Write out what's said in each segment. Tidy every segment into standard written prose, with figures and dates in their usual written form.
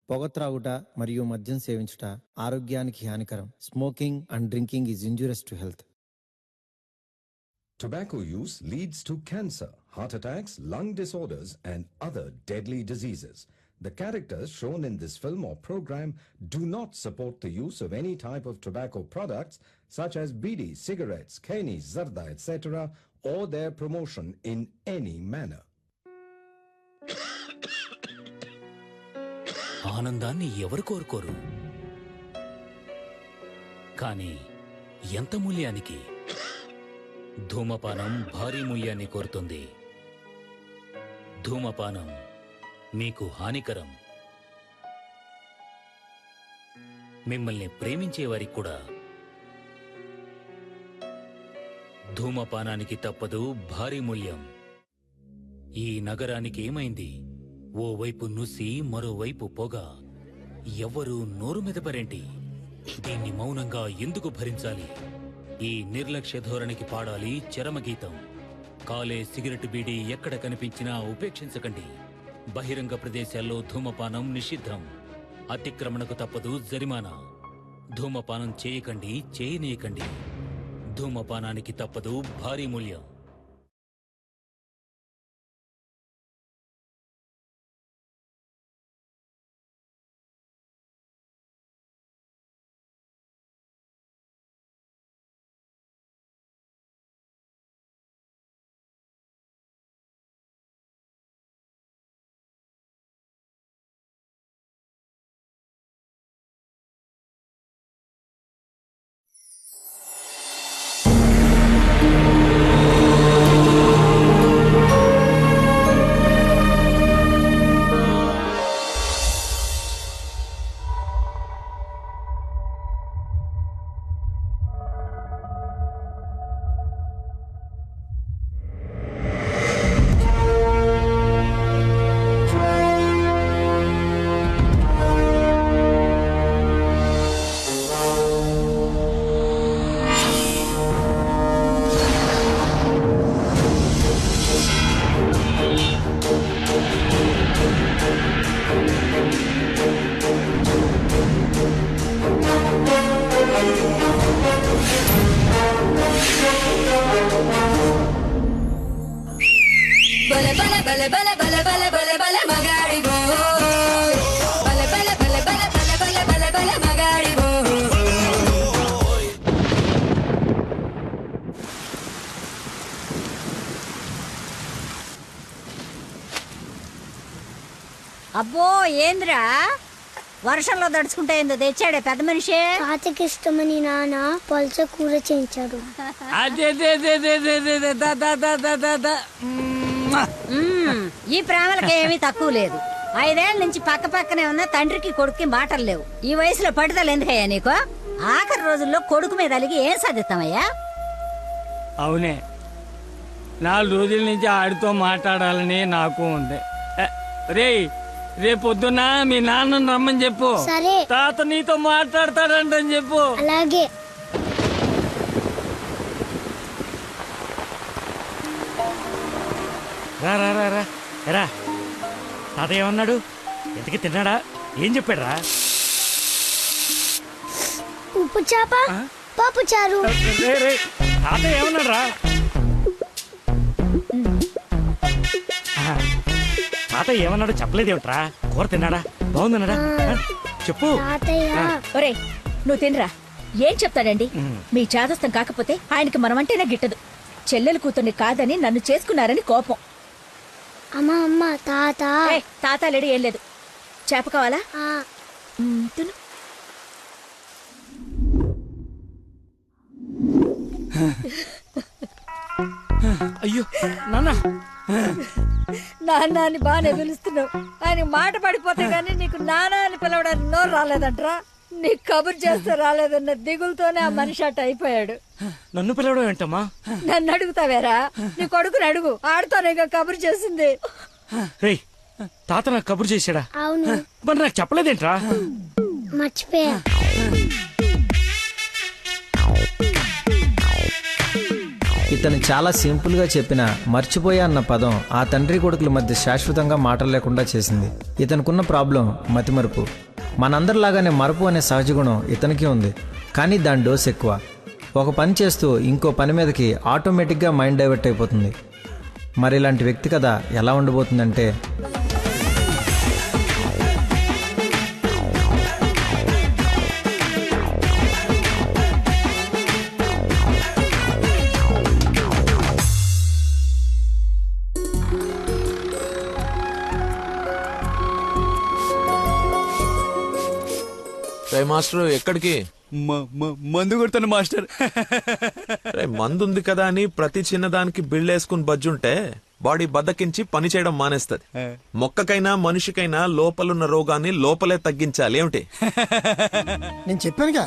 పొగ త్రాగుట మరియు మద్యం సేవించుట ఆరోగ్యానికి హానికరం. Smoking and drinking is injurious to health. Tobacco use leads to cancer, heart attacks, lung disorders, and other deadly diseases. The characters shown in this film or program do not support the use of any type of tobacco products such as bidi, cigarettes, keni, zarda, etc., or their promotion in any manner. ఆనందాన్ని ఎవరు కోరుకోరు, కానీ ఎంత మూల్యానికి? ధూమపానం భారీ మూల్యాన్ని కోరుతుంది. ధూమపానం మీకు హానికరం. మిమ్మల్ని ప్రేమించేవారికి కూడా. ధూమపానానికి తప్పదు భారీ మూల్యం. ఈ నగరానికి ఏమైంది? ఓవైపు నుసి, మరోవైపు పొగ. ఎవ్వరూ నోరు మెదపరేంటి? దీన్ని మౌనంగా ఎందుకు భరించాలి? ఈ నిర్లక్ష్య ధోరణికి పాడాలి చరమగీతం. కాలే సిగరెట్ బీడీ ఎక్కడ కనిపించినా ఉపేక్షించకండి. బహిరంగ ప్రదేశాల్లో ధూమపానం నిషిద్ధం. అతిక్రమణకు తప్పదు జరిమానా. ధూమపానం చేయకండి, చేయనీయకండి. ధూమపానానికి తప్పదు భారీ మూల్యం. అబ్బో ఏంద్రా వర్షంలో దడుచుకుంటే ఏందో తెచ్చాడే పెద్ద మనిషి. తాతకి ఇష్టమని నాన్న పల్చ కూర చేయించాడు. ఈ ప్రేమలకి ఏమీ తక్కువ లేదు. 5 ఏళ్ల నుంచి పక్క పక్కనే ఉన్న తండ్రికి కొడుక్కి మాటలు లేవు. ఈ వయసులో పట్టుదల ఎందుకయ్యా నీకు? ఆఖరి రోజుల్లో కొడుకు మీద అలిగి ఏం సాధిస్తామయ్యా? అవునే, 4 రోజుల నుంచి ఆడితో మాట్లాడాలని నాకు ఉంది. రేయ్, రేపొద్దున మీ నాన్న రమ్మని చెప్పు. సరే. తాత నీతో మాట్లాడతాడంటని చెప్పు. అలాగే. రా రా రా రా రా. తాత ఏమన్నాడు? ఎంతకి తిన్నాడా? ఏం చెప్పాడు రా? ఉప్పు చేప, పప్పు చారు. తాత ఏమన్నాడు రా? తాత ఏమన్నాడు చెప్పలేదేమిట్రా? కూర తిన్నాడా? బాగుందన్నాడా? చెప్పు. ఒరే నువ్వు తినరా. ఏం చెప్తాడండి? మీ చాదస్తం కాకపోతే ఆయనకి మనమంటేనే గిట్టదు. చెల్లెలు కూతుర్ని కాదని నన్ను చేసుకున్నారని కోపం. అమ్మా అమ్మ తాత. తాత లేడు, ఏం లేదు. చేప కావాలా? తిను. అయ్యో నాన్న. నాన్న అని బాగానే పిలుస్తున్నావు. ఆయన మాట పడిపోతే గానీ నీకు నాన్న అని పిలవడానికి నోరు రాలేదంట్రా. నీకు కబురు చేస్తే రాలేదన్న దిగులతోనే ఆ మనిషి అట్ట అయిపోయాడు. నన్ను పిలవడం ఏంటమ్మా? నన్ను అడుగుతావేరా? నీ కొడుకుని అడుగు, ఆడుతోనే కబురు చేసింది. రేయ్, తాత నాకు కబురు చేశాడా? అవును. మరి నాకు చెప్పలేదేంట్రా? ఇతను చాలా సింపుల్గా చెప్పిన మర్చిపోయా అన్న పదం ఆ తండ్రి కొడుకుల మధ్య శాశ్వతంగా మాటలు లేకుండా చేసింది. ఇతనుకున్న ప్రాబ్లం మతిమరుపు. మనందరిలాగానే మరపు అనే సహజ గుణం ఇతనికి ఉంది, కానీ దాని డోస్ ఎక్కువ. ఒక పని చేస్తూ ఇంకో పని మీదకి ఆటోమేటిక్గా మైండ్ డైవర్ట్ అయిపోతుంది. మరి ఇలాంటి వ్యక్తి కథ ఎలా ఉండబోతుందంటే, మాస్టర్ ఎక్కడికి? మందు కొడతాను మాస్టర్. మందు ఉంది కదా అని ప్రతి చిన్నదానికి బిళ్ళేసుకుని బజ్జుంటే బాడీ బద్దకించి పని చేయడం మానేస్తది. మొక్కకైనా మనిషికైనా లోపలున్న రోగాన్ని లోపలే తగ్గించాలి. ఏమిటి? నేను చెప్పానుగా,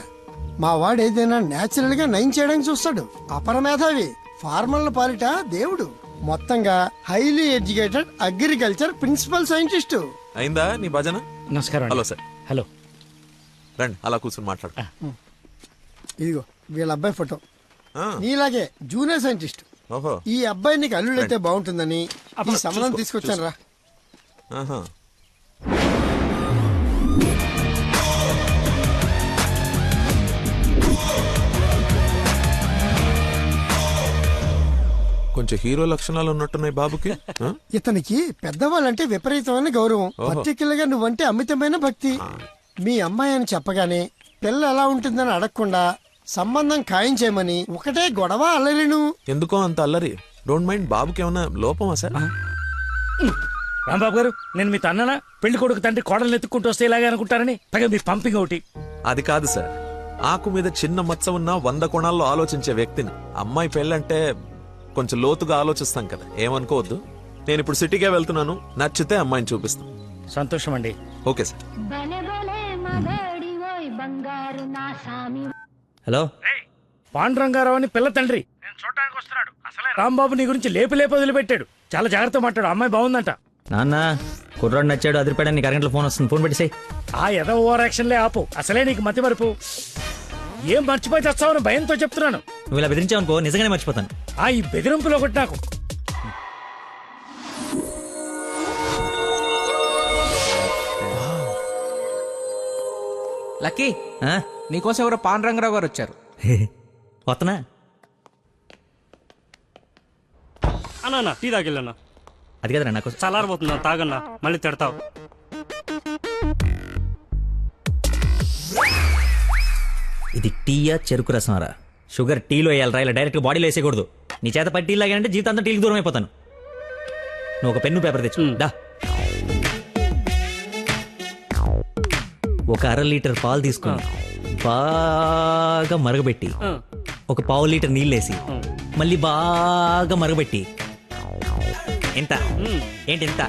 మా వాడు ఏదైనా నేచురల్ గా నయం చేయడానికి చూస్తాడు. అపరమేధావి, ఫార్మల్ పాలిట దేవుడు. మొత్తంగా highly educated agriculture principal scientist. అయిందా నీ భజన? నమస్కారం. Hello sir. హలో. రండి అలా కూర్చొని మాట్లాడు. ఇదిగో వీళ్ళ అబ్బాయి ఫోటో. ఆ, నీలాగే జూనియర్ సైంటిస్ట్. ఓహో. ఈ అబ్బాయి నీకు అల్లుడైతే బాగుంటుందని ఈ సంబంధం తీసుకొచ్చాను రా. ఆహా. కొంచెం హీరో లక్షణాలు ఉన్నట్టున్నాయి బాబుకి. ఆ? ఇతనికి పెద్దవాళ్ళంటే విపరీతమైన గౌరవం. పర్టికులర్ గా నువ్వంటే అమితమైన భక్తి. మీ అమ్మాయి అని చెప్పగానే పిల్ల ఎలా ఉంటుందని అడగకుండా సంబంధం ఖాయం చేయమని ఒకటే గొడవ అల్లరిను. ఎందుకో అంత అల్లరి? Don't mind. బాబుకి ఏమన్నా లోపమా సార్? రాంబాబు గారు, నేను మీ తన్ననా? పెళ్లి కొడుకు తండ్రి కోడలు ఎత్తుక్కుంటూ వస్తే ఇలాగే అనుకుంటారని పైగా మీ పంపింగ్ ఒకటి. అది కాదు సార్. ఆకు మీద చిన్న మచ్చ ఉన్న 100 కోణాల్లో ఆలోచించే వ్యక్తిని. అమ్మాయి పెళ్ళంటే కొంచెం లోతుగా ఆలోచిస్తాం కదా, ఏమనుకోవద్దు. నేను ఇప్పుడు సిటీకే వెళ్తున్నాను, నచ్చితే అమ్మాయిని చూపిస్తాను. సంతోషం అండి. Okay sir. హలో, పాండురంగారావు అని పిల్ల తండ్రి నేను చూడటానికి వస్తున్నాడు. అసలే రాంబాబు నీ గురించి లేపి వదిలిపెట్టాడు. చాలా జాగ్రత్త మాట్లాడు. అమ్మాయి బాగుందంట. నాన్న కుర్రాడు నచ్చాడు, అదిరిపాడు. నీకు అరగంటలో ఫోన్ వస్తుంది, ఫోన్ పెట్టేసాయి. ఆ ఎద ఓవర్ యాక్షన్లే ఆపు. అసలే నీకు మతి మరుపు. ఏం మర్చిపోయి తెస్తావని భయంతో చెప్తున్నాను. నువ్వు ఇలా బెదిరించావనుకో నిజంగానే మర్చిపోతాను. ఈ బెదిరింపులో ఒకటి నాకు. లక్కీ, ఆ? నీకోసం ఎవరో పాండురంగరావు గారు వచ్చారు. వస్తనా? అన్నా టీ తాగిల్లన్నా. అది కదరా నాకు చల్లారబోతున్నా, తాగన్నా, మళ్ళీ తిడతావు. ఇది టీయా చెరుకు రసంరా? షుగర్ టీలో వేయాలరా, ఇలా డైరెక్ట్ బాడీలో వేసేయకూడదు. నీ చేత పట్టి టీ లాగానంటే జీవితాంతం టీకి దూరం అయిపోతాను. నువ్వు ఒక పెన్ను పేపర్ తెచ్చు. దా. ఒక 1/2 లీటర్ పాలు తీసుకుని బాగా మరగబెట్టి ఒక 1/4 లీటర్ నీళ్ళేసి మళ్ళీ బాగా మరగబెట్టి ఎంత ఏంటి ఎంత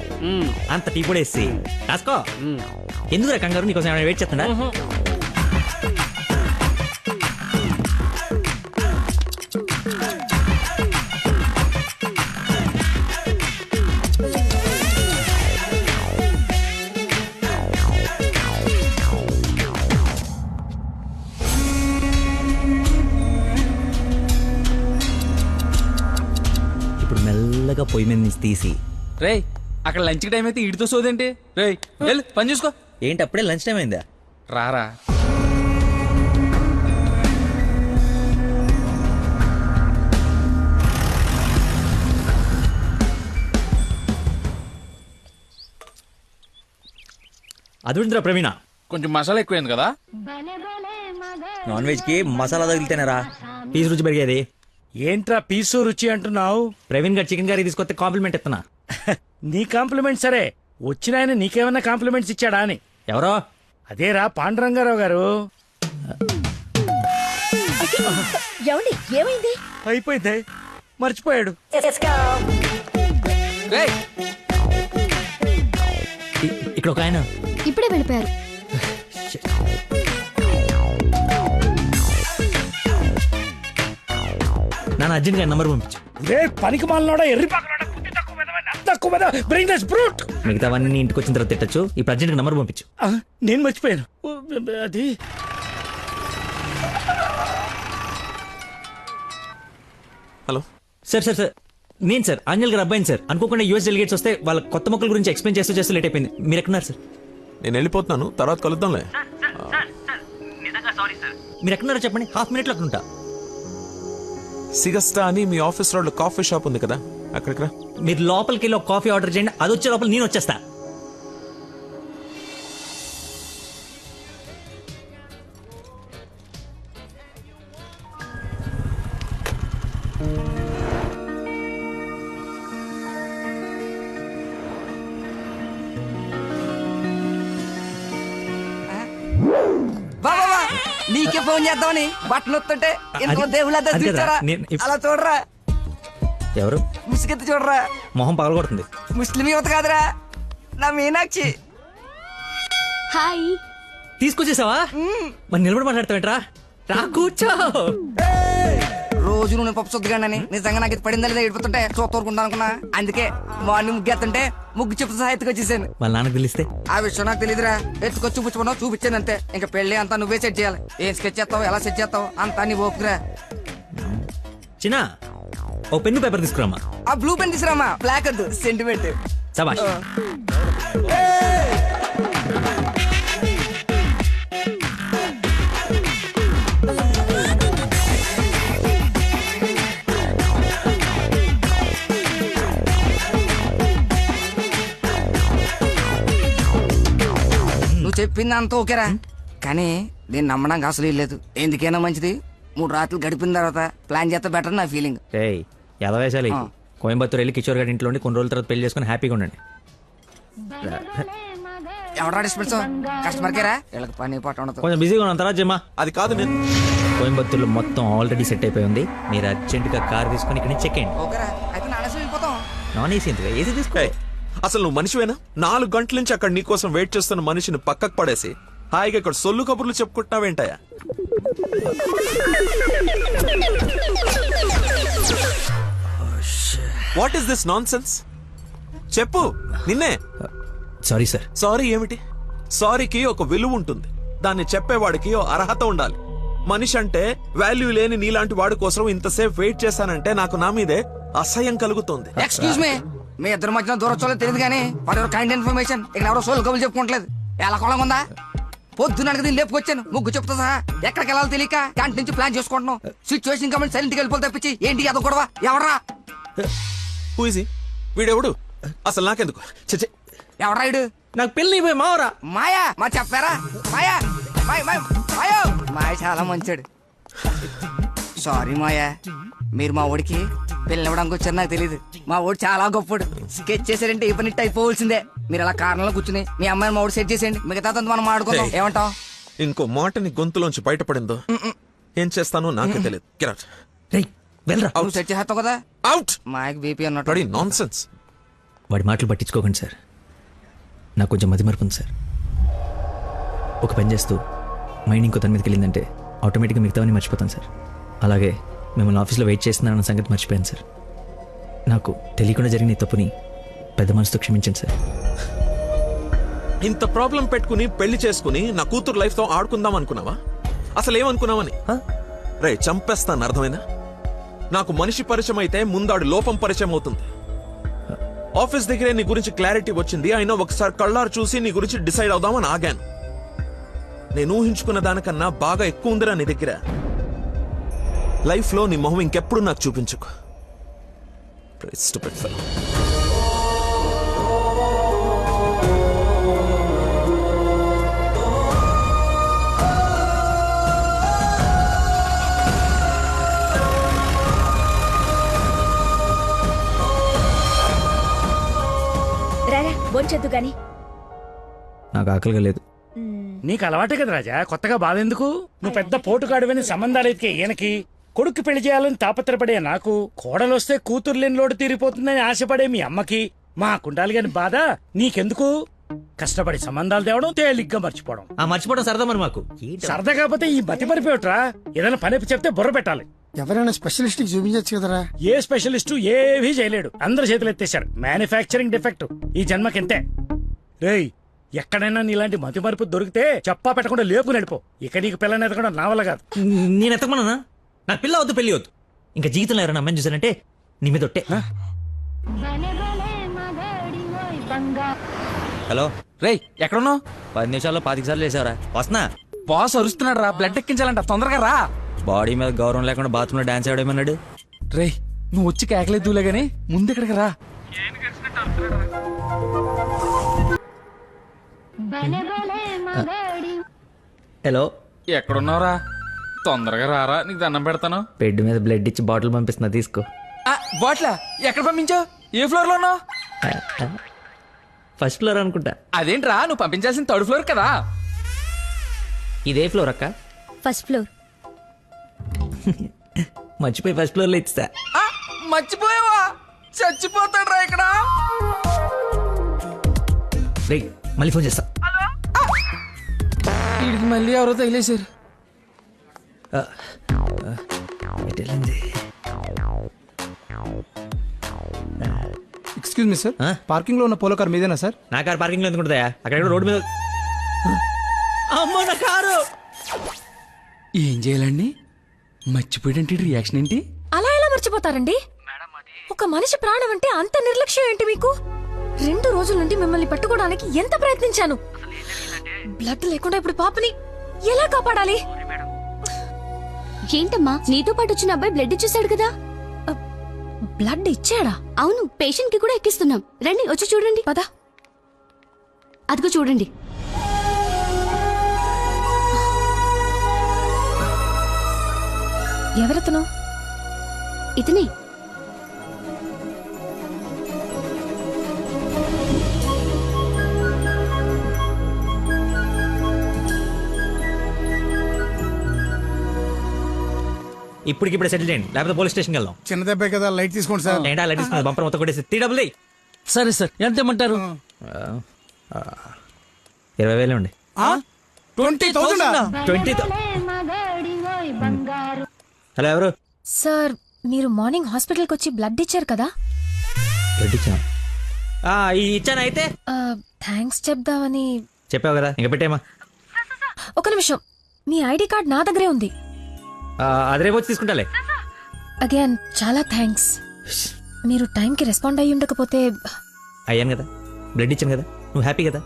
అంత టీ కూడా వేసి రాసుకో. ఎందుకురా కంగారు? నీకోసం ఏమైనా వెయిట్ చేస్తున్నా? ఇప్పుడు మెల్లగా పొయ్యి మీద నుంచి తీసి. రేయ్, అక్కడ లంచ్ టైం అయితే ఇడితో సోదేంటి? రేయ్ వెళ్ళు, పని చూసుకో. ఏంటి అప్పుడే లంచ్ టైం అయిందా? రారా. అదుందిరా ప్రవీణ, కొంచెం మసాలా ఎక్కువైంది కదా. నాన్ వెజ్ కి మసాలా తగిలితేనేరా పీస్ రుచి పెరిగేది. ఏంట్రా పీసు రుచి అంటున్నావు? ప్రవీణ్ గారు చికెన్ కర్రీ తీసుకొస్తే కాంప్లిమెంట్ ఇస్తున్నా. నీ కాంప్లిమెంట్ సరే, వచ్చిన ఆయన నీకేమన్నా కాంప్లిమెంట్స్ ఇచ్చాడా అని. ఎవరో? అదేరా పాండురంగారావు గారు. ఏమైంది? అయిపోయింది, మర్చిపోయాడు. రేయ్, ఇక్కడ ఒక ఆయన ఇప్పుడే వెళ్ళిపోయారు. నాన్న అర్జెంట్ గా నంబర్ పంపించు. రే పనికి మాలనోడా, ఎర్రి పక్కనోడా, బుద్ధి తక్కువ మెదవని, అంత తక్కువ మెదవ, bring this brute. మిగతావన్నీ ఇంటికి వచ్చిన తర్వాత తిట్టచ్చు. ఇప్పుడు అర్జెంట్ గా నంబర్ పంపించు. నేను మర్చిపోయాను. అది హలో సార్ సార్ సార్ నేను సార్ ఆంజల్ గారు అబ్బాయిని సార్. అనుకోకుండా యూఎస్ డెలిగేట్స్ వస్తే వాళ్ళ కొత్త మొక్కల గురించి ఎక్స్ప్లెయిన్ చేస్తూ లేట్ అయిపోయింది. మీరు ఎక్కడున్నారు సార్? నేను వెళ్ళిపోతున్నాను, తర్వాత కలుద్దాంలే. మీరు ఎక్కడున్నారో చెప్పండి, హాఫ్ మినిట్లో అక్కడ ఉంటా. సిగస్టా అని మీ ఆఫీస్ రోడ్ లో కాఫీ షాప్ ఉంది కదా, అక్కడికి రా. మీరు లోపలికి వెళ్ళి ఒక కాఫీ ఆర్డర్ చేయండి, అది వచ్చే లోపల నేను వచ్చేస్తా. బాబా నీకే ఫోన్ చేద్దామని బట్టలు వస్తుంటే ఇంకో దేవుళ్ళ అది కదా, చూచారా నేను అలా చూడరా, ఎవరు ముసుగెత్తి చూడరా. మొహం పగలగొడుతుంది. ముస్లిం యువత కాదురా, నా మీనాక్షి. హాయ్. తీసుకొచ్చేసావా? మరి నిలబడి మాట్లాడతావేంట్రా? రా కూర్చో. రోజు నువ్వు పప్పు సొద్దుగానని నిజంగా నాకు ఇది పడిందా లేదా ఏడిపోతుంటే చూస్తూరుకుంటా అనుకున్నా. అందుకే మార్నింగ్ ముగ్గు ఎత్తుంటే ముగ్గు చెప్తూ సహా ఎత్తుకొచ్చేసాను. వాళ్ళ నాన్నకు తెలిస్తే? ఆ విషయం నాకు తెలియదురా, ఎత్తుకొచ్చి చూపించుకున్నావు, చూపించాను అంతే. ఇంకా పెళ్లి అంతా నువ్వే సెట్ చేయాలి. ఏం స్కెచ్ చేస్తావు, ఎలా సెట్ చేస్తావు అంతా నీ ఓపుకురా. చిన్న ఓ పెన్ను పేపర్ తీసుకురామా. ఆ బ్లూ పెన్ తీసురామా, బ్లాక్ వద్దు, సెంటిమెంట్. సబాష్. నువ్వు చెప్పింది అంత ఓకేరా, కానీ నేను నమ్మడానికి అసలు లేదు. ఎందుకైనా మంచిది 3 రాత్రులు గడిపిన తర్వాత ప్లాన్ చేస్తే బెటర్ నా ఫీలింగ్. ఏయ్ ఎలా వేసాలి? కోయంబత్తూర్ వెళ్ళి కిషోర్ గారి ఇంట్లో కొన్ని రోజుల తర్వాత పెళ్లి చేసుకుని హ్యాపీగా ఉండండి. ఎవడా డిస్పెన్స్ కస్టమర్ కేరా, వీళ్ళకి పని పాట ఉండదు. కొంచెం బిజీగా ఉన్నాం, తర్వాత జమ్మా. అది కాదు, నేను కోయంబత్తూర్లో మొత్తం ఆల్రెడీ సెట్ అయిపోయి ఉంది. మీరు అర్జెంటుగా కార్ తీసుకొని ఇక్కడ నుంచి చెక్ అయ్యండి. ఓకేరా, అయితే నానేసి వెళ్ళిపోతాం. నాన్ ఏసీ ఎందుకు, ఏసీ తీసుకో. అసలు నువ్వు మనిషివేనా? 4 గంటల నుంచి అక్కడ నీ కోసం వెయిట్ చేస్తున్న మనిషిని పక్కకు పడేసి హాయిగా ఇక్కడ సొల్లు కబుర్లు చెప్పుకుంటున్నావేంటయా? What is this nonsense? చెప్పు, నిన్నే. Sorry sir. సారీ ఏమిటి? సారీకి ఒక విలువ ఉంటుంది, దాన్ని చెప్పేవాడికి ఓ అర్హత ఉండాలి. మనిషి అంటే వాల్యూ లేని నీలాంటి వాడి కోసం ఇంతసేపు వెయిట్ చేశానంటే నాకు నా మీదే అసహ్యం కలుగుతుంది. ఎక్స్క్యూజ్ మీ, మీ ఇద్దరు మధ్యన దూరం చూడలేదు తెలియదు కానీ వాడు కైండ్ ఇన్ఫర్మేషన్ ఇక్కడ ఎవరో సోల్ కబులు చెప్పుకోవట్లేదు. ఎలా కొలం ఉందా? పొద్దున దీన్ని లేపుకొచ్చాను, ముగ్గు చెప్తా సహా ఎక్కడికి వెళ్ళాలో తెలియక క్యాంటీన్ నుంచి ప్లాన్ చేసుకుంటున్నాం. సిచ్యువేషన్ కమెంట్ సైలెంట్ కి వెళ్ళిపోతే తప్పించి ఏంటి అదో గొడవ? ఎవరా హూజీ వీడెవడు? అసలు నాకెందుకు? చచ్చే, ఎవరా ఇడు? నాకు పెళ్లి అయిపోయి మావరా. మాయా, మా చెప్పారా? మాయా, మాయా మాయ చాలా మంచాడు. సారీ మాయా, మీరు మా ఓడికి పెళ్ళివ్వడానికి వచ్చారు నాకు తెలియదు. మా ఓడి చాలా గొప్పడు. స్కెచ్ చేశారంటే ఈ పని అయిపోవలసిందే. మీరు అలా కారణంలో కూర్చుని మీ అమ్మాయిని మా ఓడి సెట్ చేసేయండి, మిగతా మనం మాడుకుందాం. ఏమంటావు? ఇంకో మాటని గొంతులోంచి బయటపడిందో ఏం చేస్తానో నాకే తెలియదు. Get out. రేయ్ వెళ్ళరా. నువ్వు సెట్ చేస్తావు కదా. Out. మాయకి బీపీ అన్నట్టు. నాన్సెన్స్. వాడి మాటలు పట్టించుకోకండి సార్, నాకు కొంచెం మతిమరుపు ఉంది సార్. ఒక పని చేస్తూ మైండ్ ఇంకో దాని మీదకి వెళ్ళిందంటే ఆటోమేటిక్గా మిగతావన్నీ మర్చిపోతాను సార్. అలాగే మిమ్మల్ని ఆఫీస్లో వెయిట్ చేస్తున్నానన్న సంగతి మర్చిపోయాను సార్. నాకు తెలియకుండా జరిగిన ఈ తప్పుని పెద్ద మనసుతో క్షమించండి సార్. ఇంత ప్రాబ్లం పెట్టుకుని పెళ్లి చేసుకుని నా కూతురు లైఫ్ తో ఆడుకుందాం అనుకున్నావా? అసలు ఏమనుకున్నావని? రే చంపేస్తాను, అర్థమైందా? నాకు మనిషి పరిచయం అయితే ముందాడు లోపం పరిచయం అవుతుంది. ఆఫీస్ దగ్గరే నీ గురించి క్లారిటీ వచ్చింది, అయినా ఒకసారి కళ్ళారు చూసి నీ గురించి డిసైడ్ అవుదామని ఆగాను. నేను ఊహించుకున్న దానికన్నా బాగా ఎక్కువ ఉందిరా నీ దగ్గర. లైఫ్ లో నీ మొహం ఇంకెప్పుడు నాకు చూపించుకో. Stupid fellow. రారా బొంచొద్దు గాని. నాకు ఆకలిగా లేదు. నీకు అలవాటే కదా రాజా, కొత్తగా బాధెందుకు? నువ్వు పెద్ద పోటుగాడువని సంబంధాలు ఎత్తికే ఈయనకి, కొడుకు పెళ్లి చేయాలని తాపత్రపడే నాకు, కోడలొస్తే కూతురు లేని లోటు తీరిపోతుందని ఆశపడే మీ అమ్మకి, మా కుండాలి గాని బాధ నీకెందుకు? కష్టపడి సంబంధాలు తేవడం, తేలిగ్గా మర్చిపోవడం. ఆ మర్చిపోవడం సరదా మరి మాకు. సరదా కాకపోతే ఈ బతి మరిపోయట్రా. ఏదైనా పని చెప్తే బుర్ర పెట్టాలి. ఎవరైనా స్పెషలిస్ట్ కి చూపించచ్చు కదరా. ఏ స్పెషలిస్టు ఏవీ చేయలేడు, అందరు చేతులు ఎత్తేశారు. మ్యానుఫ్యాక్చరింగ్ డిఫెక్ట్ ఈ జన్మకింతే. రేయ్ ఎక్కడైనా నీలాంటి మతి మరుపు దొరికితే చెప్పా పెట్టకుండా లేపు నడిపో. ఇక నీకు పిల్లని ఎతకడం నా వల్ల కాదు. నేను ఎతకమన్నా? నాకు పిల్ల వద్దు, పెళ్లి వద్దు. ఇంకా జీవితంలో ఎవరైనా అమ్మాయిని చూసానంటే నీ మీద ఒట్టే. హలో రేయ్ ఎక్కడున్నావు? 10 నిమిషాల్లో 25 సార్లు వేసావరా. వస్తున్నా. బాస్ అరుస్తున్నాడు రా, బ్లడ్ ఎక్కించాలంట, తొందరగా రా. బాడీ మీద గౌరవం లేకుండా బాత్రూంలో డాన్స్ ఆడేమన్నాడు. రేయ్ నువ్వు వచ్చి కేకలేదులే గానీ ముందు ఇక్కడికి రా. హలో ఎక్కడున్నావురా? తొందరగా రారా, నీకు దండం పెడతాను. బెడ్ మీద బ్లడ్ ఇచ్చి బాటిల్ పంపిస్తున్నా, తీసుకో. బాట్లా ఎక్కడ పంపించావు? ఏ ఫ్లోర్ లో ఉన్నావు? ఫస్ట్ ఫ్లోర్ అనుకుంటా. అదేంట్రా, నువ్వు పంపించాల్సిన 3rd ఫ్లోర్ కదా. ఇదే ఫ్లోర్ అక్క. First floor. మర్చిపోయి ఫస్ట్ ఫ్లోర్ లో ఇచ్చా. మర్చిపోయావా? చచ్చిపోతాడు రా ఇక్కడ. రేయ్ మళ్ళీ ఫోన్ చేస్తా. వీడికి మళ్ళీ ఎవరో తగిలేశారు. ఎక్స్క్యూజ్ మీ సార్, పార్కింగ్ లో ఉన్న పోలో కార్ మీదేనా సార్? నా కారు పార్కింగ్ లో ఎందుకు ఉంటుందా? అక్కడ రోడ్డు మీద. అమ్మో నా కారు. ఏం చేయాలండి? మర్చిపోయాడంటే రియాక్షన్ ఏంటి? అలా ఎలా మర్చిపోతారండి? ఒక మనిషి ప్రాణం అంటే అంత నిర్లక్ష్యం ఏంటి మీకు? 2 రోజుల నుండి మిమ్మల్ని పట్టుకోవడానికి ఎంత ప్రయత్నించాను. బ్లడ్ లేకుండా ఇప్పుడు పాపని ఎలా కాపాడాలి? ఏంటమ్మా, నీతో పాటు వచ్చిన అబ్బాయి బ్లడ్ ఇచ్చేసాడు కదా? బ్లడ్ ఇచ్చాడా? అవును, పేషెంట్ కి కూడా ఎక్కిస్తున్నాం. రండి వచ్చి చూడండి. పద. అదిగో చూడండి. ఎవరతను? ఇతనే. ఇప్పటికిప్పుడే సెటిల్ చేయండి, లేకపోతే పోలీస్ స్టేషన్కి వెళ్దాం. చిన్న దెబ్బే కదా, లైట్ తీసుకోండి సార్. ఏంటా లైట్ తీసుకున్నది? బంపర్ మొత్తం కొట్టేసి 3 డబ్బులు. సరే సార్, ఎంత ఇమ్మంటారు? 20,000 అండి. 20,000? 20,000. హలో ఎవరు? సార్, మీరు మార్నింగ్ హాస్పిటల్కి వచ్చి బ్లడ్ ఇచ్చారు కదా? బ్లడ్ ఇచ్చాను. ఇచ్చాను. అయితే థ్యాంక్స్ చెప్దామని. చెప్పావు కదా, ఇంకా పెట్టేమా. ఒక నిమిషం, మీ ఐడి కార్డ్ నా దగ్గరే ఉంది. అది రేపు వచ్చి తీసుకుంటాలే. అగైన్ చాలా థ్యాంక్స్. మీరు టైంకి రెస్పాండ్ అయ్యి ఉండకపోతే. అయ్యాను కదా, బ్లడ్ ఇచ్చాను కదా, నువ్వు హ్యాపీ కదా.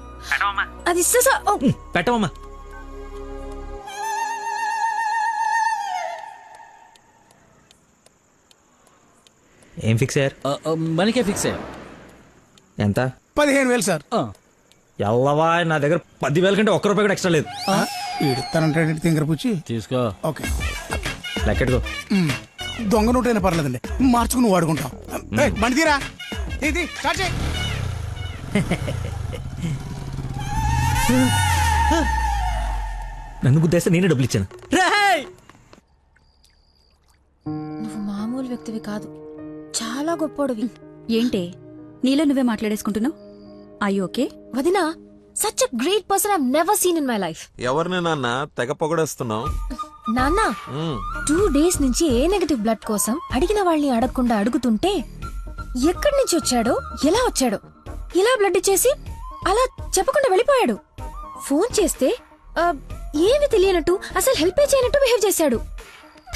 అది పెట్టవమ్మా. ఏం ఫిక్స్ అయ్యారు? మనకే ఫిక్స్ అయ్యారు. ఎంత? 15,000 సార్. ఎల్లవా, నా దగ్గర 10,000 కంటే ₹1 కూడా ఎక్స్ట్రా లేదు. ఇడతానంటే తింగర పుచ్చి తీసుకో. ఓకే, లెక్కెట్టుకో. దొంగ నోటైనా పర్లేదండి, మార్చుకుని వాడుకుంటాం. బండి తీరా, ఇది స్టార్ట్ చేయి. నన్ను గుద్దేస్తే నేనే డబ్బులు ఇచ్చాను. నువ్వు మామూలు వ్యక్తివి కాదు, చాలా గొప్పోడివి. ఏంటే నీలో నువ్వే మాట్లాడేసుకుంటున్నావు? I okay? వదినా, such a great person I never seen in my life. ఎవరిని నాన్న తెగ పొగడేస్తున్నావు? నాన్న, 2 days నుంచి ఏ నెగటివ్ బ్లడ్ కోసం అడిగిన వాళ్ళని అడగకుండా అడుగుతుంటే ఎక్కడి నుంచి వచ్చాడో, ఎలా వచ్చాడో, ఇలా బ్లడ్ ఇచ్చేసి అలా చెప్పకుండా వెళ్ళిపోయాడు. ఫోన్ చేస్తే ఏమి తెలియనట్టు, అసలు హెల్ప్ చేయనట్టు బిహేవ్ చేశాడు.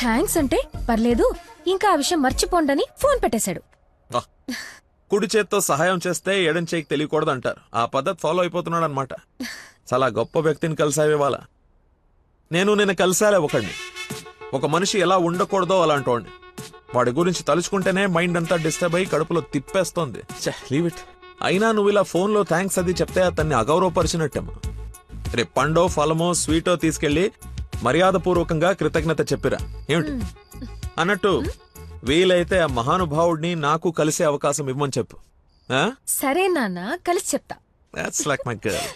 థ్యాంక్స్ అంటే పర్లేదు, ఇంకా ఆ విషయం మర్చిపోండని ఫోన్ పెట్టేశాడు. కుడి చేత్తో సహాయం చేస్తే ఎడం చేయికి తెలియకూడదు అంటారు. ఆ పద్ధతి ఫాలో అయిపోతున్నాడు అనమాట. చాలా గొప్ప వ్యక్తిని కలిసావే వాళ్ళ. నేను నిన్న కలిసాలే ఒకడిని. ఒక మనిషి ఎలా ఉండకూడదో అలాంటి వాడిని. వాడి గురించి తలుచుకుంటేనే మైండ్ అంతా డిస్టర్బ్ అయ్యి కడుపులో తిప్పేస్తోంది. Leave it. అయినా నువ్వు ఇలా ఫోన్లో థ్యాంక్స్ అది చెప్తే అతన్ని అగౌరవపరిచినట్టేమో. రేపు పండో ఫలమో స్వీటో తీసుకెళ్లి మర్యాదపూర్వకంగా కృతజ్ఞత చెప్పిరా. ఏమిటి అన్నట్టు వీలైతే ఆ మహానుభావుడిని నాకు కలిసే అవకాశం ఇవ్వమని చెప్పు. సరే నాన్న, కలిసి చెప్తా. That's like my girl.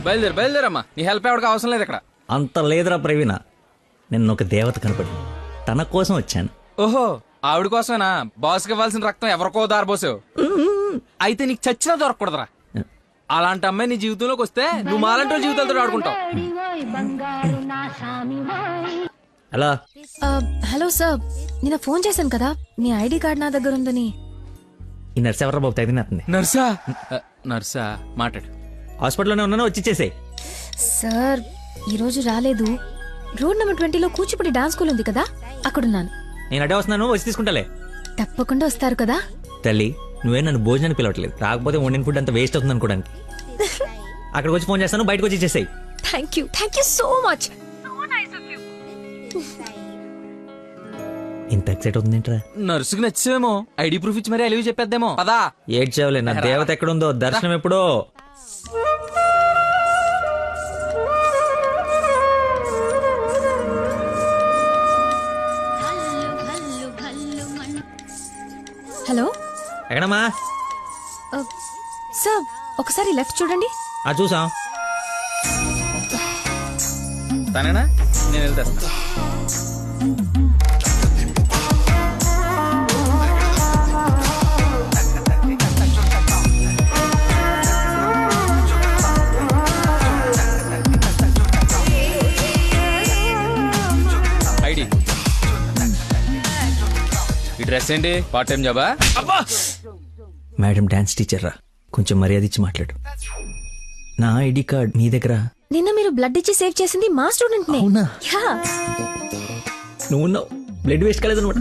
బయలుదేరమ్మా, నీ హెల్ప్ ఎవరికి అవసరం లేదు ఇక్కడ. అంత లేదురా ప్రవీణ, నిన్న ఒక దేవత కనపడి తన కోసం వచ్చాను. ఓహో, ఆవిడ కోసమేనా? బాస్కి ఇవ్వాల్సిన రక్తం ఎవరికో దారిపోసావు. అయితే నీకు చచ్చినా దొరకకూడదురా. అలాంటి అమ్మాయి నీ జీవితంలోకి వస్తే నువ్వు మాలంటి జీవితాలతో ఆడుకుంటావు. హలో హలో సార్, నిన్న ఫోన్ చేశాను కదా, మీ ఐడి కార్డ్ నా దగ్గర ఉందని. ఈ నర్స్ ఎవరా బాబు తగినట్టుంది. నర్సా నర్సా మాట్లాడు. హాస్పిటల్లోనే ఉన్నాను, వచ్చి ఇచ్చేసేయ్. సార్ ఈరోజు రాలేదు. రోడ్ నెంబర్ 20లో కూచిపూడి డాన్స్ స్కూల్ ఉంది కదా, అక్కడున్నాను. నేను అడే వస్తున్నాను, వచ్చి తీసుకుంటాలే. తప్పకుండా వస్తారు కదా. తల్లి నువ్వే నన్ను భోజనానికి పిలవట్లేదు, రాకపోతే వండిన ఫుడ్ అంత వేస్ట్ అవుతుంది అనుకోడానికి. అక్కడికి వచ్చి ఫోన్ చేస్తాను, బయటకు వచ్చి ఇచ్చేసేయ్. Thank you so much. ఇంత ఎక్సైట్ అవుతుంది ఏంట్రా? నర్సుకి నచ్చేమో, ఐడి ప్రూఫ్ ఇచ్చి మరీ అలివి చెప్పేద్దేమో. పదా ఏడ్చేవలే, నా దేవత ఎక్కడుందో, దర్శనం ఎప్పుడో. హలో ఎక్కడమ్మా? సార్ ఒకసారి లెఫ్ట్ చూడండి. చూసాం. తనేనా? నేను వెళ్తేస్తా. ఐడి. ఈ డ్రెస్ ఏంటి? పార్ట్ టైం జాబా? మేడం డాన్స్ టీచర్ రా, కొంచెం మర్యాద ఇచ్చి మాట్లాడు. నా ఐడి కార్డ్ నీ దగ్గర. నిన్న మీరు బ్లడ్ ఇచ్చి సేవ్ చేసింది మా స్టూడెంట్ నే. అవునా? యా. నువ్వు బ్లడ్ వేస్ట్ కాలేదు అనమాట.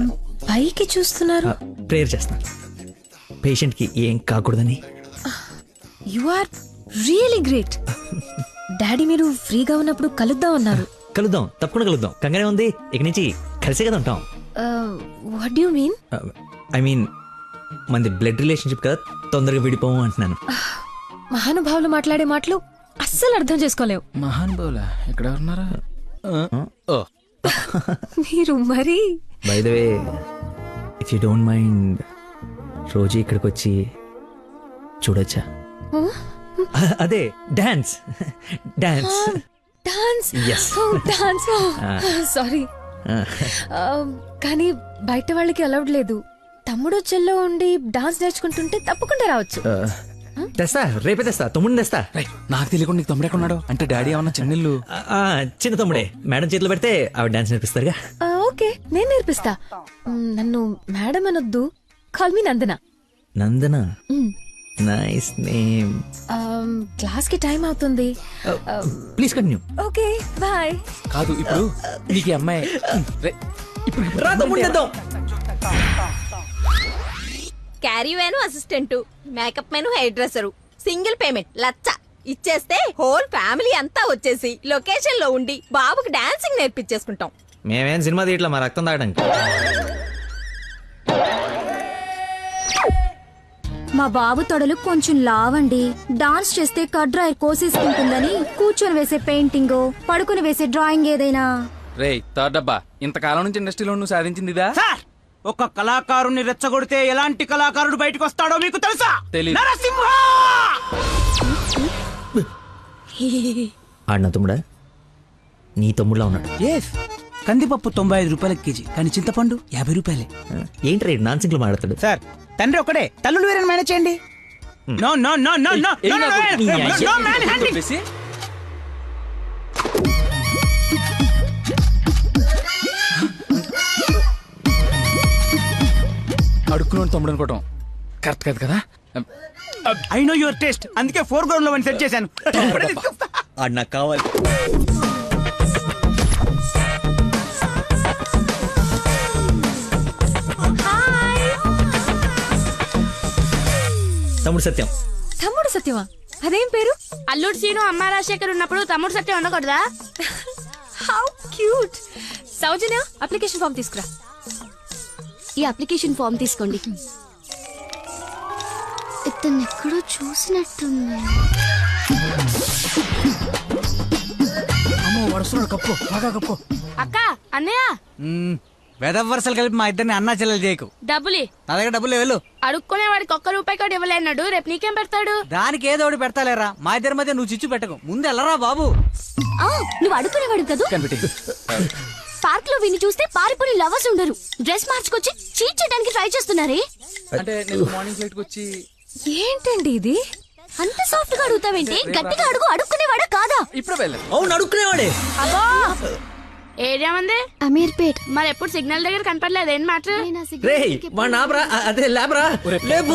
పైకి చూస్తున్నారు. ప్రేయర్ చేస్తాను పేషెంట్ కి ఏం కాకూడదని. You are really great. Daddy మీరు ఫ్రీగా ఉన్నప్పుడు కలుద్దాం అన్నారు. కలుద్దాం, తప్పకుండా కలుద్దాం. కంగానే ఉంది, ఇక నుంచి కలిసే కదా ఉంటాం. What do you mean? I mean మనది బ్లడ్ రిలేషన్షిప్ కదా, తొందరగా విడిపోము అంటున్నాను. మహానుభావులు మాట్లాడే మాటలు అస్సలు అర్థం చేసుకోలేవు. మహానుభావులా? ఎక్కడ ఉన్నారా? మీరు మరి. By the way, if you don't mind, రోజు ఇక్కడికి వచ్చి చూడొచ్చా? అదే dance. Dance dance. Yes. Dance. Sorry, కానీ బయట వాళ్ళకి అలౌడ్ లేదు. తమ్ముడు చెల్లో ఉండి డాన్స్ నేర్చుకుంటుంటే తప్పకుండా రావచ్చు. తెస్తా, రేపే తెస్తా, తమ్ముడిని తెస్తా. నాకు తెలియకుండా నీకు తమ్ముడు ఎక్కడున్నాడు? అంటే డాడీ ఏమన్నా చెన్నెళ్ళు? చిన్న తమ్ముడే, మేడం చేతిలో పెడితే ఆవిడ డాన్స్ నేర్పిస్తారుగా. ఓకే, నేను నేర్పిస్తా. నన్ను మేడం అనొద్దు, call me Nandana. Nandana, nice name. Class కి టైం అవుతుంది. Please continue. Okay, bye. కాదు, ఇప్పుడు నీకు ఈ అమ్మాయి caravan assistant, makeup man hair dresser, single payment 1,00,000 ఇచ్చేస్తే హోల్ ఫ్యామిలీ అంతా వచ్చేసి లొకేషన్ లో ఉండి బాబుకి డాన్సింగ్ నేర్పించేసుకుంటాం. మేమేం సినిమా తీయట్లా, మా రక్తం తాగడానికి. మా బాబు తొడలు కొంచెం లావండి. డాన్స్ చేస్తే కడ్రాయర్ కోసేసుకుంటుందని కూర్చొని వేసే పెయింటింగ్, పడుకుని వేసే డ్రాయింగ్ ఏదైనా. రే థర్డ్ డబ్బా, ఇంతకాలం నుంచి ఇండస్ట్రీలో నువ్వు సాధించింది ఇదా? ఒక కళాకారుని రెచ్చగొడితే ఎలాంటి కళాకారుడు బయటకు వస్తాడో మీకు తెలుసా? తెలీదు. నరసింహ! ఆడిన తమ్ముడా? నీ తమ్ముడులా ఉన్నాడు. కందిపప్పు 95 రూపాయల కేజీ, కానీ చింతపండు 50 రూపాయలే. ఏంటి రేట్ నాన్ సింగ్ లో మాట్లాడతాడు? సార్, తండ్రి ఒక్కడే, తల్లులు వేరే మేనేజ్ చేయండి. No no no no no no manhandling. అడుక్కుని తమ్ముడు అనుకోవటం కరెక్ట్ కాదు కదా. ఐ నో యువర్ టేస్ట్, అందుకే 4 గ్రౌండ్ లో సెట్ చేశాను. ఆడు నాకు కావాలి. తమ్ముడు సత్యం. తమ్ముడు సత్యమా? అదేం పేరు? అల్లుడు సీను అమ్మ రాజశేఖర్ ఉన్నప్పుడు తమ్ముడు సత్యం ఉండకూడదా? How cute. Soujanya, application form తీసుకురా. ఈ అప్లికేషన్ ఫామ్ తీసుకోండి. ఇతను ఎక్కడో చూసినట్టుంది. అమ్మో, వడుస్తున్నాడు. కప్పు, బాగా కప్పు. అక్క, అన్నయ్య, వెదవ వరుసలు కలిపి మా ఇద్దరిని అన్నా చెల్లెలు చేయకు. డబ్బులి నా దగ్గర డబ్బులు వెళ్ళు. అడుక్కునే వాడికి ₹1 కూడా ఇవ్వలేన్నాడు. రేపు నీకేం పెడతాడు? దానికి ఏదో ఒకటి పెడతాలేరా, మా ఇద్దరి మధ్య నువ్వు చిచ్చు పెట్టకు. ముందు వెళ్ళరా బాబు. నువ్వు అడుగునేవాడు కదా. పార్క్ లో విని చూస్తే పారిపోయి లవర్స్ ఉండరు. డ్రెస్ మార్చుకొచ్చి చీట్ చేయడానికి ట్రై చేస్తున్నారే. అంటే నేను మార్నింగ్ ఫ్లైట్ కి వచ్చి. ఏంటండి ఇది? అంత సాఫ్ట్ గా అడుగుతావేంటి? గట్టిగా అడుగు. అడుక్కునేవాడా కాదా? ఇప్పుడు వెళ్ళాను. అవును, అడుక్కునేవాడే. అబ్బో, ఏరియా మంది అమీర్పేట్. మరి ఎప్పుడు సిగ్నల్ దగ్గర కనపడలేదు ఏం మ్యాటర్? రే వాడు నాబ్రా అదే లేబరా లేపు.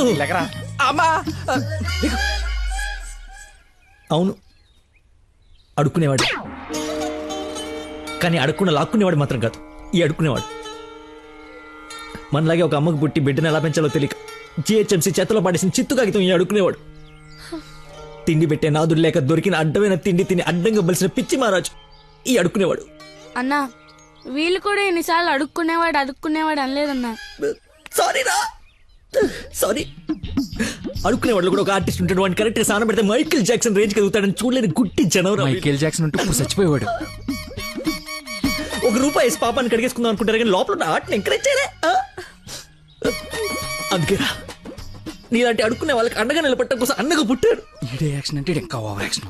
అవును అడుక్కునేవాడు, కానీ అడుక్కున్న లాక్కునేవాడు మాత్రం కాదు ఈ అడుక్కునేవాడు. మనలాగే ఒక అమ్మకు పుట్టి బిడ్డను ఎలా పెంచాలో తెలియక జిహెచ్ఎంసీ చేతిలో పడేసిన చిత్తు కాగితం ఈ అడుక్కునేవాడు. తిండి పెట్టే నాదుడు లేక దొరికిన అడ్డమైన తిండి తిని అడ్డంగా బలిసిన పిచ్చి మహారాజు ఈ అడుక్కునేవాడు. అన్నా వీళ్ళు కూడా ఎన్నిసార్లు అడుక్కునేవాడు అనలేదన్నా. సారీ అడుక్కునేవాడు కూడా ఒక ఆర్టిస్ట్ ఉంటాడు, వాడిని కరెక్ట్ సాన పెడితే మైకేల్ జాక్సన్ రేంజ్ కదుగుతాడని చూడలేని గుట్టి జనం. మైకేల్ జాక్సన్ ఉంటే ఇప్పుడు చచ్చిపోయేవాడు. ₹1 వేసి పాపాన్ని కడిగేసుకుందాం అనుకుంటారు కానీ లోపల ఆర్ట్ని ఎంకరేజ్ చేయలే. అందుకేరా నీలాంటి అడుక్కునే వాళ్ళకి అండగా నిలబట్టడం కోసం అన్నగా పుట్టాడు. యాక్షన్ అంటే ఇంకా ఓవర్ యాక్షన్.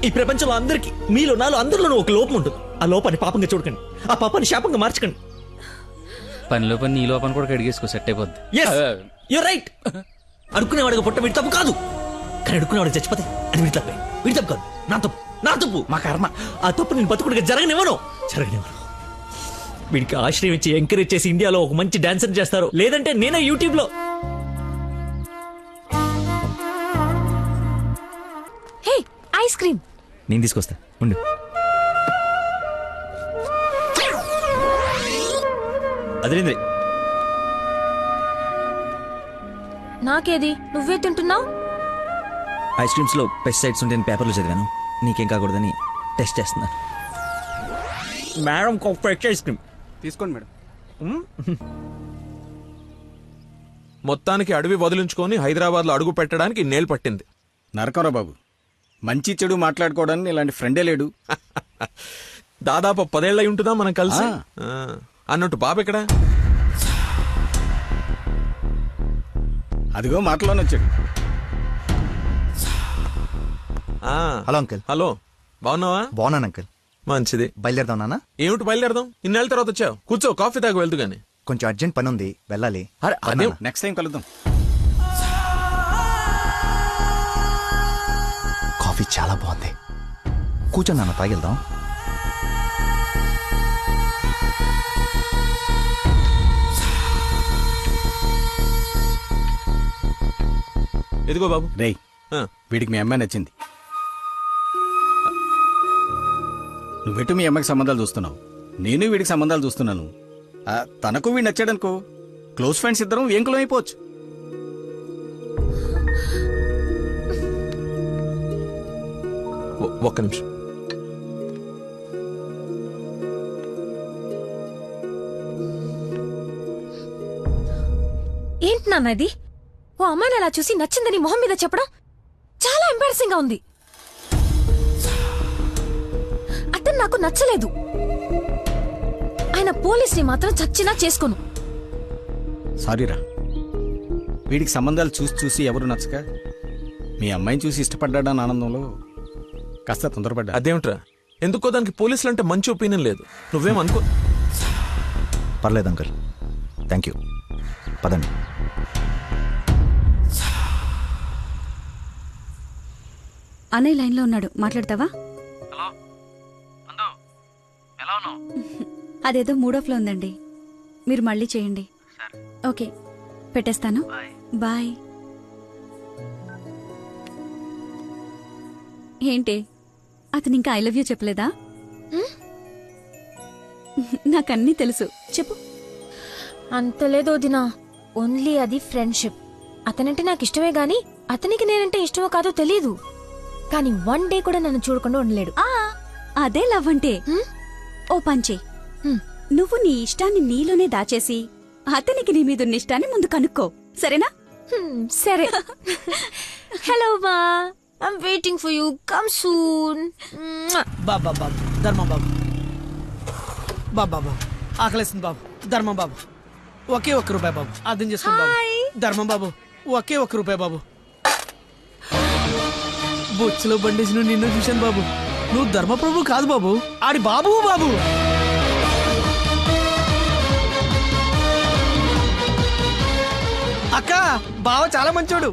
ఈ ప్రపంచంలో అందరికీ మీలో నాలో అందరిలోనూ ఒక లోపం ఉంటుంది. ఆ లోపాన్ని పాపంగా చూడకండి, ఆ పాపాన్ని శాపంగా మార్చకండి. పనిలో పని నీ లోపల కూడా కడిగేసుకో, సెట్ అయిపోద్ది. You're right. అడుక్కునేవాడిగా పుట్ట వీడి తప్పు కాదు, కానీ అడుక్కునేవాడికి చచ్చిపోతే అది వీడి తప్పే. వీడి తప్పు కాదు, నా తప్పు మా కర్మ. ఆ తప్పు నేను బతుకుడిగా జరగనివ్వను. వీడికి ఆశ్రయం ఇచ్చి ఎంకరేజ్ చేసి ఇండియాలో ఒక మంచి డాన్సర్ చేస్తారు, లేదంటే నేనే యూట్యూబ్ లో. హే ఐస్ క్రీమ్ నేను తీసుకొస్తా ఉండు. అదేంద్రి నాకేది నువ్వే తింటున్నావు? ఐస్ క్రీమ్స్ లో పెస్టిసైడ్స్ ఉంటే పేపర్లో చదివాను, నీకేం కాకూడదని టెస్ట్ చేస్తున్నాను. మేడం ఫ్రెష్ ఐస్ క్రీమ్ తీసుకోండి మేడం. మొత్తానికి అడవి వదిలించుకొని హైదరాబాద్ లో అడుగు పెట్టడానికి నేలు పట్టింది. నరకరా బాబు, మంచి చెడు మాట్లాడుకోవడానికి ఇలాంటి ఫ్రెండే లేడు. దాదాపు 10 ఏళ్ళై ఉంటుందా మనం కలిసి. అన్నట్టు బాబు ఎక్కడ? అదిగో మాటలోనే వచ్చాడు. Hello uncle. హలో, బాగున్నావా? బాగున్నాను అంకుల్. మంచిది. బయలుదేరదాం నాన్న? ఏమిటి బయలుదేరదాం? ఇన్నేళ్ళ తర్వాత వచ్చావు, కూర్చో, కాఫీ తాగి వెళ్తూ గాని. కొంచెం అర్జెంట్ పని ఉంది, వెళ్ళాలి. అదే నెక్స్ట్ టైం కలుద్దాం. కాఫీ చాలా బాగుంది, కూర్చో నాన్న, తాగిద్దాం. ఎదిగో బాబు. రేయ్, వీడికి మీ అమ్మాయి నచ్చింది. నువ్వెటు మీ అమ్మాయికి సంబంధాలు చూస్తున్నావు, నేను వీడికి సంబంధాలు చూస్తున్నాను. తనకు వీడు నచ్చాడనుకో, క్లోజ్ ఫ్రెండ్స్ ఇద్దరం ఏంకులం అయిపోవచ్చు. ఒక్క నిమిషం. ఏంటి నాన్న ఇది? ఓ అమ్మాయిని అలా చూసి నచ్చిందని మొహం మీద చెప్పడం చాలా ఎంబారసింగ్ గా ఉంది. అతను నాకు నచ్చలేదు, ఆయన పోలీస్ని మాత్రం చచ్చినా చేసుకోను. సారీరా, వీడికి సంబంధాలు చూసి చూసి ఎవరు నచ్చక మీ అమ్మాయిని చూసి ఇష్టపడ్డాడని ఆనందంలో కాస్త తొందరపడ్డా. అదేమిట్రా, ఎందుకో దానికి పోలీసులు అంటే మంచి ఒపీనియన్ లేదు. నువ్వేమనుకో. పర్లేదు అంకుల్, థ్యాంక్ యూ. పదండి. అన్నయ్య లైన్లో ఉన్నాడు, మాట్లాడతావా? అదేదో మూడోఫ్లో ఉందండి, మీరు మళ్ళీ చేయండి. ఓకే, పెట్టేస్తాను. బాయ్. ఏంటి, అతను ఇంకా ఐ లవ్ యూ చెప్పలేదా? నాకన్నీ తెలుసు, చెప్పు. అంత లేదు వదినా, ఓన్లీ అది ఫ్రెండ్షిప్. అతనంటే నాకు ఇష్టమే గాని అతనికి నేనంటే ఇష్టమో కాదో తెలీదు. కానీ 1 డే కూడా నన్ను చూడకుండా ఉండలేడు. అదే లవ్ అంటే. ఓ పంచే, నువ్వు నీ ఇష్టాన్ని నీలోనే దాచేసి అతనికి నీ మీదున్న ఇష్టాన్ని ముందు కనుక్కో, సరేనా? సరే. హలో మా, I'm waiting for you, come soon. బాబా బాబు, ధర్మం బాబు, బాబా ఆకలేస్తుంది బాబు, ధర్మం బాబు, ఒకే ₹1 బాబు, అర్థం చేసుకోండి బాబు. ధర్మం బాబు, ఒకే ₹1 బాబు. బొచ్చులో బండేసి నిన్ను చూశాను బాబు, నువ్వు ధర్మప్రభు కాదు బాబు, ఆడి బాబు బాబు. అక్క, బావ చాలా మంచోడు.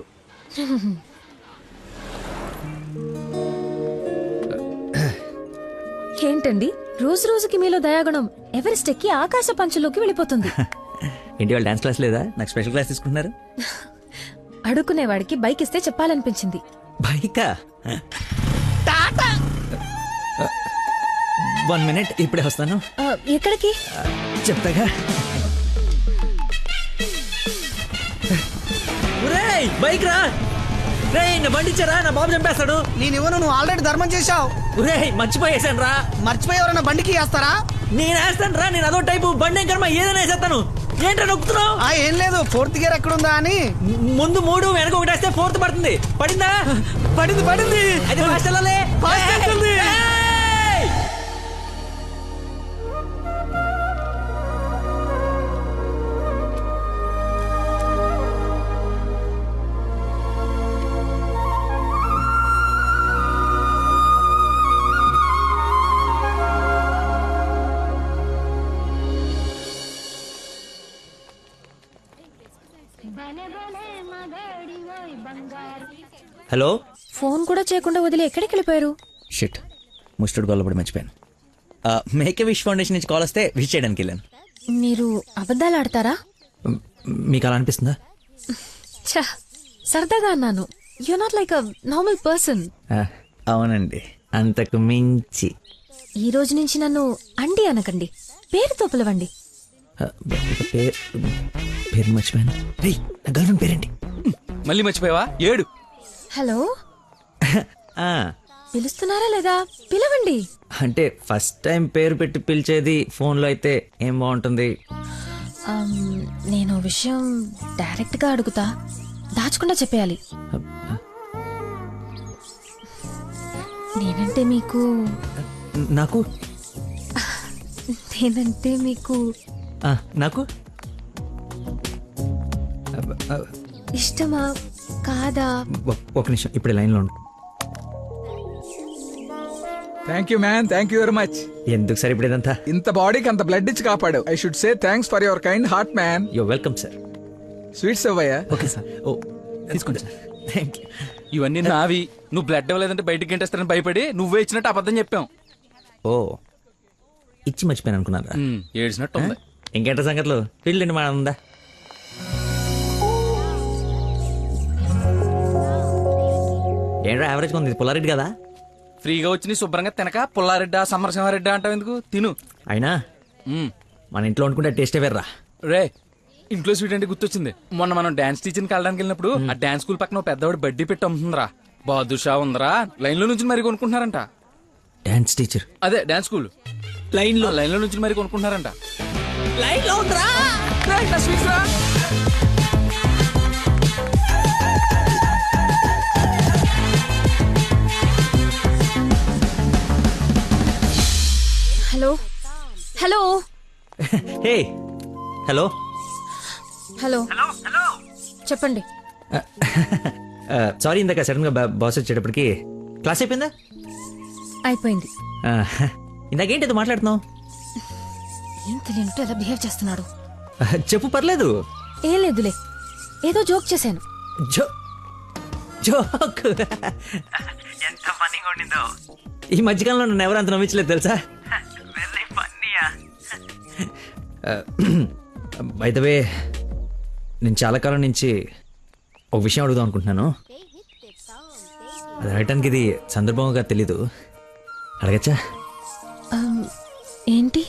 ఏంటండి రోజు రోజుకి మీలో దయాగుణం ఎవరెస్ట్ ఎక్కి ఆకాశ పంచులోకి వెళ్ళిపోతుంది. ఏంటి వాళ్ళు డాన్స్ క్లాస్ లేదా? నాకు స్పెషల్ క్లాస్ తీసుకుంటున్నారు. అడుక్కునేవాడికి బైక్ ఇస్తే చెప్పాలనిపించింది. బైకా? 1 minute, ఇప్పుడే వస్తాను. ఎక్కడికి? చెప్తాగా. బైక్ రా నా బండి ఇచ్చారా, నా బాబు చంపేస్తాడు. నేను ఇవ్వను, నువ్వు ఆల్రెడీ ధర్మం చేశావు. మర్చిపోయేసాను రా. మర్చిపోయి ఎవరైనా బండికి వేస్తారా? నేను వేస్తాను రా, నేను అదో టైపు బండి కర్మ ఏదైనా వేసేస్తాను. ఏంట్రా నొక్కుతున్నావు? ఏం లేదు, 4th గేర్ ఎక్కడుందా అని. ముందు 3 వెనక 1 వేస్తే 4th పడుతుంది. పడిందా? పడింది. అది ఫాస్ట్ వెళ్ళాలి. హలో. ఫోన్ కూడా చేయకుండా వదిలి ఎక్కడికి వెళ్ళిపోయారు? షిట్, ముస్టుడు గొల్లపడి మర్చిపోయాను. మేక్ విష్ ఫౌండేషన్ నుంచి కాల్ వస్తే విష్ చేయడానికి వెళ్ళాను. మీరు అబద్ధాలు ఆడతారా? మీకు అలా అనిపిస్తుందా? ఛ, సరదాగా అన్నాను. You not like a normal person. అవునండి, అంతకు మించి. ఈ రోజు నుంచి నన్ను అండి అనకండి, పేరుతో పిలవండి. పేరు మర్చిపోయాను. రే, నా గర్ల్ఫ్రెండ్ పేరేంటి? మళ్ళీ మర్చిపోయావా? 7. హలో. పిలుస్తున్నారా లేదా? పిలవండి. అంటే ఫస్ట్ టైం పేరు పెట్టి పిలిచేది ఫోన్లో అయితే ఏం బాగుంటుంది? నేను విషయం డైరెక్ట్ గా అడుగుతా, దాచకుండా చెప్పేయాలి. నేనంటే మీకు నాకు నేనంటే మీకు నాకు ఇష్టమా కాదా? ఒక నిమిషం, ఇప్పుడు లైన్లో ఉండు. Thank you man, thank you very much. ఎందుకు సార్ ఇప్పుడు ఇదంతా? ఇంత బాడీకి అంత బ్లడ్ ఇచ్చి కాపాడు. I should say thanks for your kind heart man. You're welcome sir. Sweets అవ్వయ్యా. Okay sir. ఓ తీసుకోండి సార్. Thank you. ఇవన్నీ నావి. నువ్వు బ్లడ్ ఇవ్వలేదంటే బయటికి గంటేస్తారని భయపడి నువ్వే ఇచ్చినట్టు అబద్ధం చెప్పాం. ఓ, ఇచ్చి మర్చిపోయాను అనుకున్నారా? ఏడ్చినట్టు ఉంది. ఇంకేంట సంగతులు? ఫీల్డ్ మా ఉందా? ఏంట్రా యావరేజ్ ఉంది? పుల్లారెడ్డి కదా? ఫ్రీగా వచ్చి నీ శుభ్రంగా తినక పుల్లారెడ్డా సమరసింహారెడ్డా అంటావు ఎందుకు? తిను. అయినా మన ఇంట్లో వండుకుంటే టేస్టే వేర్రా. రే, ఇంట్లో స్వీట్ అంటే గుర్తొచ్చింది. మొన్న మనం డాన్స్ టీచర్కి వెళ్ళడానికి వెళ్ళినప్పుడు ఆ డాన్స్ స్కూల్ పక్కన పెద్దవాడు బడ్డీ పెట్టి అమ్ముతుందిరా. బాదుషా ఉందరా. లైన్ లో నుంచి మరి కొనుక్కుంటున్నారంట. Dance teacher? అదే డాన్స్ స్కూల్. లైన్ లో నుంచి మరి కొనుక్కుంటున్నారంట. లైన్ లో ఉందిరా. Hello. Hello. Hey. Hello. Hello. చెప్పండి. సారీ, ఇందాక సడన్ గా బాస్ వచ్చేటప్పటికి క్లాస్ అయిపోయిందా? అయిపోయింది. ఇందాకేంటి మాట్లాడుతున్నావు? ఏం తెలియనట్టు ఎలా బిహేవ్ చేస్తున్నాడు. చెప్పు, పర్లేదు. ఏం లేదులే, ఏదో జోక్ చేశాను. జోక్? ఎంత ఫన్నీగా ఉండిందో. ఈ మధ్యకాలంలో నన్ను ఎవరు అంత నమ్మించలేదు తెలుసా? బై ద వే, నేను చాలా కాలం నుంచి ఒక విషయం అడుగుదాం అనుకుంటున్నాను. అది అడగటానికి ఇది సందర్భంగా తెలీదు. అడగచ్చా? ఏంటి?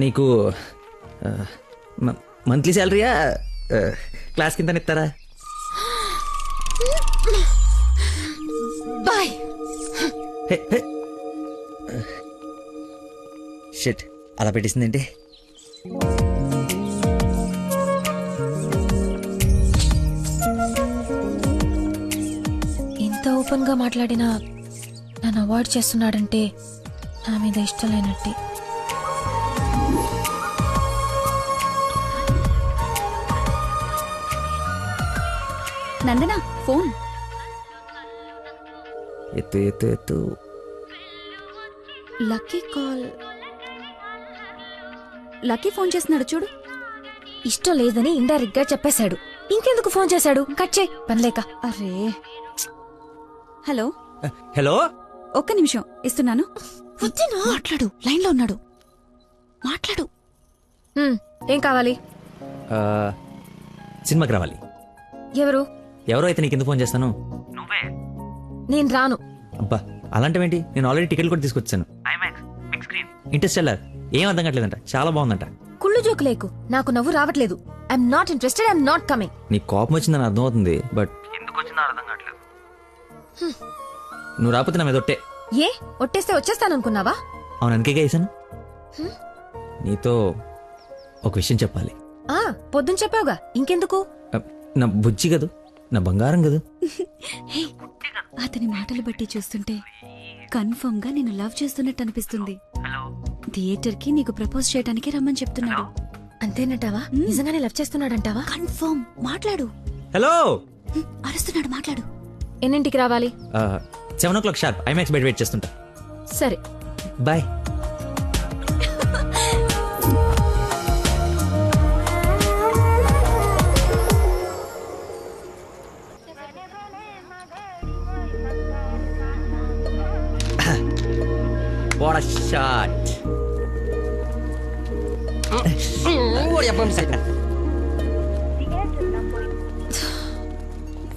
నీకు మంత్లీ శాలరీయా, క్లాస్ కింద ఇస్తారా? బాయ్. షిట్, అలా పెట్టేసిందేంటి? ఇంత ఓపెన్ గా మాట్లాడినా నన్ను అవాయిడ్ చేస్తున్నాడంటే నా మీద ఇష్టం లేనట్టే. నందన ఫోన్. ఎత్తు ఎత్తు ఎత్తు. Lucky call. లక్కీ ఫోన్ చేస్తున్నాడు చూడు. ఇష్టం లేదని ఇండైరెక్ట్ గా చెప్పేశాడు. ఇంకెందుకు ఫోన్ చేశాడు? కట్ చేయి, పనిలేక. అరే. హలో. హలో. ఒక్క నిమిషం ఇస్తున్నాను. మాట్లాడు, లైన్ లో ఉన్నాడు. మాట్లాడు. ఏం కావాలి? సినిమాకి రావాలి. ఎవరు? ఎవరో అయితే నీకు ఎందుకు ఫోన్ చేస్తాను? నేను రాను. అబ్బా అలాంటివేంటి, నేను ఆల్రెడీ టికెట్ కూడా తీసుకొచ్చాను. ఇంటర్స్టెల్లార్ ఏం అర్థం కావట్లేదంట, చాలా బాగుందంట. కుళ్ళు జోకు లేకు, నాకు నవ్వు రావట్లేదు. I'm not interested, I'm not coming. నీకు కోపం వచ్చిందని అర్థం అవుతుంది, బట్ ఎందుకు వచ్చిందో అర్థం కావట్లేదు. నువ్వు రాకపోతే నా మీద ఒట్టే. ఏ ఒట్టేస్తే వచ్చేస్తాననుకున్నావా? అవును, అందుకే వేసాను. నీతో ఒక విషయం చెప్పాలి. పొద్దున చెప్పావుగా, ఇంకెందుకు? నా బుజ్జి కదూ, నా బంగారం కదూ. అతని మాటలు బట్టి చూస్తుంటే కన్ఫర్మ్ గా నేను లవ్ చేస్తున్నట్టు అనిపిస్తుంది. థియేటర్ కి నీకు ప్రపోజ్ చేయడానికి రమ్మని చెప్తున్నాడు. అంతేనటావా? నిజంగానే లవ్ చేస్తున్నాడంటావా? కన్ఫర్మ్. మాట్లాడు. హలో. అరుస్తున్నాడు, మాట్లాడు. ఎన్నింటికి రావాలి? 7 o'clock షార్ప్ ఐమాక్స్ బయట వెయిట్ చేస్తుంటా. సరే bye. What a shot.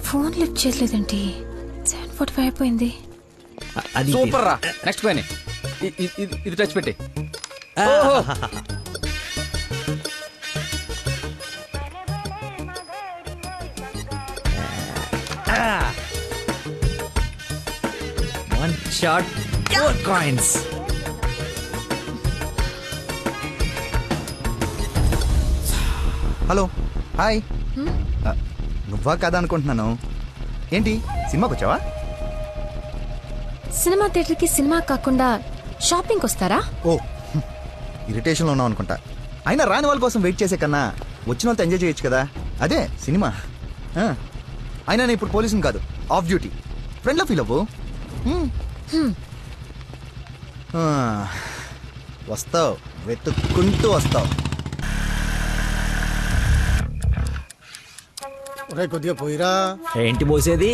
Phone lift చేయలేదండి. 7:45 అయిపోయింది. అది సూపర్ రా. నెక్స్ట్ పైన ఇది టచ్ పెట్టి. One shot, 4 coins. Hello, hi. నువ్వా కదా అనుకుంటున్నాను. ఏంటి సినిమాకి వచ్చావా? సినిమా థియేటర్కి సినిమా కాకుండా షాపింగ్కి వస్తారా? ఓ, ఇరిటేషన్లో ఉన్నావు అనుకుంటా. అయినా రాని వాళ్ళ కోసం వెయిట్ చేసే కన్నా వచ్చిన వాళ్ళతో ఎంజాయ్ చేయొచ్చు కదా, అదే సినిమా. అయినా నేను ఇప్పుడు పోలీసుని కాదు, ఆఫ్ డ్యూటీ. ఫ్రెండ్లో ఫీల్ అవ్వు. వస్తావు, వెతుక్కుంటూ వస్తావు. కొద్దిగా పోయిరా. ఏంటి పోసేది?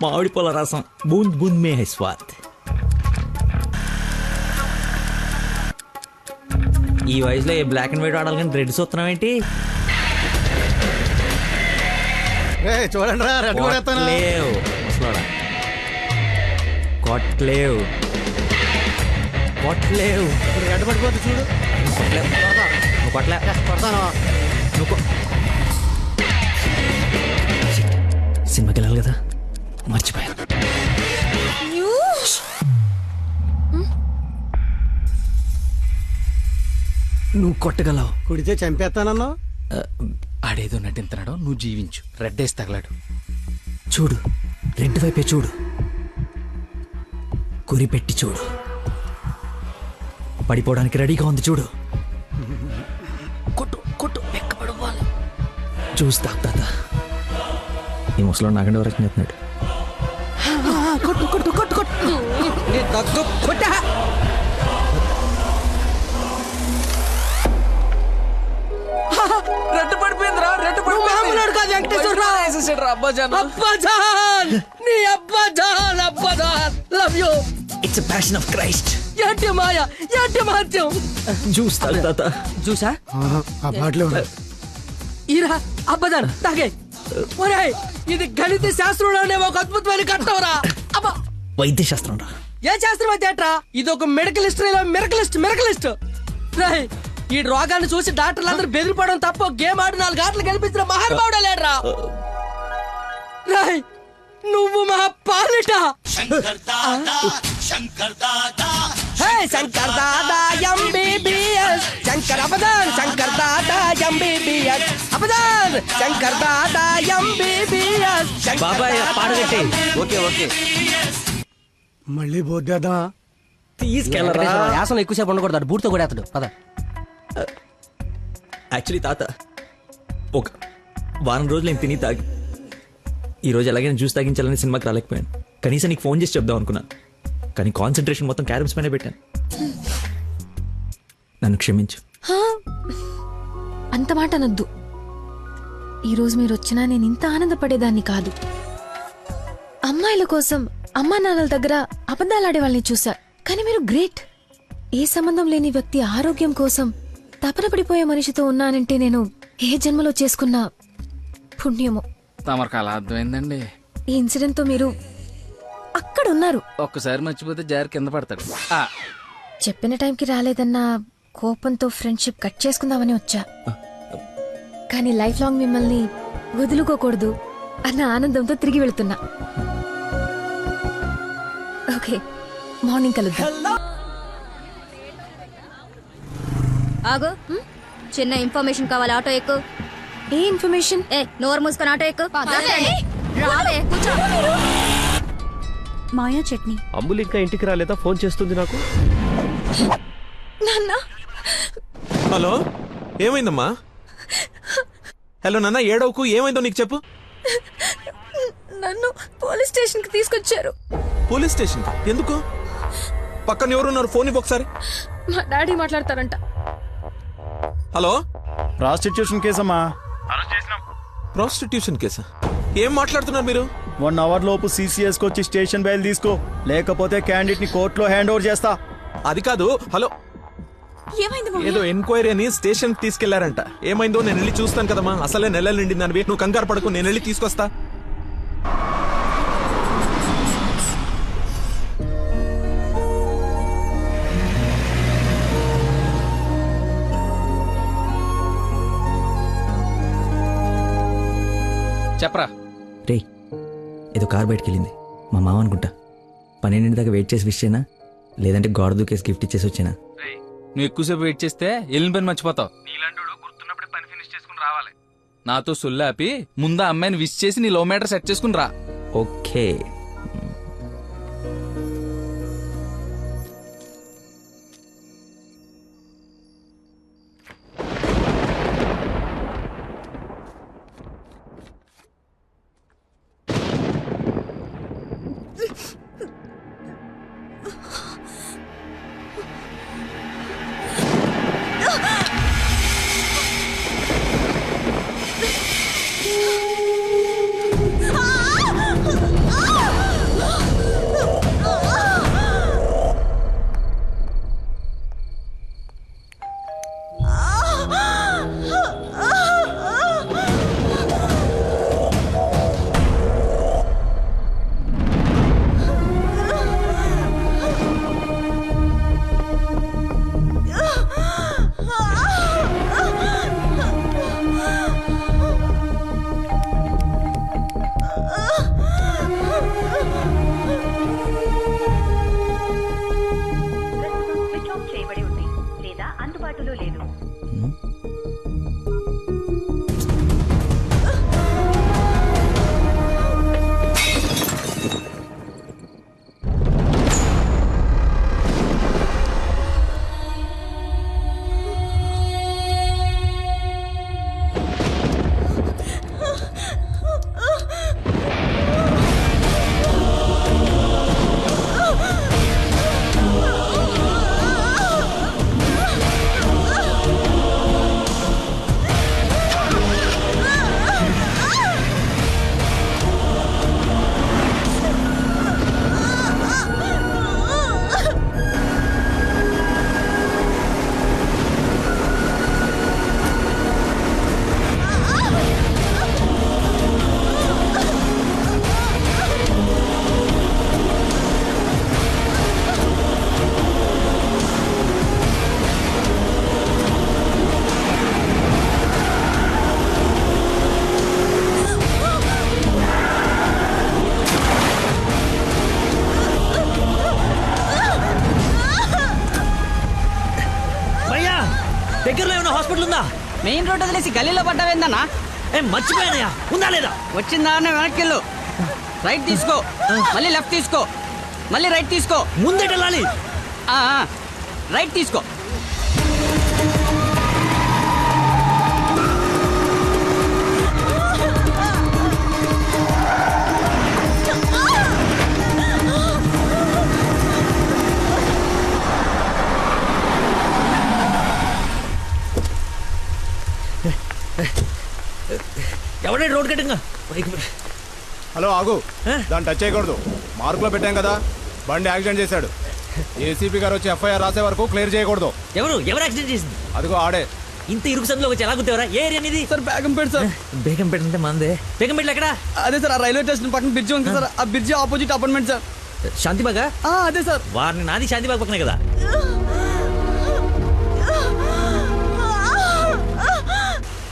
మామిడి పొల రసం. బూంద్ బూంద్ మే హై స్వాద్. ఈ వయసులో ఏ బ్లాక్ అండ్ వైట్ ఆడాలి కానీ రెడ్ చూస్తున్నావు ఏంటి? చూడండి రా, రెడ్ కొట్టలేవు ముసలోడా, కొట్టలేవు కొట్టలేవు. రెడ్ పడిపోతే చూడు. నువ్వు కొట్టలే, నువ్వు సినిమాకి వెళ్ళాలి కదా, మర్చిపోయాను. నువ్వు కొట్టగలవు. కుడితే చంపేస్తానన్నా. ఆడేదో నటింతున్నాడు, నువ్వు జీవించు. రెడ్ వేసి తగలాడు. చూడు, రెడ్ వైపే చూడు, గురి పెట్టి చూడు. పడిపోవడానికి రెడీగా ఉంది చూడు. కొట్టు కొట్టు, ఎక్కబడవాలి. చూస్తా తాత. ఈ ముసలో నాకంటే వరకు చెప్తున్నాడు. కొట్టు కొట్టు కొట్టు కొట్టు. రెడ్ పడిపోయిందిరా, రెడ్ పడిపోయింది. అబ్బాజాన్, నీ అబ్బాజాన్, అబ్బాజాన్, love you. It's passion of Christ. ఏంటి మాయ, ఏంటి మహత్యం. చూస్తా తాత. చూసా ఆ బాటలో ఈరా అబ్బాజాన్ తాగే. ఒరేయ్, ఇది గణిత శాస్త్రంలోనే ఒక అద్భుతమైన కట్టవరా. అబ్బా, వైద్య శాస్త్రం రా. ఏ శాస్త్రం అయితే ఏట్రా? ఇది ఒక మెడికల్ హిస్టరీలో మిరకలిస్ట్. రేయ్, ఈ రోగాన్ని చూసి డాక్టర్లు అందరూ బెదిరిపోవడం తప్ప గేమ్ ఆడి 4 గంటలు గెలిపించిన మహానుభావుడే లేడ్రా. రేయ్, నువ్వు మా పాలిట Shankar Dada MBBS. Shankar అబదాన్, Shankar Dada MBBS. అబదాన్, Shankar Dada MBBS. బాబాయ్ పాడగట్టి. ఓకే ఓకే, మళ్ళీ పోద్దేదా? తీసుకెళ్ళరా. యాసన ఎక్కువసేపు ఉండకూడదు, బూట్తో కూడా అతడు పద. యాక్చువల్లీ తాత, ఒక వారం రోజులు నేను తిని తాగి ఈరోజు ఎలాగైనా జ్యూస్ తాగించాలని సినిమాకి రాలేకపోయాను. కనీసం నీకు ఫోన్ చేసి చెప్దాం అనుకున్నాను, కానీ కాన్సన్ట్రేషన్ మొత్తం క్యారమ్స్ పైన పెట్టాను. నన్ను క్షమించు. అంత మాట అనొద్దు. ఈరోజు మీరు వచ్చినా నేను ఇంత ఆనందపడేదాన్ని కాదు. అమ్మాయిల కోసం అమ్మా నాన్నల దగ్గర అబద్ధాలాడే వాళ్ళని చూసా. కానీ మీరు గ్రేట్. ఏ సంబంధం లేని వ్యక్తి ఆరోగ్యం కోసం తపన పడిపోయే మనిషితో ఉన్నానంటే నేను ఏ జన్మలో చేసుకున్న పుణ్యమో. తమరికి అలా అర్థమైందండి. ఈ ఇన్సిడెంట్ తో మీరు అక్కడ ఉన్నారు. ఒక్కసారి మర్చిపోతే జారి కింద పడతాడు. చెప్పిన టైంకి రాలేదన్న కోపంతో ఫ్రెండ్షిప్ కట్ చేసుకుందామని వచ్చా. కానీ లైఫ్ లాంగ్ మిమ్మల్ని వదులుకోకూడదు అన్న ఆనందంతో తిరిగి వెళ్తున్నా. ఓకే, మార్నింగ్ కలుద్దాం. ఆగు, చిన్న ఇన్ఫర్మేషన్ కావాలి. ఆటో ఎక్కు. ఏ ఇన్ఫర్మేషన్? నోరు మూసుకొని ఆటో ఎక్కు. రావే, కూర్చో. మాయా చట్నీ. అమ్ములు ఇంకా ఇంటికి రాలేదా? ఫోన్ చేస్తుంది నాకు. హలో, ఏమైందమ్మా? హలో నాన్న, ఏడవకు. ఏమైందో నీకు చెప్పు. నన్ను పోలీస్ స్టేషన్ కి తీసుకొచ్చారు. పోలీస్ స్టేషన్ ఎందుకు? పక్కన ఎవరున్నారు? ఫోన్ ఇవ్వు ఒకసారి. మా డాడీ మాట్లాడతారంట. హలో, ప్రాస్టిట్యూషన్ కేసమ్మా. ప్రాస్టిట్యూషన్ కేసా? ఏం మాట్లాడుతున్నారు మీరు? 1 అవర్ లోపు సిసిఎస్ వచ్చి స్టేషన్ బయలు తీసుకో, లేకపోతే క్యాండిడేట్ ని కోర్టులో హ్యాండ్ ఓవర్ చేస్తా. అది కాదు. హలో, ఏదో ఎంక్వైరీ అని స్టేషన్ తీసుకెళ్లారంట. ఏమైందో నేను వెళ్ళి చూస్తాను కదమ్మా. అసలే నెలలు నిండిందనివి. నువ్వు కంగారు పడకు, నేను వెళ్ళి తీసుకొస్తా. చెప్పరా. రే, ఏదో కార్ బయటకెళ్ళింది. మా మామ అనుకుంటా. 12 దాకా వెయిట్ చేసి విష్ చేయనా, లేదంటే గోడ దూకేసి గిఫ్ట్ ఇచ్చేసి వచ్చేనా? నువ్వు ఎక్కువసేపు వెయిట్ చేస్తే వెళ్ళిన పని మర్చిపోతావు. నీలాంటి గుర్తున్నప్పుడే పని ఫినిష్ చేసుకుని రావాలి. నాతో సొల్లాపి ముందు అమ్మాయిని విష్ చేసి నీ లో మీటర్ సెట్ చేసుకుని రా. ఓకే. దగ్గరలో ఏమైనా హాస్పిటల్ ఉందా? మెయిన్ రోడ్ వదిలేసి గల్లీలో పడ్డావేందన్నా? మర్చిపోయానయా, ఉందా లేదా? వచ్చిందా వెనక్కి వెళ్ళు. రైట్ తీసుకో, మళ్ళీ లెఫ్ట్ తీసుకో, మళ్ళీ రైట్ తీసుకో. ముందేట వెళ్ళాలి. రైట్ తీసుకో. ఎవడే రోడ్ కట్టింగా? హలో, ఆగు. దాన్ని టచ్ చేయకూడదు. మార్కులో పెట్టాం కదా, బండి యాక్సిడెంట్ చేశాడు. ఏసీపీ గారు వచ్చి ఎఫ్ఐఆర్ రాసే వరకు క్లియర్ చేయకూడదు. ఎవరు యాక్సిడెంట్ చేసింది? అదిగో ఆడే. ఇంత ఇరుకు సందులో వచ్చి ఎలా గుర్తేవరా? ఏ ఏరియా అనేది? Sir Begumpet sir. బేగంపేట అంటే మందే. బేగంపేటలో ఎక్కడ? అదే సార్, ఆ రైల్వే స్టేషన్ పక్కన బ్రిడ్జ్ ఉంది సార్, ఆ బ్రిడ్జ్ ఆపోజిట్ అపార్ట్మెంట్ సార్. శాంతిబాగా? అదే సార్. వారిని నాది శాంతిబాగ్ పక్కనే కదా.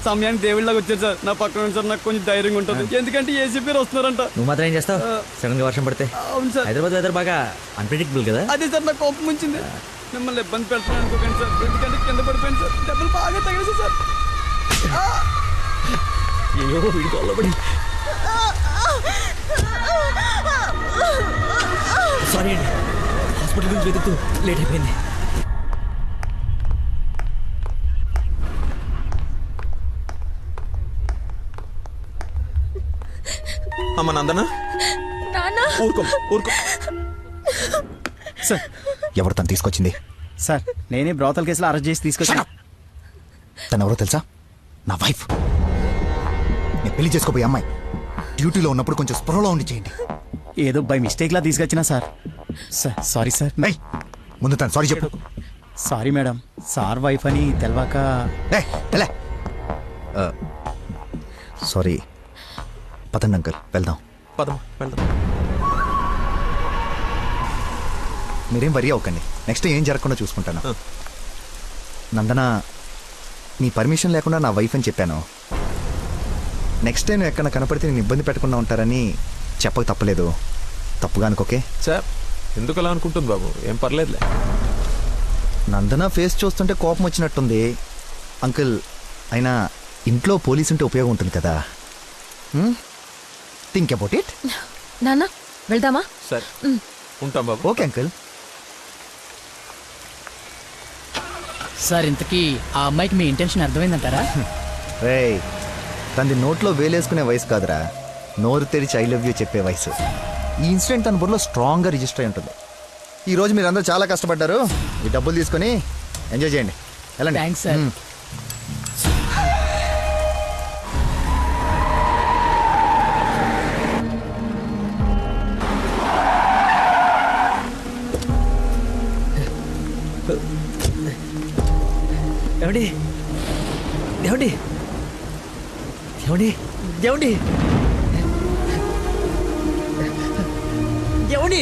సమయానికి దేవుళ్ళగా వచ్చారు సార్. నా పక్కన సార్ నాకు కొంచెం ధైర్యంగా ఉంటుంది, ఎందుకంటే ఏసీపీ వస్తున్నారంట. నువ్వు మాత్రం ఏం చేస్తావు? సడన్ గా వర్షం పడితే? అవును సార్. హైదరాబాద్ వెదర్ బాగా అన్ప్రెడిక్టబుల్ కదా. అదే సార్ నాకు కోపం వచ్చింది. మిమ్మల్ని ఇబ్బంది పెడతాను అనుకోకండి సార్, ఎందుకంటే కింద పడిపోయింది సార్, దెబ్బలు బాగా తగిలేసి సార్. అయ్యో వీడి కొల్లబడి. సారీ అండి, హాస్పిటల్ గురించి వెతుకుతూ లేట్ అయిపోయింది. అమ్మ నందన, ఊరుకో ఊరుకో. సార్ ఎవరు తను తీసుకొచ్చింది? సార్ నేనే బ్రోతల్ కేసులో అరెస్ట్ చేసి తీసుకొచ్చాను. తను ఎవరో తెలుసా? నా వైఫ్. నేను పెళ్లి చేసుకోబోయే అమ్మాయి. డ్యూటీలో ఉన్నప్పుడు కొంచెం స్పృహలో ఉండి చేయండి. ఏదో బై మిస్టేక్ లా తీసుకొచ్చినా సార్. Sorry sir. ముందు తను సారీ చెప్పు. సారీ మేడం, సార్ వైఫ్ అని తెలవాక. సారీ. పదండి అంకల్, వెళ్దాం. పదం వెళ్దాం. మీరేం వరి అవ్వకండి, నెక్స్ట్ ఏం జరగకుండా చూసుకుంటాను. నందన, నీ పర్మిషన్ లేకుండా నా వైఫ్ అని చెప్పాను. నెక్స్ట్ టైం ఎక్కడ కనపడితే నేను ఇబ్బంది పెట్టకుండా ఉంటారని చెప్పక తప్పలేదు. తప్పుగా అనుకోకే సార్. ఎందుకు అలా అనుకుంటుంది బాబు? ఏం పర్లేదులే. నందన ఫేస్ చూస్తుంటే కోపం వచ్చినట్టుంది అంకుల్. అయినా ఇంట్లో పోలీసు ఉంటే ఉపయోగం ఉంటుంది కదా. Think about it. నాన్న వెళ్దామా? సరే ఉంటాం బాబు. Okay uncle. సార్ ఇంతకీ ఆ అమ్మాయికి మీ ఇంటెన్షన్ అర్థమైందంటారా? రేయ్, తనది నోట్లో వేలేసుకునే వయసు కాదురా, నోరు తెరిచి ఐ లవ్ యూ చెప్పే వయసు. ఈ ఇన్సిడెంట్ తన బుర్రలో స్ట్రాంగ్గా రిజిస్టర్ అయి ఉంటుంది. ఈరోజు మీరు అందరూ చాలా కష్టపడ్డారు. ఈ డబ్బులు తీసుకొని ఎంజాయ్ చేయండి. వెళ్ళండి. Thanks sir. ఏమండి ఏమండి ఏమండి ఏమండి ఏమండి?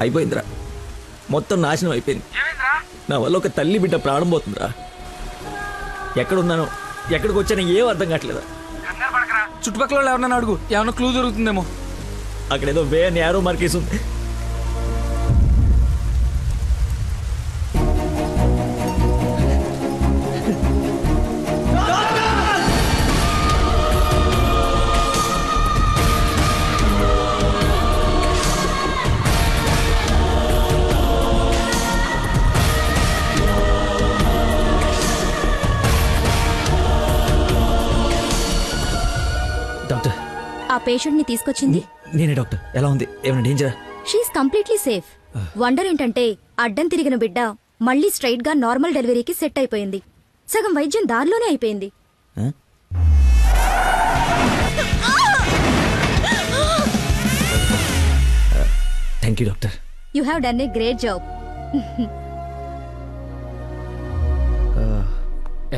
అయిపోయిందిరా, మొత్తం నాశనం అయిపోయింది. నా వల్ల ఒక తల్లి బిడ్డ ప్రాణం పోతుందిరా. ఎక్కడున్నానో ఎక్కడికి వచ్చానో ఏం అర్థం కావట్లేదా. చుట్టుపక్కల ఎవరన్నా అడుగు, ఏమన్నా క్లూ దొరుకుతుందేమో. అక్కడేదో వే అని యారో మార్కేసి ఉంది. డాక్టర్, ఆ పేషెంట్ ని తీసుకొచ్చింది నేనే డాక్టర్. ఎలా ఉంది? ఏమైనా డేంజరా? She is completely safe. వండర్ ఏంటంటే అడ్డం తిరిగిన బిడ్డ మళ్ళీ స్ట్రైట్ గా నార్మల్ డెలివరీకి సెట్ అయిపోయింది. సగం వైద్యం దారిలోనే అయిపోయింది. Thank you doctor. You have done a great job.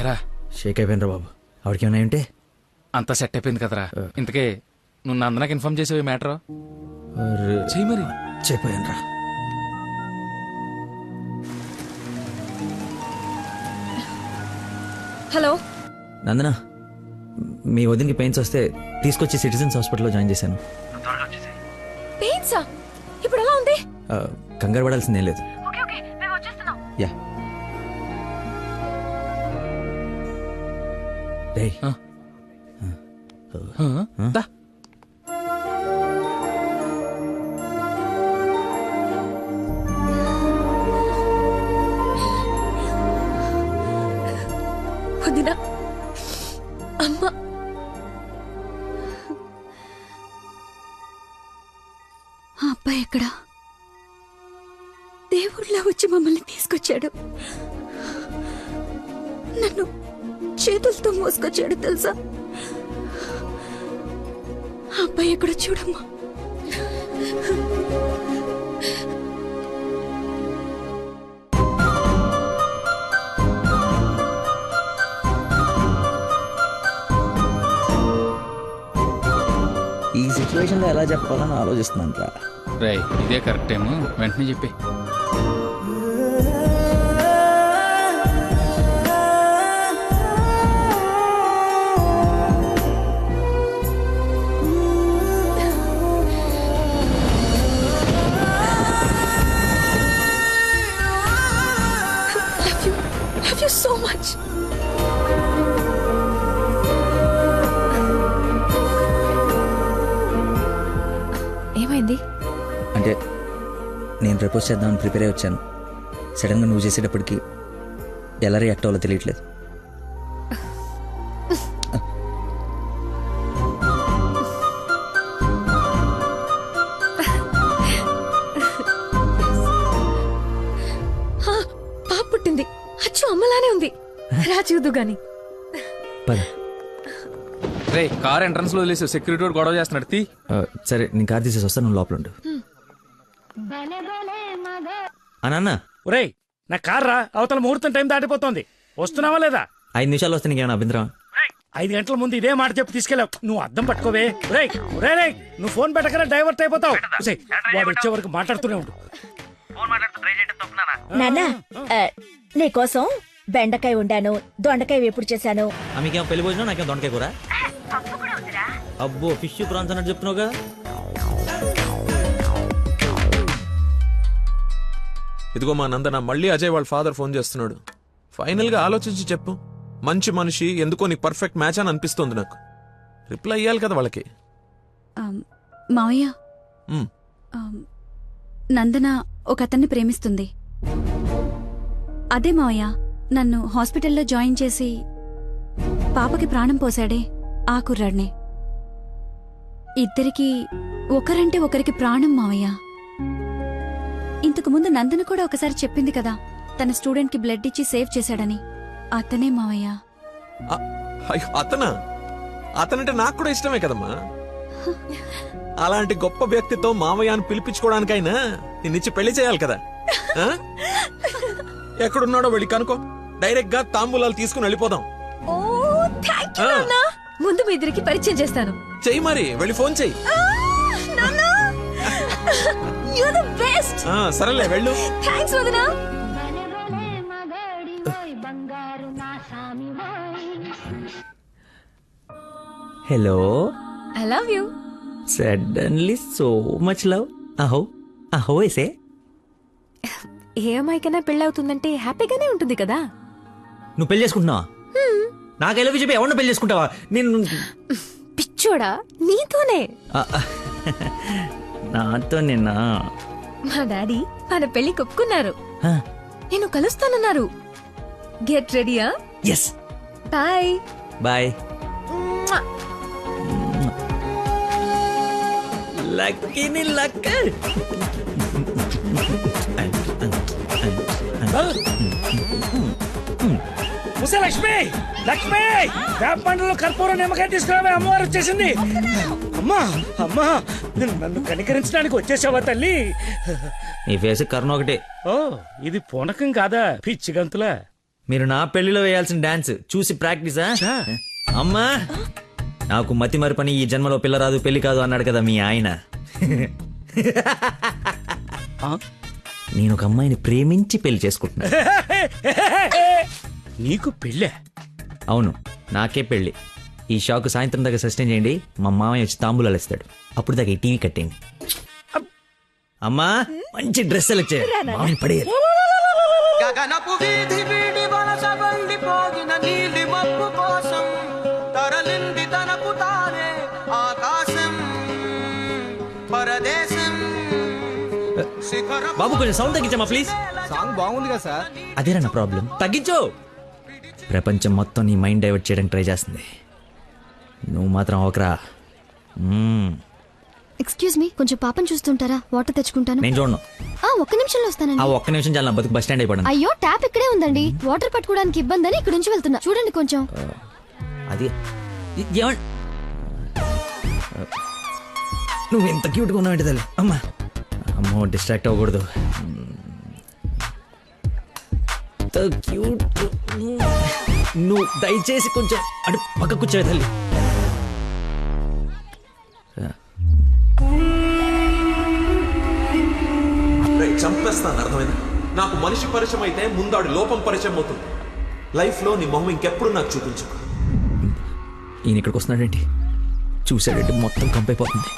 ఎరా షేక్ అయిపోయినరా బాబు. ఆవిడకి ఏమైనా ఉంటే అంతా సెట్ అయిపోయింది కదరా. ఇంతకే నువ్వు నందనకి ఇన్ఫార్మ్ చేసావు ఈ మ్యాటర్? చెయ్యి మరి. చెప్పానురా. హలో నందన, మీ వదినకి పెయిన్స్ వస్తే తీసుకొచ్చి సిటిజన్స్ హాస్పిటల్లో జాయిన్ చేశాను. పెయిన్సా? ఇప్పుడు ఎలా ఉంది? కంగారు పడాల్సిందేం లేదు. యా. రేయ్, వదినా, అమ్మ, ఆ అబ్బాయి ఎక్కడ దేవుళ్ళ వచ్చి మమ్మల్ని తీసుకొచ్చాడు. నన్ను చేతులతో మోసుకొచ్చాడు తెలుసా. ఆ అబ్బాయి ఎక్కడ చూడమ్మా. ఈ సిచ్యువేషన్ లో ఎలా చెప్పాలని ఆలోచిస్తున్నాను రా. రేయ్ ఇదే కరెక్ట్ టైం, వెంటనే చెప్పి. Love you so much. ఏమైంది? అంటే నేను ప్రపోజ్ చేద్దామని ప్రిపేర్ అయి వచ్చాను. సడన్గా నువ్వు చేసేటప్పటికి ఎలా రియాక్ట్ అవ్వాలో తెలియట్లేదు. పాప పుట్టింది. అచ్చు అమ్మలానే ఉంది. రా చూదు గాని. పద. రే కార్ ఎంట్రన్స్ లో వదిలేసి సెక్యూరిటీ వాడు గొడవ చేస్తున్నాడు. తీ. సరే నేను కార్ తీసేసి వస్తాను, నువ్వు లోపల ఉండు. నాన్న ఒరేయ్ నా కార్ రా, అవతల ముహూర్తం టైం దాటిపోతోంది. వస్తున్నావా లేదా? 5 నిమిషాలు వస్తే నీకేమైనా అభ్యంతరం? 5 గంటల ముందు ఇదే మాట చెప్పి తీసుకెళ్ళావు. నువ్వు అద్దం పట్టుకోవే. రేయ్ రేయ్ నువ్వు ఫోన్ పెట్టకనే డైవర్ట్ అయిపోతావు. వాడు వచ్చే వరకు మాట్లాడుతూనే ఉండు. నాన్న నీకోసం బెండకాయ వండాను, దొండకాయ వేపుడు చేశాను. మీకేమో పెళ్లి భోజనం, నాకేం దొండకాయ కూర. అబ్బో ఫిష్ ప్రాన్స్ అన్నట్టు చెప్తున్నావుగా. ఇదిగో మా నందన, మళ్ళీ అజయ్ వాళ్ళ ఫాదర్ ఫోన్ చేస్తున్నాడు. ఫైనల్ గా ఆలోచించి చెప్పు. మంచి మనిషి, ఎందుకో నీకు పర్ఫెక్ట్ మ్యాచ్ అని అనిపిస్తోంది నాకు. రిప్లై ఇయ్యాలి కదా వాళ్ళకి. మావయ్య, నందన ఒక అతన్ని ప్రేమిస్తుంది. అదే మావయ్య నన్ను హాస్పిటల్లో జాయిన్ చేసి పాపకి ప్రాణం పోసాడే ఆ కుర్రాడినే. ఇద్దరికి ఒకరంటే ఒకరికి ప్రాణం మావయ్య. ఇంతకు ముందు నందన కూడా ఒకసారి చెప్పింది కదా, తన స్టూడెంట్ కి బ్లడ్ ఇచ్చి సేవ్ చేశాడని. అతనే మావయ్య. అతనా? అతనంటే నాకు కూడా ఇష్టమే కదమ్మా. అలాంటి గొప్ప వ్యక్తితో మావయ్య అని పిలిపించుకోవడానికైనా నిన్నిచ్చి పెళ్లి చేయాలి కదా. ఎక్కడున్నాడో వెళ్ళి కనుకో, డైరెక్ట్ గా తాంబూలాలు తీసుకుని వెళ్ళిపోదాం. ముందు మీ ఇద్దరికి పరిచయం చేస్తాను. చెయ్యి మరి, వెళ్ళి ఫోన్ చెయ్యి. సరేలే వెళ్ళు. థాంక్స్ వదినా. Hello. I love you. Suddenly so much love. అహో అహో ఏసే. ఏ అమ్మాయికైనా పెళ్ళవుతుందంటే హ్యాపీగానే ఉంటుంది కదా. నువ్వు పెళ్లి చేసుకుంటున్నావా? నాకు ఎలా చెప్పి ఎవరిని పెళ్లి చేసుకుంటావా? నేను పిచ్చోడా నీతోనే. నాతో నిన్నా. మా డాడీ మన పెళ్లి ఒప్పుకున్నారు. నేను కలుస్తానన్నారు. గెట్ రెడీయా? ఎస్. Bye bye. లక్కీని లక్క. లక్ష్మి లక్ష్మి వేప పండులో కర్పూరం నిమ్మకాయ తీసుకురావే, అమ్మవారు వచ్చేసింది. అమ్మా అమ్మా నన్ను కనికరించడానికి వచ్చేసావా తల్లి? నీ ఫేస్ కరుణ ఒకటే. ఓ ఇది పూనకం కాదా, పిచ్చి గంతులా? మీరు నా పెళ్లిలో వేయాల్సిన డాన్స్ చూసి ప్రాక్టీసా? అమ్మా నాకు మతి మరి పని, ఈ జన్మలో పిల్ల రాదు పెళ్లి కాదు అన్నాడు కదా మీ ఆయన. నేను ఒక అమ్మాయిని ప్రేమించి పెళ్లి చేసుకుంటున్నా. నీకు పెళ్ళే? అవును, నాకే పెళ్లి. ఈ షాక్ సాయంత్రం దాకా సస్టైన్ చేయండి. మా మామయ్య వచ్చి తాంబూలాలు ఇస్తాడు. అప్పుడు దాకా ఈ టీవీ కట్టేయండి. అమ్మా మంచి డ్రెస్ సెలెక్ట్ చేయాలి. మామయ్య పడేయాలి. గగనపు వీధి వీడి వలస వండిపోగిన నీలి మబ్బు కోసం తరలింది తనకు తానే ఆకాశం పరదేశం. బాబు కొంచెం సౌండ్ తగ్గించమ్మా ప్లీజ్. సాంగ్ బాగుంది కదా సార్. అదేరా నా ప్రాబ్లం. తగ్గించు. ప్రపంచం మొత్తం నీ మైండ్ డైవర్ట్ చేయడానికి ట్రై చేస్తుంది. నువ్వు మాత్రం ఒకరా. ఎక్స్క్యూజ్ మీ, కొంచెం పాపం చూస్తుంటారా? వాటర్ తెచ్చుకుంటాను. నేను చూడను. ఒక్క నిమిషంలో వస్తానండి. ఆ ఒక్క నిమిషం చాలా నా బతుకు బస్ స్టాండ్ అయిపోయాను. అయ్యో, ట్యాప్ ఇక్కడే ఉందండి. వాటర్ పట్టుకోవడానికి ఇబ్బంది అని ఇక్కడ నుంచి వెళ్తున్నా. చూడండి కొంచెం. అది నువ్వు ఎంత క్యూట్గా ఉన్నావు ఏంటి తల్లి. అమ్మా అమ్మో, డిస్ట్రాక్ట్ అవ్వకూడదు. క్యూట్. నువ్వు దయచేసి కొంచెం అటు పక్క కూర్చోవే తల్లి. చంపేస్తాను, అర్థమైంది? నాకు మనిషి పరిచయం అయితే ముందాడి లోపం పరిచయం అవుతుంది. లైఫ్లో నీ మొహం ఇంకెప్పుడు నాకు చూపించు. ఈయన ఇక్కడికి వస్తున్నాడేంటి? చూసాడంటే మొత్తం కంపైపోతుంది.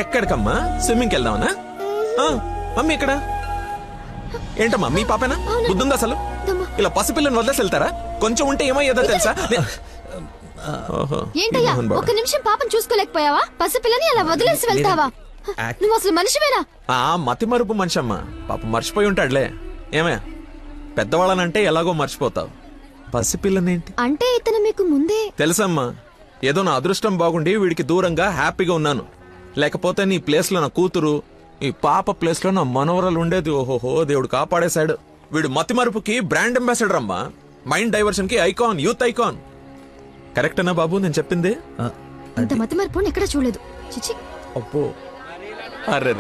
ఎక్కడికమ్మా? స్విమ్మింగ్కి వెళ్దామనా? మమ్మీ ఇక్కడ ఏంటమ్మా? మీ పాపేనా? బుద్ధుందా అసలు? ఇలా పసిపిల్లని వదిలేసి వెళ్తారా? కొంచెం ఉంటే ఏమయ్యేదో తెలుసా? ఏంటయ్యా, ఒక్క నిమిషం పాపం చూసుకోలేకపోయావా? పసిపిల్లని అలా వదిలేసి వెళ్తావా? నువ్వు అసలు మనిషివేనా? మతి మరుపు మనిషి అమ్మా. పాప మర్చిపోయి ఉంటాడులే. ఏమయ్యా, పెద్దవాళ్ళనంటే ఎలాగో మర్చిపోతావు. పసిపిల్లనేంటి అంటే ఇతను మీకు ముందే తెలుసమ్మా. ఏదో నా అదృష్టం బాగుండి వీడికి దూరంగా హ్యాపీగా ఉన్నాను. లేకపోతే నీ ప్లేస్ లో నా కూతురు, ఈ పాప ప్లేస్ లో నా మనవరాలు ఉండేది. ఓహోహో, దేవుడు కాపాడేశాడు. వీడు మతి మరుపుకి బ్రాండ్ అంబాసిడర్ అమ్మా. మైండ్ డైవర్షన్ కి ఐకాన్, యూత్ ఐకాన్. కరెక్టేనా బాబు నేను చెప్పింది? ఇంత మతి మరపు ఎక్కడ చూడలేదు. చిచి. అబ్బో, అర్రే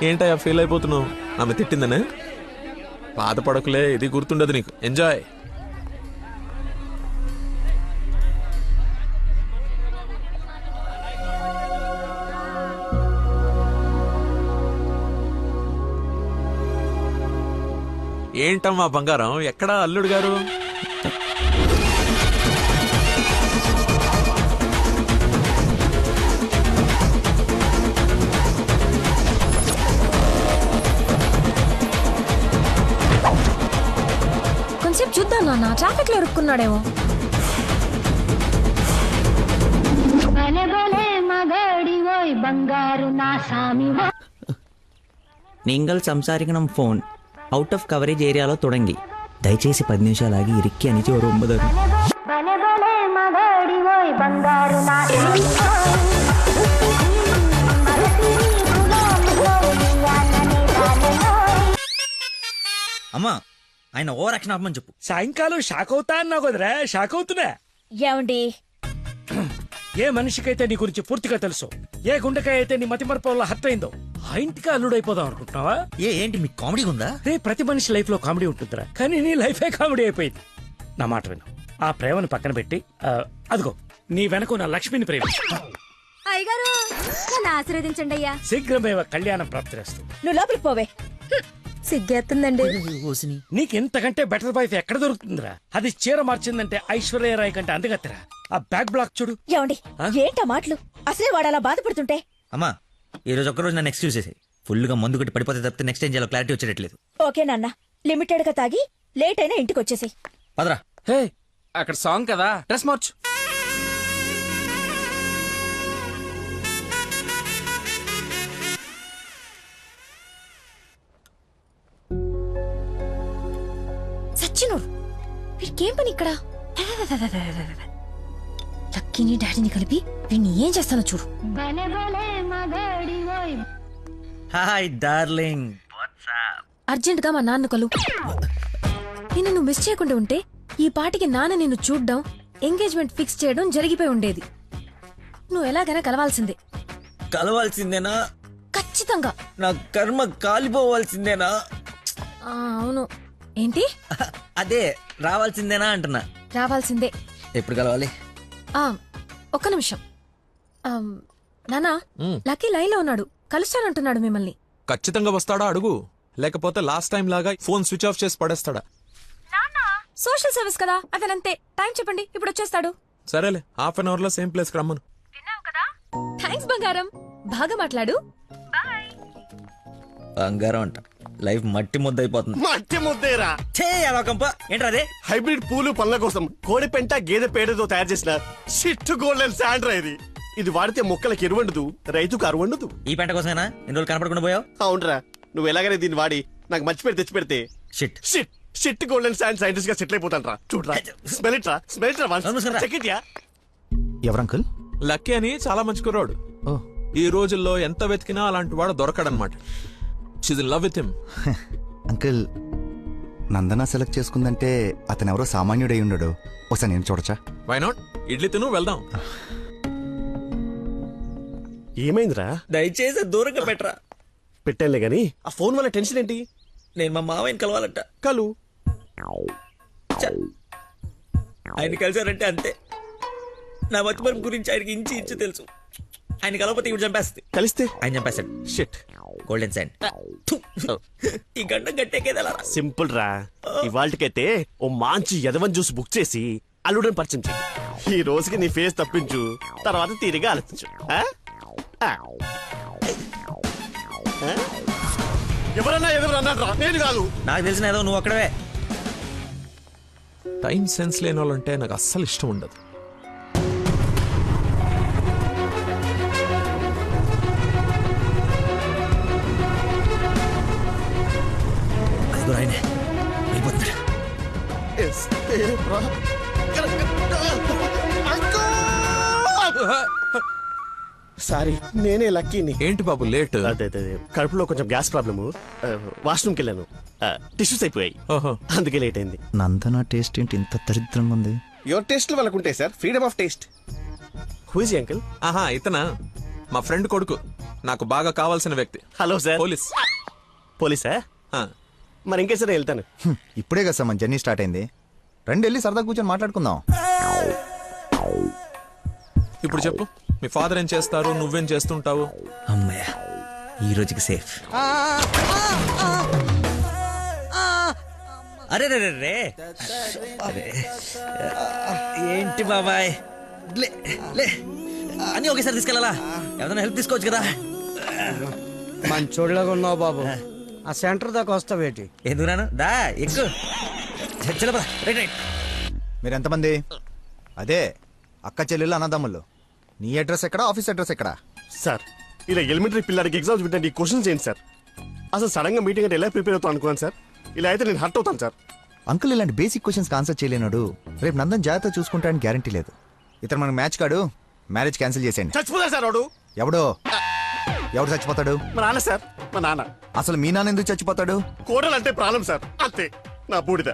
ఏంటయ్యా ఫీల్ అయిపోతున్నావు? ఆమె తిట్టిందనే? బాధపడకులే, ఇది గుర్తుండదు నీకు. ఎంజాయ్. ఏంటమ్మా బంగారం, ఎక్కడా అల్లుడు గారు? కొంచెం చూద్దాం నాన్న, ట్రాఫిక్ లో ఇరుక్కున్నాడేమో. நீங்கள் సంసారికనం ఫోన్ అవుట్ ఆఫ్ కవరేజ్ ఏరియాలో తొడంగి. దయచేసి 10 నిమిషాలు ఆగి ఇరిక్కి అని ఒక 9. అమ్మా, ఆయన ఓ రక్షణ ఆపమని చెప్పు. సాయంకాలం షాక్ అవుతా అన్నావు కదరా, షాక్ అవుతున్నా. ఏమండి, ఏ మనిషికైతే నీ గురించి పూర్తిగా తెలుసు, ఏ గుండెకాయ అయితే నీ మతిమరపు వల్ల హత్య అయిందో, ఆ ఇంటికి అల్లుడైపోదాం అనుకుంటున్నావా? ఏంటి మీకు కామెడీ ఉందా? ప్రతి మనిషి లైఫ్ లో కామెడీ ఉంటుందిరా, కానీ నీ లైఫే కామెడీ అయిపోయింది. నా మాట విను, ఆ ప్రేమను పక్కన పెట్టి అదిగో నీ వెనక నా లక్ష్మిని ప్రేమించు. అయ్యగారు నన్ను ఆశీర్వదించండి అయ్యా. శీఘ్రమేవ కళ్యాణం ప్రాప్తిరేస్తూ. నువ్వు లోపలికి పోవే. సిగ్గేస్తుందండి. నీకు ఇంతకంటే బెటర్ వైఫ్ ఎక్కడ దొరుకుతుందిరా? అది చీర మార్చిందంటే ఐశ్వర్యరాయ్ కంటే అందగత్తెరా. ఆ బ్యాక్ బ్లాక్ చూడు. ఏమండి, ఏంటా మాటలు? అసలే వాడు అలా బాధపడుతుంటే. అమ్మా, ఈ రోజు ఒక్కరోజు నన్ను ఎక్స్క్యూజ్ చేసి ఫుల్ గా మందు కొట్టి పడిపోతే తప్పితే నెక్స్ట్ ఏం చేయాలో క్లారిటీ వచ్చేటట్లేదు. ఓకే నాన్న, లిమిటెడ్ గా తాగి లేట్ అయినా ఇంటికి వచ్చేసి. పదరా. హే, అక్కడ సాంగ్ కదా, డ్రెస్ మార్చు. సచ్చినోడు, వీడికేం పని ఇక్కడ? లక్కీని డాడీని కలిపి వీడిని ఏం చేస్తానో చూడు. Hi darling. అర్జెంట్ గా మా నాన్న కలు. నిన్ను నువ్వు మిస్ చేయకుండా ఉంటే ఈ పాటికి నాన్న నిన్ను చూడ్డం, ఎంగేజ్మెంట్ ఫిక్స్ చేయడం జరిగిపోయి ఉండేది. నువ్వు ఎలాగైనా కలవాల్సిందే. కలవాల్సిందేనా? ఖచ్చితంగా. నా కర్మ కాలిపోవాల్సిందేనా? అవును. ఏంటి? అదే రావాల్సిందేనా అంటున్నా. రావాల్సిందే. ఎప్పుడు కలవాలి? ఒక్క నిమిషం. నానా, లక్కీ లైన్ లో ఉన్నాడు, కలుస్తానంటున్నాడు మిమ్మల్ని. ఖచ్చితంగా వస్తాడా అడుగు. లేకపోతే లాస్ట్ టైం లాగా ఫోన్ స్విచ్ ఆఫ్ చేసి పడేస్తాడా? సోషల్ సర్వీస్ కదా అతనంతే. టైం చెప్పండి, ఇప్పుడు వచ్చేస్తాడు. సరేలే, హాఫ్ అన్ అవర్ లో సేమ్ ప్లేస్ కి రమ్మను. థ్యాంక్స్ బంగారం, బాగా మాట్లాడు. బంగారం అంట, లైఫ్ మట్టి ముద్ద అయిపోతుంది. మట్టి ముద్దేరా ఏంట్రా అదే? హైబ్రిడ్ పూలు పళ్ళ కోసం కోడి పెంట గేదె పేడతో తయారు చేసిన షిట్ గోల్డెన్ శాండ్రా ఇది. ఇది వాడితే మొక్కలకు ఎరువండదు, రైతుకు అరువండదు. ఈ పెంట కోసమేనా ఇన్ని రోజులు కనపడకుండా పోయావు? అవునరా, నువ్వు ఎలాగైనా దీన్ని వాడి నాకు మంచి పేరు తెచ్చి పెడితే shit shit shit golden sand scientist గా సెటిల్ అయిపోతాను రా. చూడరా, స్మెల్ ఇట్ రా, స్మెల్ ఇట్ రా, చెక్ ఇట్ యా. ఎవరు అంకుల్? లక్కీ అని చాలా మంచి కుర్రాడు. ఈ రోజుల్లో ఎంత వెతికినా అలాంటి వాడు దొరకడనమాట. She's in love with him. Uncle, Nandana select చేసుకుందంటే అతను ఎవరో సామాన్యుడై ఉండడు. ఒకసారి నేను చూడచ్చా? Why not? ఇడ్లీ తిను, వెళ్దాం. ఏమైందిరా? దయచేసి దూరంగా పెట్టరా. పెట్టానులే గాని ఆ ఫోన్ వల్ల టెన్షన్ ఏంటి? నేను మా మావయ్యని కలవాలంట. కలు ఆయన కలిసారంటే అంతే. నా మతిమరుపు గురించి ఆయనకి ఇంచి ఇంచు తెలుసు. ఆయన కలవకపోతే ఇప్పుడు చంపేస్తుంది. కలిస్తే ఆయన చంపేస్తాడు. Shit golden sand. ఈ గంట గట్టేకేదలా సింపుల్ రా. ఇవాళకైతే ఓ మంచి యదవన్ జ్యూస్ బుక్ చేసి అల్లుడని పరిచయం చెయ్యి. ఈ రోజుకి నీ ఫేస్ తప్పించు, తర్వాత తీరిగా ఆలోచించు. ఎవరన్నా ఎదురన్నారా? నేను కాదు. నాకు తెలిసిన ఏదో నువ్వు అక్కడవే. టైం సెన్స్ లేని వాళ్ళంటే నాకు అస్సలు ఇష్టం ఉండదు. సారీ, నేనే లక్కీని. ఏంటి బాబు లేట్? అదే కడుపులో కొంచెం గ్యాస్ ప్రాబ్లము. వాష్రూమ్కి వెళ్ళాను, టిష్యూస్ అయిపోయాయి, అందుకే లేట్ అయింది. నందన టేస్ట్ ఏంటి ఇంత దరిద్రంగా ఉంది? యువర్ టేస్ట్ వాళ్ళకు ఉంటాయి sir, freedom of taste. Who is uncle? ఆహా, ఇతనా మా ఫ్రెండ్ కొడుకు, నాకు బాగా కావాల్సిన వ్యక్తి. Hello sir. పోలీస్. పోలీసా? మరి ఇంకే సరే వెళ్తాను. ఇప్పుడే కదా సార్ మన జర్నీ స్టార్ట్ అయింది. రండి వెళ్ళి సరదా కూర్చొని మాట్లాడుకుందాం. ఇప్పుడు చెప్పు, మీ ఫాదర్ ఏం చేస్తారు, నువ్వేం చేస్తుంటావు? అమ్మయ్య, ఈ రోజుకి సేఫ్. అరే రే రే ఏంటి బాబాయ్, లే లే అని ఒకేసారి తీసుకెళ్ళాలా? ఏదైనా హెల్ప్ తీసుకోవచ్చు కదా. మంచోళ్ళగా ఉన్నావు బాబు. ఆ సెంటర్ దాకా వస్తావేటి? ఎందుకు రాను? దా ఎక్కు. Right right. మీరు ఎంతమంది? అదే అక్క చెల్లెళ్ళు అన్నదమ్ముళ్ళు. నీ అడ్రస్ ఎక్కడ, ఆఫీస్ అడ్రస్ ఎక్కడ? సార్, ఇలా ఎలిమెంటరీ పిల్లలకి ఎగ్జామ్స్ పెట్టండి, క్వశ్చన్స్ ఏంటి సార్? అసలు సడన్ గా మీటింగ్ అంటే ఎలా ప్రిపేర్ అవుతాను అనుకున్నాను సార్. ఇలా అయితే నేను హర్ట్ అవుతాను సార్. అంకుల్, ఇలాంటి బేసిక్ క్వశ్చన్స్ ఆన్సర్ చేయలేనాడు. రేపు నందన్ జాగ్రత్త చూసుకుంటానికి గ్యారంటీ లేదు. ఇతను మనకు మ్యాచ్ కాడు. మ్యారేజ్ క్యాన్సిల్ చేసేయండి. చచ్చిపోతాడు సార్ వాడు. ఎవడు చచ్చిపోతాడు? మా నాన్న సార్, మా నాన్న. అసలు మీ నాన్న ఎందుకు చచ్చిపోతాడు? కోడలు అంటే ప్రాణం సార్, అంతే. నా బూడిద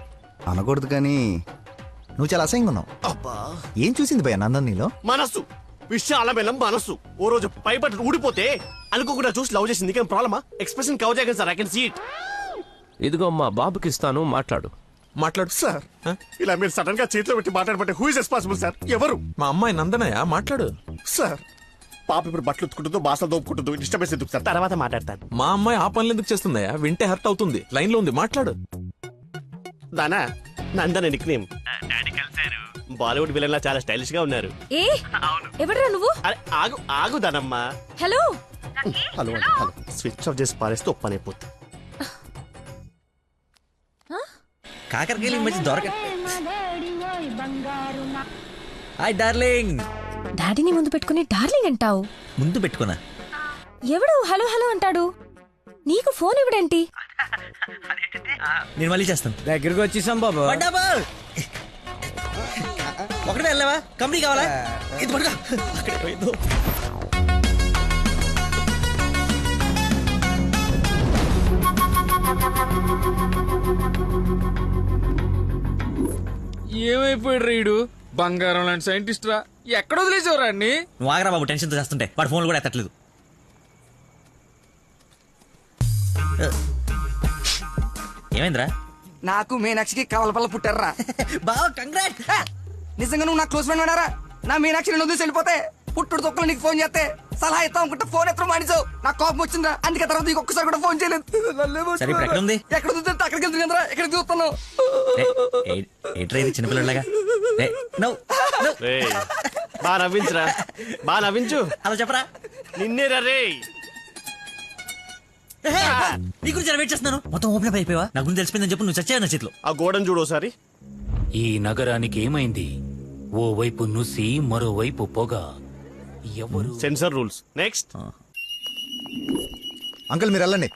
అనకూడదు కానీ నువ్వు చాలా అసహ్యంగా ఉన్నావు. ఏం చూసింది భయ్య నందన్ నీలో? మనస్సు, విశాలమైన మనస్సు. ఓ రోజు పైపట్టు ఊడిపోతే అనుకోకుండా చూసి లవ్ చేసింది. కానీ ప్రాబ్లమా? ఎక్స్ప్రెషన్ కవర్ చేయగలను sir. I can see it. ఇదిగో మా బాబుకి ఇస్తాను, మాట్లాడు. మాట్లాడు సార్. ఇలా మీరు సడన్ గా చేతిలో పెట్టి మాట్లాడబట్టే హూ ఇస్ రెస్పాన్సిబుల్ సార్? ఎవరు? మా అమ్మాయి నందనయ్య, మాట్లాడు. సార్, పాప ఇప్పుడు బట్టలు ఉత్తుకుంటుందో, బాసలు దోపుకుంటుందో, డిస్టర్బెన్స్ ఎందుకు సార్? తర్వాత మాట్లాడతాను. మా అమ్మాయి ఆ పనులు ఎందుకు చేస్తుందయ్యా? వింటే హర్ట్ అవుతుంది. లైన్ లో ఉంది, మాట్లాడు. Dana Nandana nick name. Bollywood villain లా చాలా స్టైలిష్ గా ఉన్నారు. ఏ ఎవడరా నువ్వు? ఆగు ఆగు దానమ్మా. Hello hello hello. Switch off చేసి పారేస్తే ఒప్పనైపోతుంది. కాకరకాయలు ఈ మధ్య దొరక. Hi darling. డాడీని ముందు పెట్టుకుని డార్లింగ్ అంటావు? ముందు పెట్టుకున్నా. ఎవడు హలో హలో అంటాడు? నీకు ఫోన్ ఇవ్వడేంటి? నేను మళ్ళీ చేస్తాను. దగ్గరికి వచ్చేసాం బాబు. ఒకటే వెళ్ళావా? కంపెనీ కావాలా? ఇది పడుకో. అక్కడే పోయిందో. ఏమైపోయాడు రీడు? బంగారం లాంటి సైంటిస్ట్ రా. ఎక్కడ వదిలేసేవరా అన్ని? నువ్వు ఆగరా బాబు, టెన్షన్తో చేస్తుంటే. వాడు ఫోన్లు కూడా ఎత్తట్లేదు. ఏమైందిరా? నాకు మీనాక్షికి కవలపల్ల పుట్టారా. బావ కంగ్రాట్. నిజంగా నువ్వు నా క్లోజ్ ఫ్రెండ్ ఉన్నారా? నా మీనాక్షి రెండు వదిలేసి వెళ్ళిపోతే పుట్టుడు తొక్కలు నీకు ఫోన్ చేస్తే సలహా ఇస్తాం అనుకుంటే ఫోన్ ఎత్తడం మానేసావు. నాకు కోపం వచ్చిందా, అందుకే తర్వాత నీకు ఒక్కసారి కూడా ఫోన్ చేయలేదు. సరే, ఇప్పుడు ఎక్కడ ఉంది? ఎక్కడ చూస్తే అక్కడికి వెళ్తున్నా, ఎక్కడ చూస్తాను. ఏంట్రా ఇది చిన్నపిల్లలాగా? బా నవ్వించురా, బా నవ్వించు. అలా చెప్పరా. నిన్నే రే. నీ గురించి వెయిట్ చేస్తున్నాను. మొత్తం ఓపెన్ అప్ అయిపోయావా? నా గురించి తెలిసిపోయిందని చెప్పు. నువ్వు చచ్చావు నా చేతిలో. ఆ గోడను చూడు ఒకసారి. ఈ నగరానికి ఏమైంది? ఓవైపు నుసి, మరోవైపు పొగ. ఎవరు? Sensor rules. నెక్స్ట్. అంకుల్ మీరు వెళ్ళండి.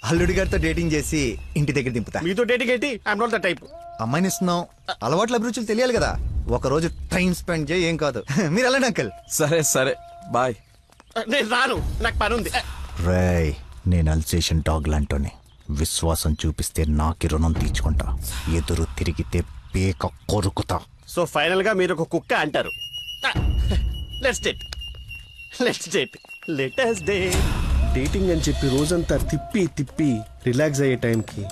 అల్లుడి గారితో డేటింగ్ చేసి ఇంటి దగ్గర దింపుతా. మీతో డేటింగ్ ఏంటి? I'm not the type. అమ్మాయిని ఇస్తున్నాం, అలవాట్ల అభిరుచులు తెలియాలి కదా. ఒక రోజు టైం స్పెండ్ చేయి, ఏం కాదు. మీరు వెళ్ళండి అంకుల్. సరే సరే బాయ్. నేను రాను, నాకు పని ఉంది. రేయ్, నేను అల్సేషన్ డాగ్ లాంటోని. విశ్వాసం చూపిస్తే నాకి రుణం తీర్చుకుంటా, ఎదురు తిరిగితే పేక కొరుకుతా. సో ఫైనల్ గా మీరు ఒక కుక్క అంటారు. Let's date, let's date, let's date. Dating అని చెప్పి రోజంతా తిప్పి తిప్పి రిలాక్స్ అయ్యే టైంకి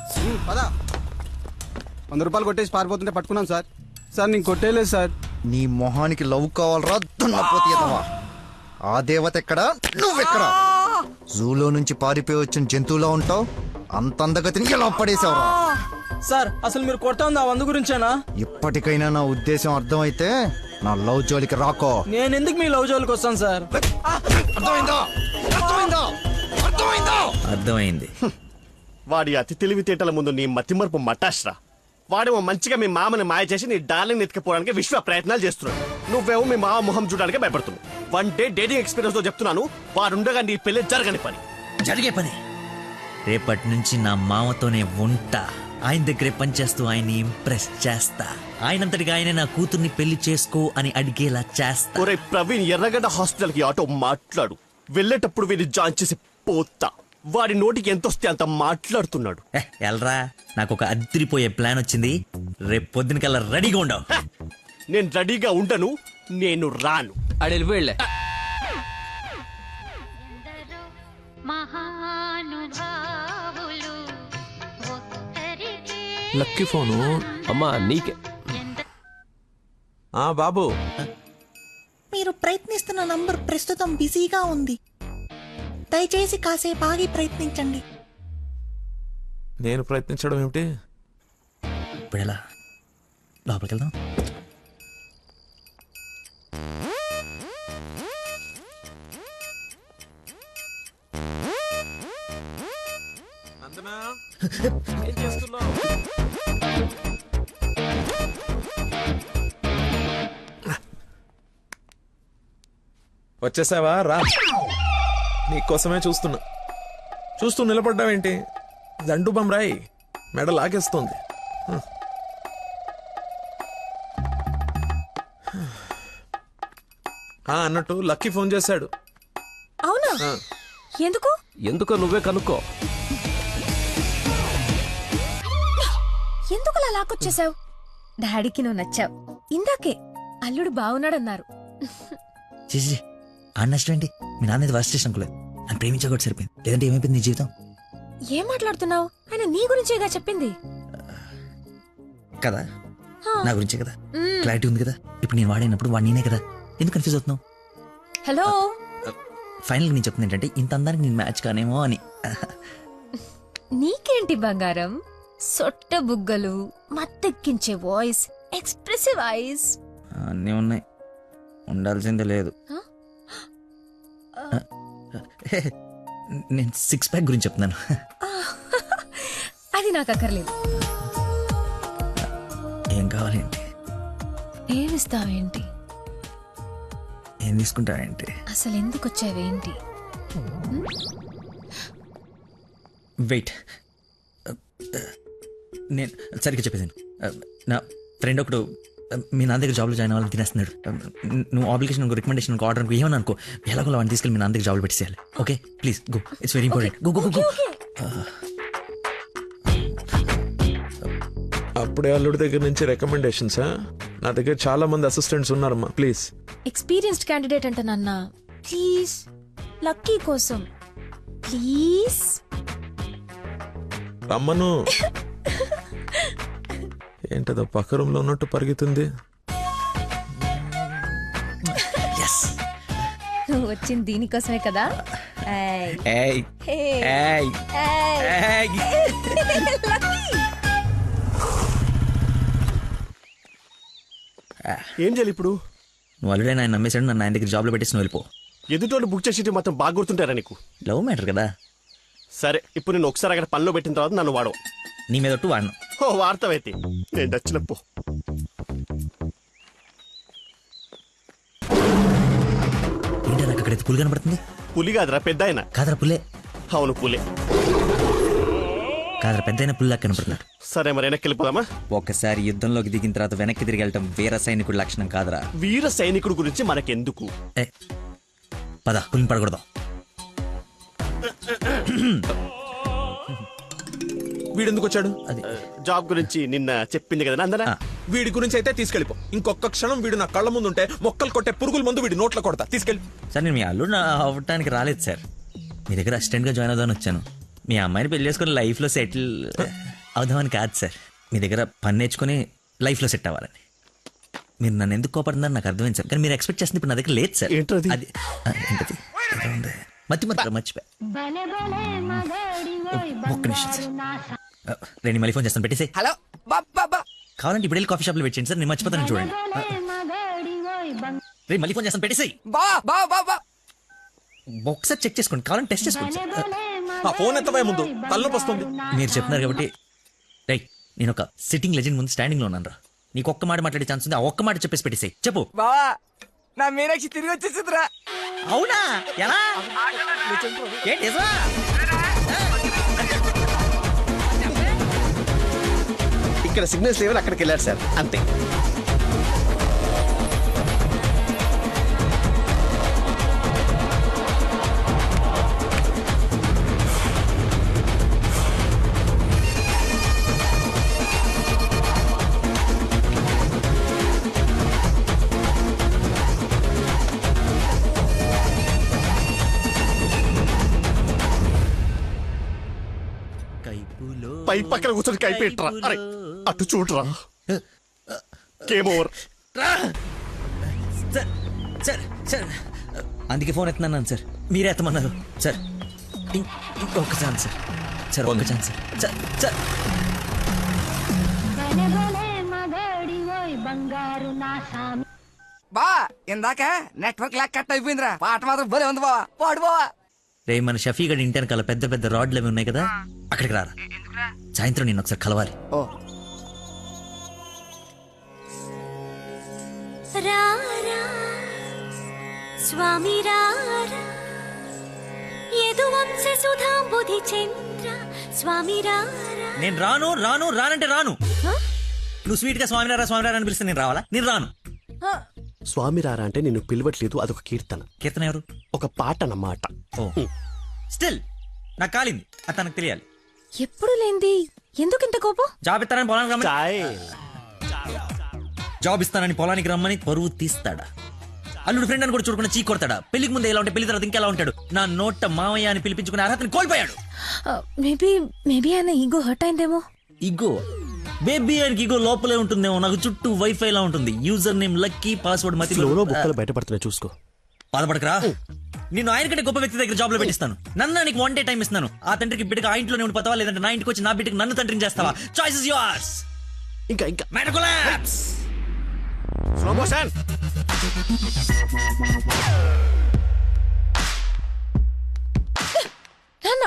100 రూపాయలు కొట్టేసి పారిపోతుంటే పట్టుకున్నాం సార్. సార్ నేను కొట్టేయలేదు సార్. నీ మొహానికి లవ్ కావాలరా దున్నపోతీయదవా? ఆ దేవత ఎక్కడా, నువ్వెక్కడా? జూలో నుంచి పారిపోయి వచ్చిన జంతువులా ఉంటావు. అంత అందగతిని ఎలా పడేసావురా? సార్ అసలు మీరు కొడతా ఉంది ఆ 100 గురించేనా? ఇప్పటికైనా నా ఉద్దేశం అర్థమైతే నా లవ్ జోలికి రాకో. నేను ఎందుకు మీ లవ్ జోలికి వస్తాను సార్? అర్థమైందా? అర్థమైందా? అర్థమైందా? అర్థమైంది. వాడి అతి తెలివితేటల ముందు నీ మతిమరుపు మటాష్రా. వాడేమో మంచిగా మీ మామని మాయ చేసి నీ డార్లింగ్ ఎత్తుకుపోవడానికి విశ్వ ప్రయత్నాలు చేస్తున్నాడు. నువ్వేమో మీ మామ మొహం చూడడానికి భయపడుతున్నావు. 1 డే డేటింగ్ ఎక్స్పీరియన్స్ తో చెప్తున్నాను, వాడుండగా నీ పెళ్లి జరగని పని. జరిగే పని. రేపటి నుంచి నా మామతోనే ఉంటా. ఆయన దగ్గరే పనిచేస్తూ ఆయన్ని ఇంప్రెస్ చేస్తా. ఆయనంతటిగా ఆయన నా కూతుర్ని పెళ్లి చేసుకో అని అడిగేలా చేస్తా. ఒరే ప్రవీణ్, ఎర్రగడ్డ హాస్పిటల్ కి ఆటో మాట్లాడు. వెళ్ళేటప్పుడు వీడిని జాయిన్ చేసి పోతా. వాడి నోటికి ఎంతొస్తే అంత మాట్లాడుతున్నాడు. ఎల్రా, నాకు ఒక అదిరిపోయే ప్లాన్ వచ్చింది. రేపు పొద్దునకల్లా రెడీగా ఉండవు. నేను రెడీగా ఉండను, నేను రాను. అడు వెళ్ళిపోయిలే. లక్కీ ఫోను అమ్మా నీకే. బాబు, మీరు ప్రయత్నిస్తున్న నంబర్ ప్రస్తుతం బిజీగా ఉంది. దయచేసి కాసేపు ఆగి ప్రయత్నించండి. నేను ప్రయత్నించడం ఏమిటి? ఇప్పుడు ఎలా? లోపలికి వెళ్దాం. ఏం చేస్తున్నావు? వచ్చేసావా? రా, నీకోసమే చూస్తున్నా. చూస్తూ నిలబడ్డావేంటి? దండు బమ్రాయి మెడ లాగేస్తోంది. అన్నట్టు లక్కీ ఫోన్ చేశాడు. అవునా? ఎందుకు? ఎందుకో నువ్వే కనుక్కో. ఎందుకు అలా లాక్కొచ్చేసావు? డాడీకి నువ్వు నచ్చావు. ఇందాకే అల్లుడు బాగున్నాడన్నారు. చేసి ఆ నష్టం ఏంటి? మీ నాన్నది వర్స్ట్ స్టేషన్ అనుకోలేదు. నన్ను ప్రేమించకూడదు సరిపోయింది. లేదంటే ఏమైపోయింది నీ జీవితం? ఏం మాట్లాడుతున్నావు? ఆయన నీ గురించేగా చెప్పింది కదా, నా గురించే కదా. క్లారిటీ ఉంది కదా. ఇప్పుడు నేను వాడినప్పుడు వాడు నేనే కదా. ఎందుకు కన్ఫ్యూజ్ అవుతున్నావు? హలో, ఫైనల్ నేను చెప్తుంది ఏంటంటే ఇంత అందానికి నేను మ్యాచ్ కానేమో అని. నీకేంటి బంగారం? సొట్ట బుగ్గలు, మత్తెక్కించే వాయిస్, ఎక్స్ప్రెసివ్ ఐస్ అన్నీ ఉన్నాయి. ఉండాల్సిందే లేదు. నేను 6 ప్యాక్ గురించి చెప్తున్నాను. అది నాకు అక్కర్లేదు. ఏం కావాలేంటి? ఏమిస్తావేంటి? ఏం తీసుకుంటావేంటి? అసలు ఎందుకు వచ్చావేంటి? వెయిట్, నేను సరిగ్గా చెప్పేసాను. నా ఫ్రెండ్ ఒకడు మీ నాన్న దగ్గర జాబ్లో జాయిన్ అవ్వాలని తినేస్తున్నాడు. నువ్వు అప్లికేషన్ రికమెండేషన్ ఆర్డర్ అనుకో ఏమని అనుకో, ఎలాగో వాడిని తీసుకెళ్ళి మీ నాన్న దగ్గర జాబ్లో పెట్టేసేయాలి. Okay please go, it's very important. Go go go. అప్పుడే అల్లుడి దగ్గర నుంచి రికమెండేషన్సా? నా దగ్గర చాలా మంది అసిస్టెంట్స్ ఉన్నారమ్మా, ప్లీజ్. ఎక్స్పీరియన్స్డ్ క్యాండిడేట్ అంట నాన్న. ప్లీజ్, లక్కీ కోసం ప్లీజ్ రమ్మను. ఏంటదో పక్క రూమ్ లో ఉన్నట్టు పరిగెత్తుంది. Yes. నువ్వు వచ్చింది దీనికోసమే కదా. ఏయ్. ఏయ్ ఏయ్ ఏయ్. ఏం చేయాలి ఇప్పుడు? నువ్వు ఆల్రెడీ ఆయన నమ్మేశాడు, నన్ను ఆయన దగ్గర జాబ్లో పెట్టేసి నువ్వు వెళ్ళిపో. ఎదుటోళ్ళు బుక్ చేసి మొత్తం బాగా గుర్తుంటారా నీకు? లవ్ మ్యాటర్ కదా. సరే, ఇప్పుడు నేను ఒకసారి అక్కడ పనిలో పెట్టిన తర్వాత నన్ను వాడవు. నీ మీద ఒట్టు వాడను. ఓ వార్తవైతే నేను నచ్చినప్పు. ఏంటి నాకు అక్కడైతే పులి కనబడుతుంది? పులి కాదురా, పెద్ద ఆయన. కాదరా పులే. అవును పులే. కాదరా పెద్ద అయిన పుల్లా కనబడుతున్నాడు. సరే మరి వెనక్కి వెళ్ళిపోదామా? ఒకసారి యుద్ధంలోకి దిగిన తర్వాత వెనక్కి తిరిగి వెళ్ళటం వీర సైనికుడి లక్షణం కాదురా. వీర సైనికుడు గురించి మనకెందుకు? పద, పులిని పడకూడదు. వీడెందుకు వచ్చాడు? జాబ్ గురించి నిన్న చెప్పింది కదా అందరా. వీడి గురించి అయితే తీసుకెళ్ళిపో. ఇంకొక క్షణం వీడు నా కళ్ళ ముందు ఉంటే మొక్కలు కొట్టే పురుగుల ముందు వీడి నోట్లో కొడతా. తీసుకెళ్ళి. సార్ నేను మీ అల్లుడు అవ్వటానికి రాలేదు సార్, మీ దగ్గర అసిస్టెంట్ గా జాయిన్ అవుదామని వచ్చాను. మీ అమ్మాయిని పెళ్లి చేసుకుని లైఫ్ లో సెటిల్ అవుదామని కాదు సార్, మీ దగ్గర పని నేర్చుకుని లైఫ్ లో సెట్ అవ్వాలని. మీరు నన్ను ఎందుకు కోపడుతున్నారు నాకు అర్థమైంది సార్, కానీ మీరు ఎక్స్పెక్ట్ చేస్తుంది ఇప్పుడు నా దగ్గర లేదు సార్. అది ఏంటది? మర్చిపోయా. ఒక్క నిమిషం సార్, నేను మళ్ళీ ఫోన్ చేస్తాను, పెట్టేసి. హలో కావాలంటే ఇప్పుడు వెళ్ళి కాఫీ షాప్ లో పెట్టండి సార్, నేను మర్చిపోతాను చూడండి. రే మళ్ళీ ఫోన్ చేస్తాను, పెట్టేసి. ఒకసారి చెక్ చేసుకోండి, కావాలంటే టెస్ట్ చేసుకోండి సార్. ఫోన్ ఎత్తవే ముందు, తలనొప్పి వస్తుంది. మీరు చెప్తున్నారు కాబట్టి రైట్, నేను ఒక సిట్టింగ్ లెజెండ్ ముందు స్టాండింగ్ లో ఉన్నాను రా. నీకు ఒక్క మాట మాట్లాడే ఛాన్స్ ఉంది, ఆ ఒక్క మాట చెప్పేసి పెట్టేసాయి. చెప్పు. బావా నా మీనాక్షి తిరిగి వచ్చేసిందిరా. అవునా? ఎలా? ఏంటి? ఇక్కడ సిగ్నల్స్ లేవని అక్కడికి వెళ్ళారు సార్, అంతే. పై పక్కన కూర్చొని కైపెట్టరా. అరే అటు చూడరా. Game over. సార్ అందుకే ఫోన్ ఎత్తున్నాను సార్, మీరే ఎత్తమన్నారు సార్. ఇంకొక ఛాన్స్ సార్, సార్ ఒక్క ఛాన్స్ సార్. సార్ బా ఇందాక నెట్వర్క్ లాక్ కట్ అయిపోయిందిరా. పాట మాత్రం భలే ఉంది బావా, పాడు బావా. రే మన షఫీ గడి ఇంటి వెనకాల పెద్ద పెద్ద రాడ్లు అవి ఉన్నాయి కదా, అక్కడికి రారా. సాయంత్రం నేను ఒకసారి కలవాలి. స్వామి నేను రాను రాను రానంటే రాను. నువ్వు స్వీట్ గా స్వామి రారా అని పిలిస్తే నేను రావాలా? నేను రాను. స్వామి రారా అంటే నిన్ను పిలవట్లేదు, అదొక కీర్తన. కీర్తన ఎవరు? ఒక పాట అన్నమాట. స్టిల్ నాకు కాలింది, అది తనకు తెలియాలి. ఎప్పుడు లేంది ఎందుకు ఇంత కోపం? జాబ్ ఇస్తానని పొలానికి రమ్మని, జాబ్ ఇస్తానని పొలానికి రమ్మని పరువు తీస్తాడా? అల్లుడు ఫ్రెండ్ అని కూడా చూడకుండా చీ కొడతాడా? పెళ్లికి ముందు ఎలా ఉంటే పెళ్లి తర్వాత ఇంకెలా ఉంటాడు? నా నోట మామయ్య అని పిలిపించుకునే అర్హతని కోల్పోయాడు. మేబీ ఆయన ఈగో హర్ట్ అయిందేమో. ఈగో బేబీ ఆయనకి ఈగో లోపలే ఉంటుందేమో. నాకు చుట్టూ వైఫై లా ఉంటుంది. యూజర్ నేమ్ లక్కీ, పాస్వర్డ్ మతి. బుక్కలు బయటపడుతున్నాయి చూసుకో. బాధపడకరా, నేను ఆయన కంటే గొప్ప వ్యక్తి దగ్గర జాబ్ లో పెట్టిస్తాను. నన్ను నీకు 1 day టైం ఇస్తున్నాను. ఆ తండ్రికి బిడ్డకి ఆ ఇంట్లోనే ఉండిపోతావా, లేదంటే నా ఇంటికి వచ్చి నా బిడ్డకి నన్ను తండ్రిని చేస్తావా? Choice is yours. ఇంకా మెడకులాప్స్. Slow motion. నాన్న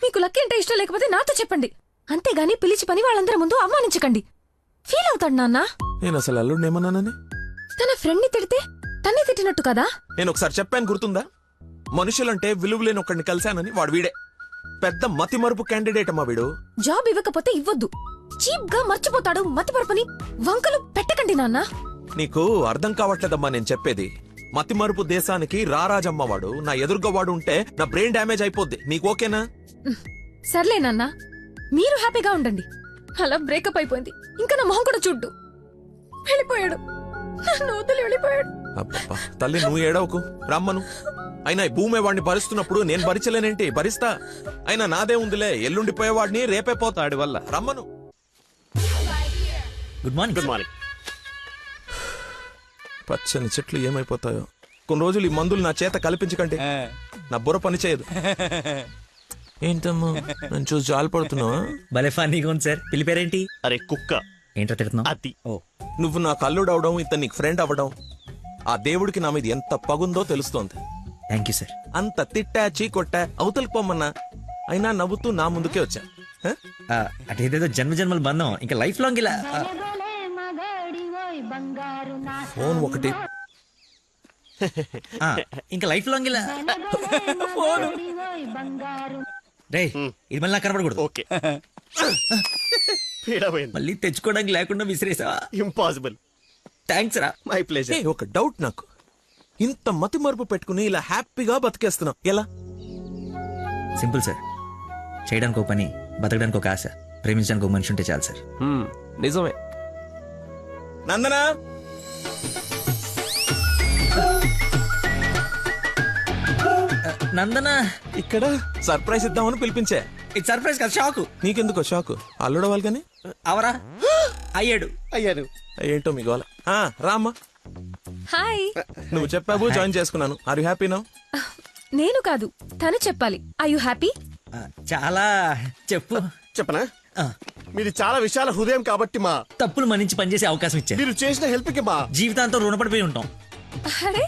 మీకు లక్కీ అంటే ఇష్టం లేకపోతే నాతో చెప్పండి, అంతేగాని పిలిచి పని వాళ్ళందరి ముందు అవమానించకండి. ఫీల్ అవుతాడు నాన్న. నేను అసలు అల్లుడిని ఏమన్నానని? తన ఫ్రెండ్ ని తిడితే తన్నే తిట్టినట్టు కదా. నేను ఒకసారి చెప్పాను, గుర్తుందా? మనుషులంటే విలువలేని ఒకడిని కలిశానని. వాడు వీడే పెద్ద మతి మరుపు క్యాండిడేట్ అమ్మా వీడు. జాబ్ ఇవ్వకపోతే ఇవ్వద్దు, చీప్ గా మర్చిపోతాడు. మతి మరుపుని వంకలు పెట్టకండి నాన్న. నీకు అర్థం కావట్లేదమ్మా నేను చెప్పేది. మతి మరుపు దేశానికి రారాజమ్మ వాడు. నా ఎదురుగా వాడు ఉంటే నా బ్రెయిన్ డ్యామేజ్ అయిపోద్ది. నీకు ఓకేనా? సర్లే నాన్న, మీరు హ్యాపీగా ఉండండి. అలా బ్రేకప్ అయిపోయింది, ఇంకా నా మొహం కూడా చూడ్డు. వెళ్ళిపోయాడు, నన్ను వదిలి వెళ్ళిపోయాడు. అబ్బబ్బా తల్లి నువ్వు ఏడవకు, రమ్మను. అయినా ఈ భూమి వాడిని భరిస్తున్నప్పుడు నేను భరించలేనేంటి? భరిస్తా. అయినా నాదే ఉందిలే, ఎల్లుండిపోయేవాడిని రేపే పోతాడి వల్ల. రమ్మను. Good morning. Good morning. పచ్చని చెట్లు ఏమైపోతాయో. కొన్ని రోజులు ఈ మందులు నా చేత కల్పించకండి, నా బుర్ర పని చేయదు. ఏంటమ్మా నన్ను చూసి జాలిపడుతున్నావా? భలే ఫన్నీగా ఉంది సార్. పిల్లి పేరేంటి? అరే కుక్క. ఏంటో తిడుతున్నావు? అతి. నువ్వు నాకు అల్లుడు అవడం, ఇతను నీకు ఫ్రెండ్ అవ్వడం, ఆ దేవుడికి నా మీద ఎంత పగుందో తెలుస్తోంది. Thank you sir. అంత తిట్టా చీకొట్టా అవతలికి పొమ్మన్నా అయినా నవ్వుతూ నా ముందుకే వచ్చా. అదేదేదో జన్మ జన్మల బంధం ఇంకా లైఫ్ లాంగ్ ఇలా. ఫోన్ ఒకటి ఇంకా లైఫ్ లాంగ్ ఇలా. రేయ్ ఇది మళ్ళీ నాకు కనపడకూడదు. ఓకే. మళ్ళీ తెచ్చుకోవడానికి లేకుండా విసిరేసావా? ఇంపాసిబుల్. థ్యాంక్స్ రా. My pleasure. ఒక డౌట్ నాకు, ఇంత మతి మరుపు పెట్టుకుని ఇలా హ్యాపీగా బతికేస్తున్నావు ఎలా? Simple sir. చేయడానికి ఒక పని, బతకడానికి ఒక ఆశ, ప్రేమించడానికి ఒక మనిషి ఉంటే చాలు సార్. నిజమే. నందనా నందన ఇక్కడ సర్ప్రైజ్ ఇద్దామని పిలిపించా. ఇది సర్ప్రైజ్ కదా, షాక్. నీకెందుకో షాకు? అల్లుడవాలి కానీ అవరా అయ్యాడు. ఏంటో మీ గోల. రామ్మా. హాయ్. నువ్వు చెప్పావు, జాయిన్ చేసుకున్నాను. Are you happy now? నేను కాదు, తను చెప్పాలి. I you happy? చాలా. చెప్పు. చెప్పనా? మీది చాలా విశాల హృదయం కాబట్టి మా తప్పులు మన్నించి పనిచేసే అవకాశం ఇచ్చారు. మీరు చేసిన హెల్ప్ కి మా జీవితాంతం రుణపడిపోయి ఉంటాం. అరే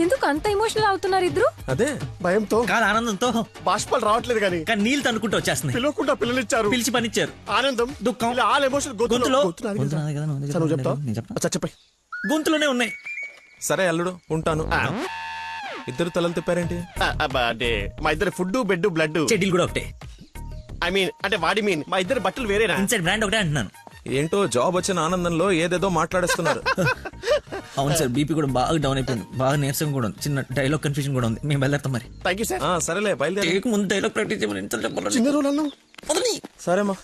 ఎందుకు అంత ఎమోషనల్ అవుతున్నారు ఇద్దరు? అదే భయంతో కాదు, ఆనందంతో. బాష్పాలు రావట్లేదు కానీ నీళ్ళు తనుకుంటూ వచ్చేస్తున్నాయి. పిలవకుండా పిల్లలిచ్చారు, పిలిచి పనిచ్చారు. ఆనందం, దుఃఖం, ఆల్ ఎమోషన్ గొంతులో చెప్పాయి, గొంతులోనే ఉన్నాయి. సరే అల్లుడు ఉంటాను. ఇద్దరు తలలు తిప్పారేంటి? అంటే మా ఇద్దరు ఫుడ్ బెడ్ బ్లడ్ చెడ్డీలు కూడా ఒకటే. ఐ మీన్ అంటే వాడి మీన్ మా ఇద్దరు బట్టలు వేరేనా? ఇన్సైడ్ బ్రాండ్ ఒకటే అంటున్నాను. ఏంటో జాబ్ వచ్చిన ఆనందంలో ఏదేదో మాట్లాడేస్తున్నారు. అవును సార్, బీపీ కూడా బాగా డౌన్ అయిపోయింది. బాగా నీరసం కూడా ఉంది. చిన్న డైలాగ్ కన్ఫ్యూజన్ కూడా ఉంది. మేము బయలుదేరుతాం మరి. Thank you sir. సరేలే బయలుదేరి. ముందు డైలాగ్ ప్రాక్టీస్ చేయమని ఎంత చెప్పాలి? చిన్న రోజులు సరేమ్మా.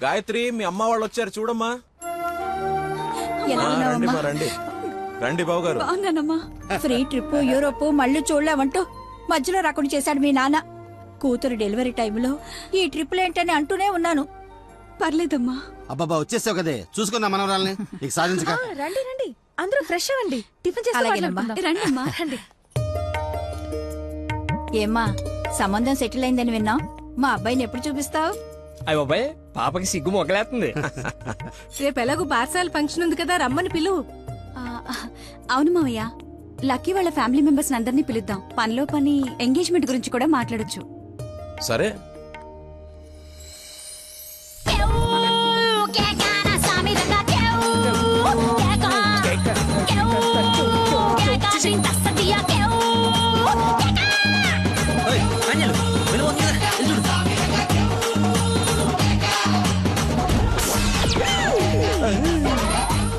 గాయత్రి, మీ అమ్మ వాళ్ళు వచ్చారు చూడమ్మా. రండి మా రండి రండి బాబు గారు. బాగున్నానమ్మా. ఫ్రీ ట్రిప్ యూరోప్ మళ్ళీ చూడలేమంటూ మధ్యలో రాకుండా చేశాడు మీ నాన్న. కూతురు డెలివరీ టైంలో ఈ ట్రిప్లు ఏంటని అంటూనే ఉన్నాను. పర్లేదమ్మా. అబ్బాబా వచ్చేసావు కదే, చూసుకున్నా మనవరాల్ని. ఇక సాధించక. రండి రండి, అందరూ ఫ్రెష్ అవ్వండి. టిఫిన్ చేసి రండమ్మా. రండి. ఏమ్మా సంబంధం సెటిల్ అయిందని విన్నాం. మా అబ్బాయిని ఎప్పుడు చూపిస్తావు? అయ్య బాబాయ్, పాపకి సిగ్గు మొగలేస్తుంది. రేపు ఎలాగో పార్సాల ఫంక్షన్ ఉంది కదా, రమ్మని పిలువు. అవును మావయ్య, లక్కీ వాళ్ళ ఫ్యామిలీ మెంబర్స్ అందరినీ పిలుద్దాం. పనిలో పని ఎంగేజ్మెంట్ గురించి కూడా మాట్లాడొచ్చు. సరే.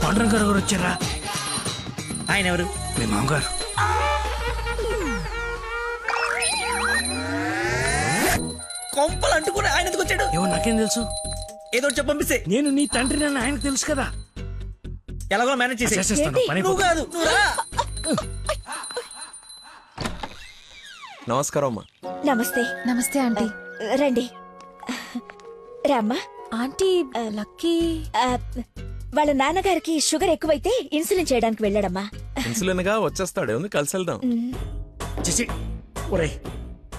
పాండురంగ గారు వచ్చారా? ఆయన ఎవరు? మీ మామగారు. కొంపలు అంటుకుని ఆయన ఎందుకు వచ్చాడు? ఏమో నాకేం తెలుసు. ఏదో చెప్పి పంపిస్తే. నేను నీ తండ్రి నన్ను ఆయనకు తెలుసు కదా. ఎలాగో మేనేజ్ చేసేస్తాను. నువ్వు కాదు, నువ్వు రా. నమస్కారం అమ్మా. నమస్తే. నమస్తే ఆంటీ. రండి రామ్మా. ఆంటీ లక్కీ వాళ్ళ నాన్నగారికి షుగర్ ఎక్కువైతే ఇన్సులిన్ చేయడానికి వెళ్ళాడమ్మా. ఇన్సులిన్ గా వచ్చేస్తాడు, కలిసి వెళ్దాం. చేసి ఒరే,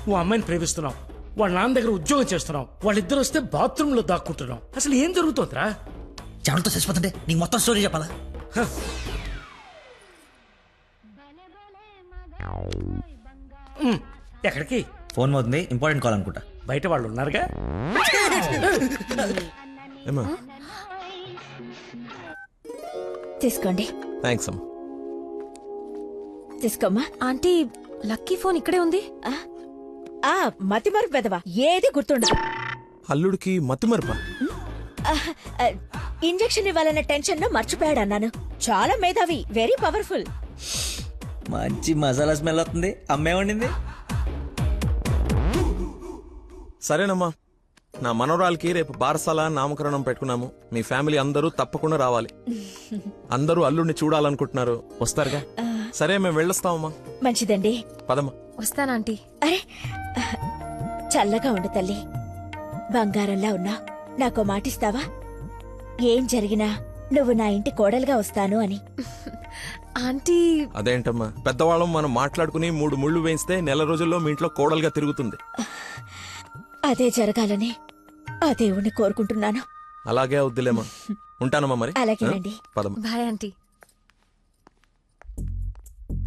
నువ్వు అమ్మాయిని ప్రేమిస్తున్నావు, వాళ్ళ నాన్న దగ్గర ఉద్యోగం చేస్తున్నావు, వాళ్ళిద్దరు వస్తే బాత్రూమ్ లో దాక్కుంటున్నావు. అసలు ఏం జరుగుతుందిరా? చెమటతో చచ్చిపోతుంటే నీకు మొత్తం స్టోరీ చెప్పాలా? ఎక్కడికి? ఫోన్ అవుతుంది, ఇంపార్టెంట్ కాల్ అనుకుంటా. బయట వాళ్ళు ఉన్నారుగా. తీసుకోండి. థ్యాంక్స్ అమ్మా. తీసుకోమ్మా. ఆంటీ లక్కీ ఫోన్ ఇక్కడే ఉంది. మతి మరుపు పెదవా, ఏది గుర్తుండదు. అల్లుడికి మతి మరుపా? ఇంజెక్షన్ ఇవ్వాలన్న టెన్షన్ లో మర్చిపోయాడు అన్నాను. చాలా మేధావి, వెరీ పవర్ఫుల్. మంచి మసాలా స్మెల్ వస్తుంది. అమ్మే వండింది. సరేనమ్మా, నా మనవరాలకి రేపు బారసాల నామకరణం పెట్టుకున్నాము. మీ ఫ్యామిలీ అందరూ తప్పకుండా రావాలి. అందరూ అల్లుడిని చూడాలనుకుంటున్నారు, వస్తారుగా? సరే, మేము వెళ్ళొస్తామమ్మా. మంచిదండి, పదమ్మా. వస్తానంటీ. అరే చల్లగా ఉండు తల్లి, బంగారంలా ఉన్నా. నాకో మాటిస్తావా? ఏం జరిగినా నువ్వు నా ఇంటి కోడలుగా వస్తాను అని. ఆంటీ అదేంటమ్మా, పెద్దవాళ్ళం మనం మాట్లాడుకుని 3 ముళ్ళు వేయిస్తే నెల రోజుల్లో మీ ఇంట్లో కోడలుగా తిరుగుతుంది. అదే జరగాలని ఆ దేవుణ్ణి కోరుకుంటున్నాను. అలాగే అవుద్దిలేమా. ఉంటానమ్మా మరి. అలాగేనండి. పదమ్మా. Bye aunty.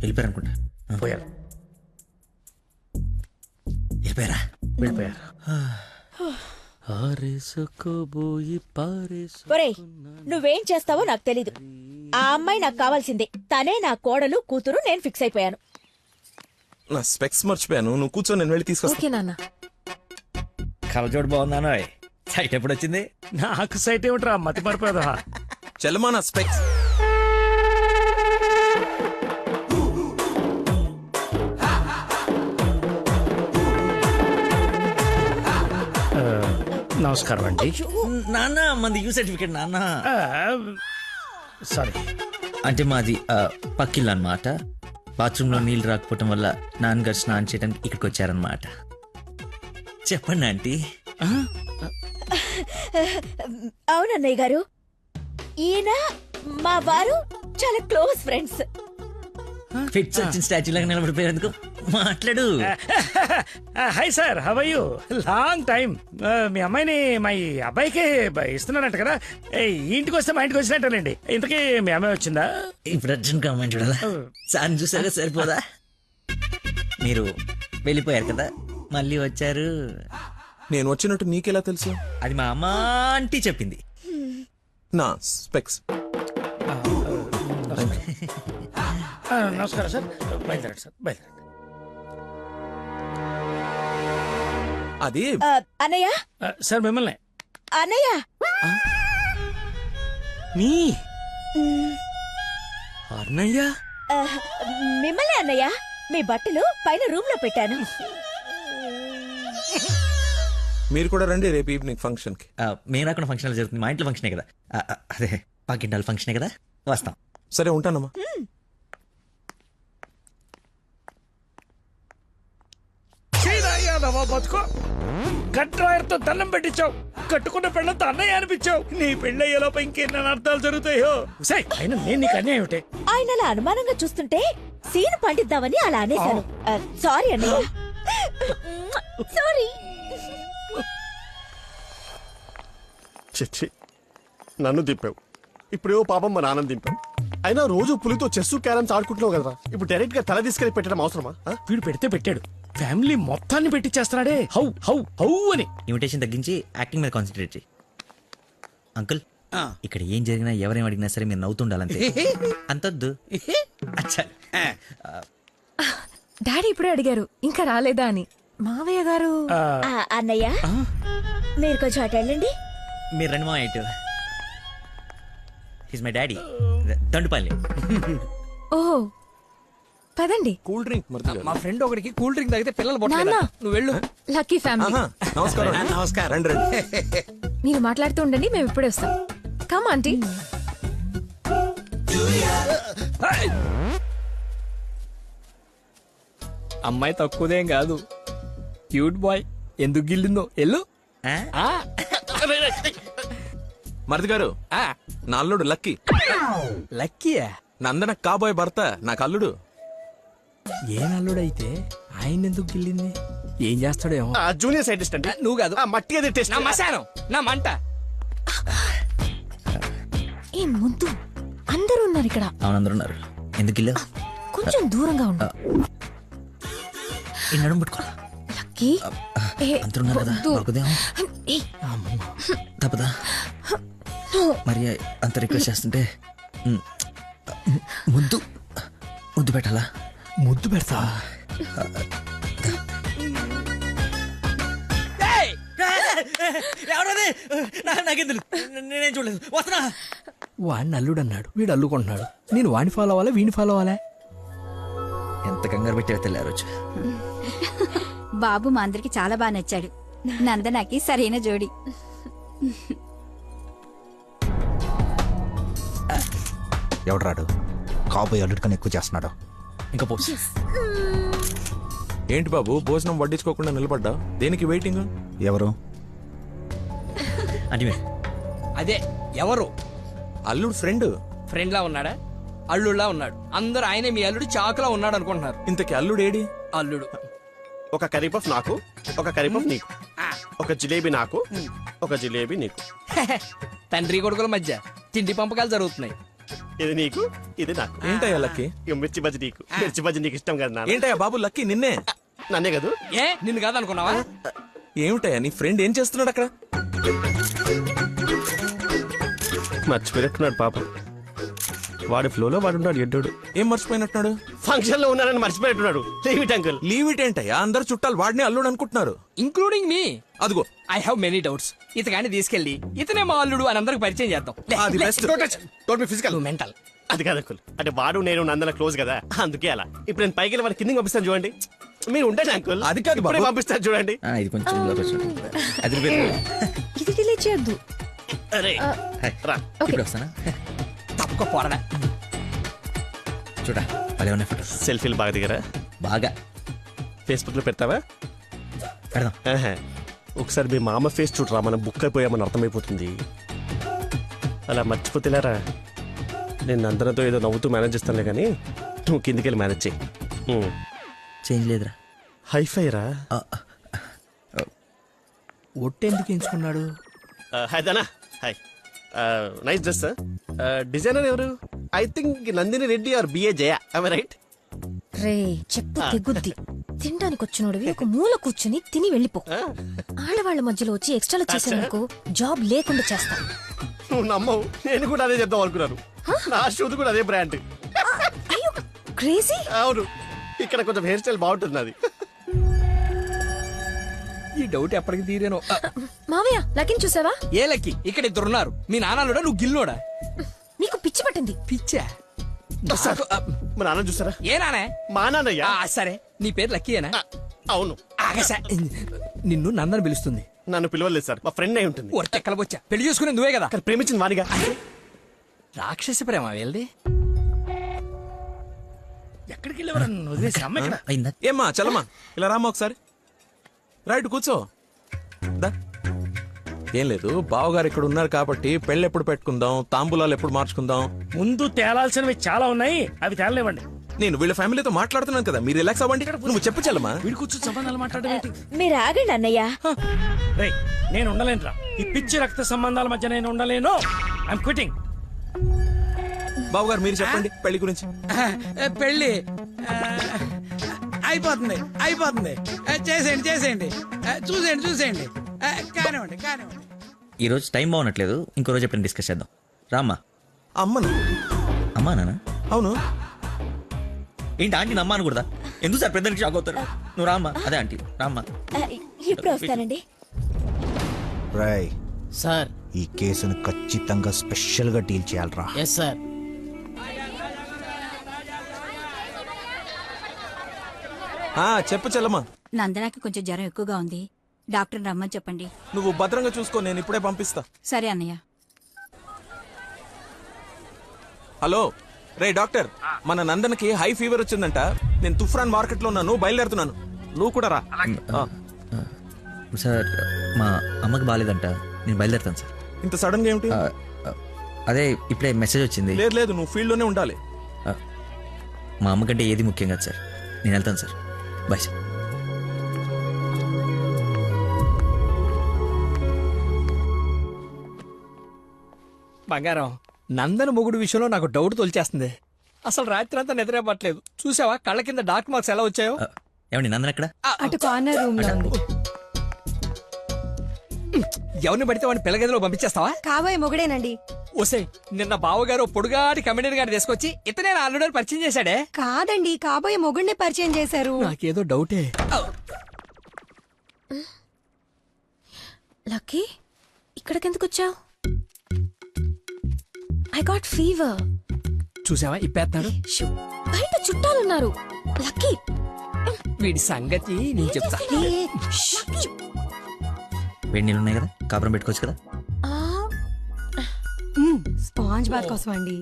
వెళ్ళిపోయారనుకుంటా. పోయారు. వెళ్ళిపోయారా? వెళ్ళిపోయారు. ఒరేయ్, నువ్వేం చేస్తావో నాకు తెలీదు. ఆ అమ్మాయి నాకు కావాల్సిందే. తనే నా కోడలు కూతురు. నేను ఫిక్స్ అయిపోయాను. నా స్పెక్స్ మర్చిపోయాను. నువ్వు కూర్చో, నేను వెళ్ళి తీసుకొస్తా. ఓకే నాన్న. కలజోడు బాగుందానో. సైట్ ఎప్పుడు వచ్చింది? నాకు సైట్ ఏమిట్రా, మతి మరిపోదా. చెల్లమా నా స్పెక్స్. నమస్కారం అండి. నాన్న మంది యూ సర్టిఫికేట్ నాన్న. సారీ అంటే మాది పక్కిల్లు అన్నమాట. బాత్రూమ్ లో నీళ్ళు రాకపోవటం వల్ల నాన్నగారు స్నానం చేయడానికి ఇక్కడికి వచ్చారనమాట. చెప్పండి ఆంటీ. అవునన్నయ్య గారు, ఈయన మా వారు చాలా క్లోజ్ ఫ్రెండ్స్. ఫిట్స్ వచ్చిన స్టాచ్యూ లాగా నిలబడిపోయేందుకు మాట్లాడు. Hi sir, how are you? Long time. మీ అమ్మాయిని మా ఈ అబ్బాయికి ఇస్తున్నారంట కదా. ఈ ఇంటికి వస్తే మా ఇంటికి వచ్చినట్టేనండి. ఇంతకీ మీ అమ్మాయి వచ్చిందా? ఇప్పుడు అర్జున్ కామెంట్ చూడాలా? సార్ చూసారా సరిపోదా? మీరు వెళ్ళిపోయారు కదా, మళ్ళీ వచ్చారు. నేను వచ్చినట్టు నీకెలా తెలుసు? అది మా అమ్మ ఆంటీ చెప్పింది. నా స్పెక్స్. నమస్కారం సార్. బయలుదేరండి సార్, బయలుదేరండి. అది అన్నయ్య. సార్ మిమ్మల్ని. అన్నయ్య. మీ అన్నయ్య? మిమ్మల్ని అన్నయ్య. మీ బట్టలు పైన రూమ్ లో పెట్టాను. మీరు కూడా రండి రేపు ఈవినింగ్ ఫంక్షన్ కి. మేము రాకుండా ఫంక్షన్ జరుగుతుంది. మా ఇంట్లో ఫంక్షనే కదా. అదే పాకింటాల ఫంక్షనే కదా, వస్తాం. సరే ఉంటానమ్మా. బతుకో గట్రాయర్తో దండం పెట్టించావు. కట్టుకున్న పెళ్ళంతో అన్నయ్య అనిపించావు. నీ పెళ్ళయ్యేలోపు ఇంకెన్న అర్థాలు జరుగుతాయో. అయినా నేను నీకు అన్యాయం ఏమిటి? ఆయన అలా అనుమానంగా చూస్తుంటే సీన్ పండిద్దామని అలా అనేశాను. సారీ అన్నయ్య. సారీ. చిచ్చి, నన్ను దింపావు. ఇప్పుడేవో పాపం మా నాన్న దింపావు. అయినా రోజు పులితో చెస్ క్యారమ్స్ ఆడుకుంటున్నావు కదరా. ఇప్పుడు డైరెక్ట్ గా తల తీసుకెళ్లి పెట్టడం అవసరమా? వీడు పెడితే పెట్టాడు, ఫ్యామిలీ మొత్తాన్ని పెట్టిచ్చేస్తున్నాడే. హౌ హౌ హౌ అని. ఇన్విటేషన్ తగ్గించి యాక్టింగ్ మీద కాన్సన్ట్రేట్ చేయి. అంకుల్, ఇక్కడ ఏం జరిగినా ఎవరేం అడిగినా సరే మీరు నవ్వుతుండాలంతే. అంతొద్దు. అచ్చా. డాడీ ఇప్పుడే అడిగారు ఇంకా రాలేదా అని. మావయ్య గారు. అన్నయ్య, మీరు కొంచెం అటు వెళ్ళండి. మీరు రండి మా ఇటు. His my daddy Dandupalli. ఓహో పదండి. Cool drink. మా ఫ్రెండ్ ఒకడికి కూల్ డ్రింక్ తాగితే పిల్లలు నాన్న. పుట్టలేదు. నువ్వు వెళ్ళు. Lucky family. నమస్కారం. నమస్కారం. రండి రండి. మీరు మాట్లాడుతూ ఉండండి, మేము ఇప్పుడే వస్తాం. Come aunty. అమ్మాయి తక్కువదేం కాదు, క్యూట్ బాయ్. ఎందుకు గిల్లిందో ఎల్లు. మరిది గారు, నా అల్లుడు లక్కీ. లక్కీయా? నందన కాబోయే భర్త నాకు అల్లుడు. ఏ నల్లుడైతే ఆయన ఎందుకు గిల్లింది? ఏం చేస్తాడేమో. జూనియర్ సైంటిస్ట్ అంటే నువ్వు కాదు, మట్టి అది టెస్ట్. నా మశానం, నా మంట. ఏ ముద్దు, అందరూ ఉన్నారు ఇక్కడ. అవునందరూ ఉన్నారు. ఎందుకు ఇల్లు? కొంచెం దూరంగా ఉండు. ఈ నడుము పట్టుకోరా. లక్కీ. అందరూ ఉన్నారు కదా, దొరకదేమో. తప్పదా? మరి అంత రిక్వెస్ట్ చేస్తుంటే ముద్దు ముద్దు పెట్టాలా? ముద్దు పెడతా. నాకేం తెలుసు, నేనేం చూడలేదు. వస్తున్నా. వాడిని అల్లుడు అన్నాడు, వీడు అల్లుకుంటున్నాడు. నేను వాడిని ఫాలో అవ్వాలా వీడిని ఫాలో అవ్వాలా? ఎంత కంగారు పెట్టారో తెలియారు. బాబు మా అందరికి చాలా బాగా నచ్చాడు. నందనకి సరైన జోడి. ఎవడరాడు? కాబోయే అల్లుడి కన్నా ఎక్కువ చేస్తున్నాడు. ఇంకా పోసి. ఏంటి బాబు, భోజనం వడ్డించుకోకుండా నిలబడ్డా? దేనికి వెయిటింగ్? ఎవరు? అంటే అదే ఎవరు? అల్లుడు ఫ్రెండ్. ఫ్రెండ్ లా ఉన్నాడా? అల్లుడులా ఉన్నాడు. అందరూ ఆయనే మీ అల్లుడు చాకులా ఉన్నాడు అనుకుంటున్నారు. ఇంతకీ అల్లుడు ఏడి? అల్లుడు ఒక కర్రీ పఫ్ నాకు, ఒక కర్రీ పఫ్ నీకు, ఒక జిలేబీ నాకు, ఒక జిలేబీ నీకు. తండ్రి కొడుకుల మధ్య తిండి పంపకాలు జరుగుతున్నాయి. ఇది నీకు, ఇది నాకు. ఏంటయ్యా లక్కీ? మిర్చి బజ్జి నీకు, మిర్చి బజ్జి నీకు ఇష్టం కదా నాన్న. ఏంటయ్యా బాబు లక్కీ నిన్నే? నన్నే కదా. ఏ నిన్ను కాదనుకున్నావా? ఏమిటయ్యా నీ ఫ్రెండ్ ఏం చేస్తున్నాడు అక్కడ? మర్చిపోయినట్టున్నాడు పాప. వాడి ఫ్లోలో వాడు ఉన్నాడు. ఎడ్డోడు ఏం మర్చిపోయినట్టున్నాడు? ఫంక్షన్ లో ఉన్నానని మర్చిపోయినట్టున్నాడు. Leave it uncle. Leave it ఏంటయ్యా? అందరు చుట్టాలు వాడిని అల్లుడు అనుకుంటున్నారు, ఇంక్లూడింగ్ మీ. అదిగో ఐ హావ్ మెనీ డౌట్స్. ఇతగాని తీసుకెళ్లి ఇతనే మా అల్లుడు అని అందరికి పరిచయం చేద్దాం. అది బెస్ట్. Physical mental. అది కాదు అంకుల్. అంటే వాడు నేను నందన క్లోజ్ కదా, అందుకే అలా. ఇప్పుడు నేను పైకి వెళ్ళి వాడి కిందకి పంపిస్తాను చూడండి. మీరు ఉండండి అంకుల్. అది కాదు బాబు. పంపిస్తాను చూడండి. ఇది కొంచెం ఇది డిలీట్ చేయొద్దు. అరే రా. ఇప్పుడు వస్తానా? తప్పక పోరడా. చూడా భలే ఉన్నాయి ఫోటో. సెల్ఫీలు బాగా దిగరా? బాగా. ఫేస్బుక్ లో పెడతావా? పెడదాం. ఒకసారి మీ మామ ఫేస్ చూడరా, మనం బుక్ అయిపోయామని అర్థమైపోతుంది. అలా మర్చిపోతేలేరా. నేను నందనతో ఏదో నవ్వుతూ మేనేజ్ చేస్తానులే కానీ నువ్వు కిందికి వెళ్ళి మేనేజ్ చేయి. చేంజ్ లేదురా. హైఫై రా. ఒట్టెందుకు ఎంచుకున్నాడు? Hi Dana. Hi. Nice dress. Designer ఎవరు? I think Nandini Reddy or BA Jaya. I right? రే చెప్పు తెగుద్ది. తినడానికి వచ్చినోడివి ఒక మూల కూర్చుని తిని వెళ్ళిపో. ఆడవాళ్ల మధ్యలో వచ్చి ఎక్స్ట్రాలు చేసేందుకు జాబ్ లేకుండా చేస్తా. నువ్వు నమ్మవు, నేను కూడా అదే చెప్దాం అనుకున్నాను. నా షూది కూడా అదే బ్రాండ్. క్రేజీ. అవును, ఇక్కడ కొంచెం హెయిర్ స్టైల్ బాగుంటుంది అది. ఈ డౌట్ ఎప్పటికి తీరేనో. మావయ్య లక్కీని చూసావా? ఏ లక్కీ? ఇక్కడ ఇద్దరున్నారు. మీ నాన్నలోడా నువ్వు గిల్లోడా? నీకు పిచ్చి పట్టింది. పిచ్చా? మా నాన్న చూసారా? ఏ నానే? మా నాన్నయ్య. సరే నీ పేరు లక్కీయేనా? అవును. నిన్ను నందన పిలుస్తుంది. నన్ను పిలవలేదు సార్, మా ఫ్రెండ్ అయి ఉంటుంది. ఎక్కలబొచ్చా పెళ్లి చేసుకునే నువ్వే కదా. ప్రేమించింది వానిగా. రాక్షస ప్రేమ వెళ్ళి ఎక్కడికి వెళ్ళేవారు? ఏమ్మా చలమా ఇలా రామ్మా ఒకసారి. రైట్ కూర్చో. ఏం లేదు, బావగారు ఇక్కడ ఉన్నారు కాబట్టి పెళ్ళి ఎప్పుడు పెట్టుకుందాం, తాంబూలాలు ఎప్పుడు మార్చుకుందాం. ముందు తేలాల్సినవి చాలా ఉన్నాయి, అవి తేలనివ్వండి. నేను వీళ్ళ ఫ్యామిలీతో మాట్లాడుతున్నాను కదా, మీరు రిలాక్స్ అవ్వండి. నువ్వు చెప్పు చలమా. వీడి కూర్చొని సంబంధాలు మాట్లాడేంటి? మీరు ఆగండి అన్నయ్య. రేయ్ నేను ఉండలేనురా. ఈ పిచ్చి రక్త సంబంధాల మధ్య నేను ఉండలేను. I'm quitting. బావగారు మీరు చెప్పండి పెళ్లి గురించి. పెళ్లి అయిపోతుంది అయిపోతుంది. చేసేయండి చేసేయండి. చూసేయండి కానివ్వండి కానివ్వండి. ఈ రోజు టైం బాగున్నట్లేదు, ఇంకో రోజు ఎప్పుడైనా డిస్కస్ చేద్దాం. రామ్మా. అమ్మను. అమ్మా నాన్న? అవును. ఏంటి ఆంటీ అమ్మ అనకూడదా? ఎందుకు సార్ పెద్దానికి షాక్ అవుతారు? నువ్వు రామ్మా. అదే ఆంటీ రామ్మా. ఇప్పుడు వస్తానండి. రాయ్ సార్, ఈ కేసును ఖచ్చితంగా స్పెషల్ గా డీల్ చేయాలరా. Yes sir. చెప్పు చెల్లమ్మా. నందనాకి కొంచెం జ్వరం ఎక్కువగా ఉంది, డాక్టర్ రమ్మని చెప్పండి. నువ్వు భద్రంగా చూసుకో, నేను ఇప్పుడే పంపిస్తా. సరే అన్నయ్య. హలో రే డాక్టర్, మన నందనకి హై ఫీవర్ వచ్చిందంట. నేను తుఫ్రాన్ మార్కెట్ లో ఉన్నాను, బయలుదేరుతున్నాను. నువ్వు కూడా రా. సార్ మా అమ్మకి బాగాలేదంట, నేను బయలుదేరుతాను సార్. ఇంత సడన్ గా ఏమిటి? అదే ఇప్పుడే మెసేజ్ వచ్చింది. లేదు లేదు, నువ్వు ఫీల్డ్ లోనే ఉండాలి. మా అమ్మకంటే ఏది ముఖ్యం కాదు సార్, నేను వెళ్తాను సార్. Bye sir. బంగారం, నందన మొగుడు విషయంలో నాకు డౌట్ తొలిచేస్తుంది. అసలు రాత్రి అంతా నిద్రపట్లేదు. చూసావా కళ్ళ కింద డార్క్ మార్క్స్ ఎలా వచ్చాయో? ఏమండి నందన ఎక్కడ? అటు కార్నర్ రూమ్ లో ఉంది. ఎవరిని పడితే వాడిని పిల్లగదిలో పంపించేస్తావా? కాబోయే మొగుడేనండి. ఓసే, నిన్న బావగారు పొడుగాటి కమిడీని గారిని తీసుకొచ్చి ఇతనే నా అల్లుడని పరిచయం చేశాడే. కాదండి, కాబోయే మొగుడిని పరిచయం చేశారు. నాకేదో డౌటే. లక్కీ ఇక్కడికెందుకు వచ్చావు? I got fever. చూసావా ఇప్పేస్తాడు. బయట చుట్టాలున్నారు. లక్కీ వీడి సంగతి నేను చెప్తా. వేడి నీళ్ళు ఉన్నాయి కదా, కాపురం పెట్టుకోవచ్చు కదా. స్పాంజ్ బాత్ కోసం అండి.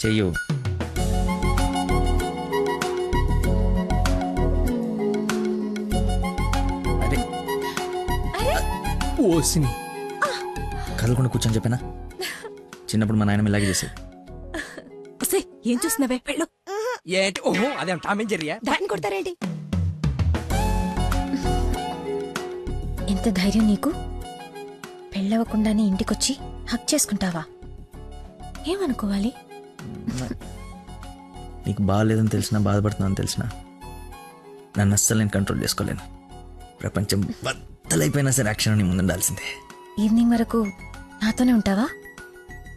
చెయ్యు. ఓసిని కదలకుండా కూర్చొని చెప్పానా? చిన్నప్పుడు మా నాయనమ్మ ఇలాగే చేసేది. ఏం చూస్తున్నావే వెళ్ళు. ఏంటి ఓహో అదేం టామ్ అండ్ జెర్రీయా? దాన్ని కొడతారేంటి? ఎంత ధైర్యం నీకు? పెళ్ళవకుండానే ఇంటికొచ్చి హక్ చేసుకుంటావా? ఏమనుకోవాలి? నీకు బాగాలేదని తెలిసినా, బాధపడుతున్నాను తెలిసినా నన్ను అస్సలు నేను కంట్రోల్ చేసుకోలేను. ప్రపంచం బద్దలైపోయినా సరే యాక్షన్ నీ ముందు ఉండాల్సిందే. ఈవినింగ్ వరకు నాతోనే ఉంటావా?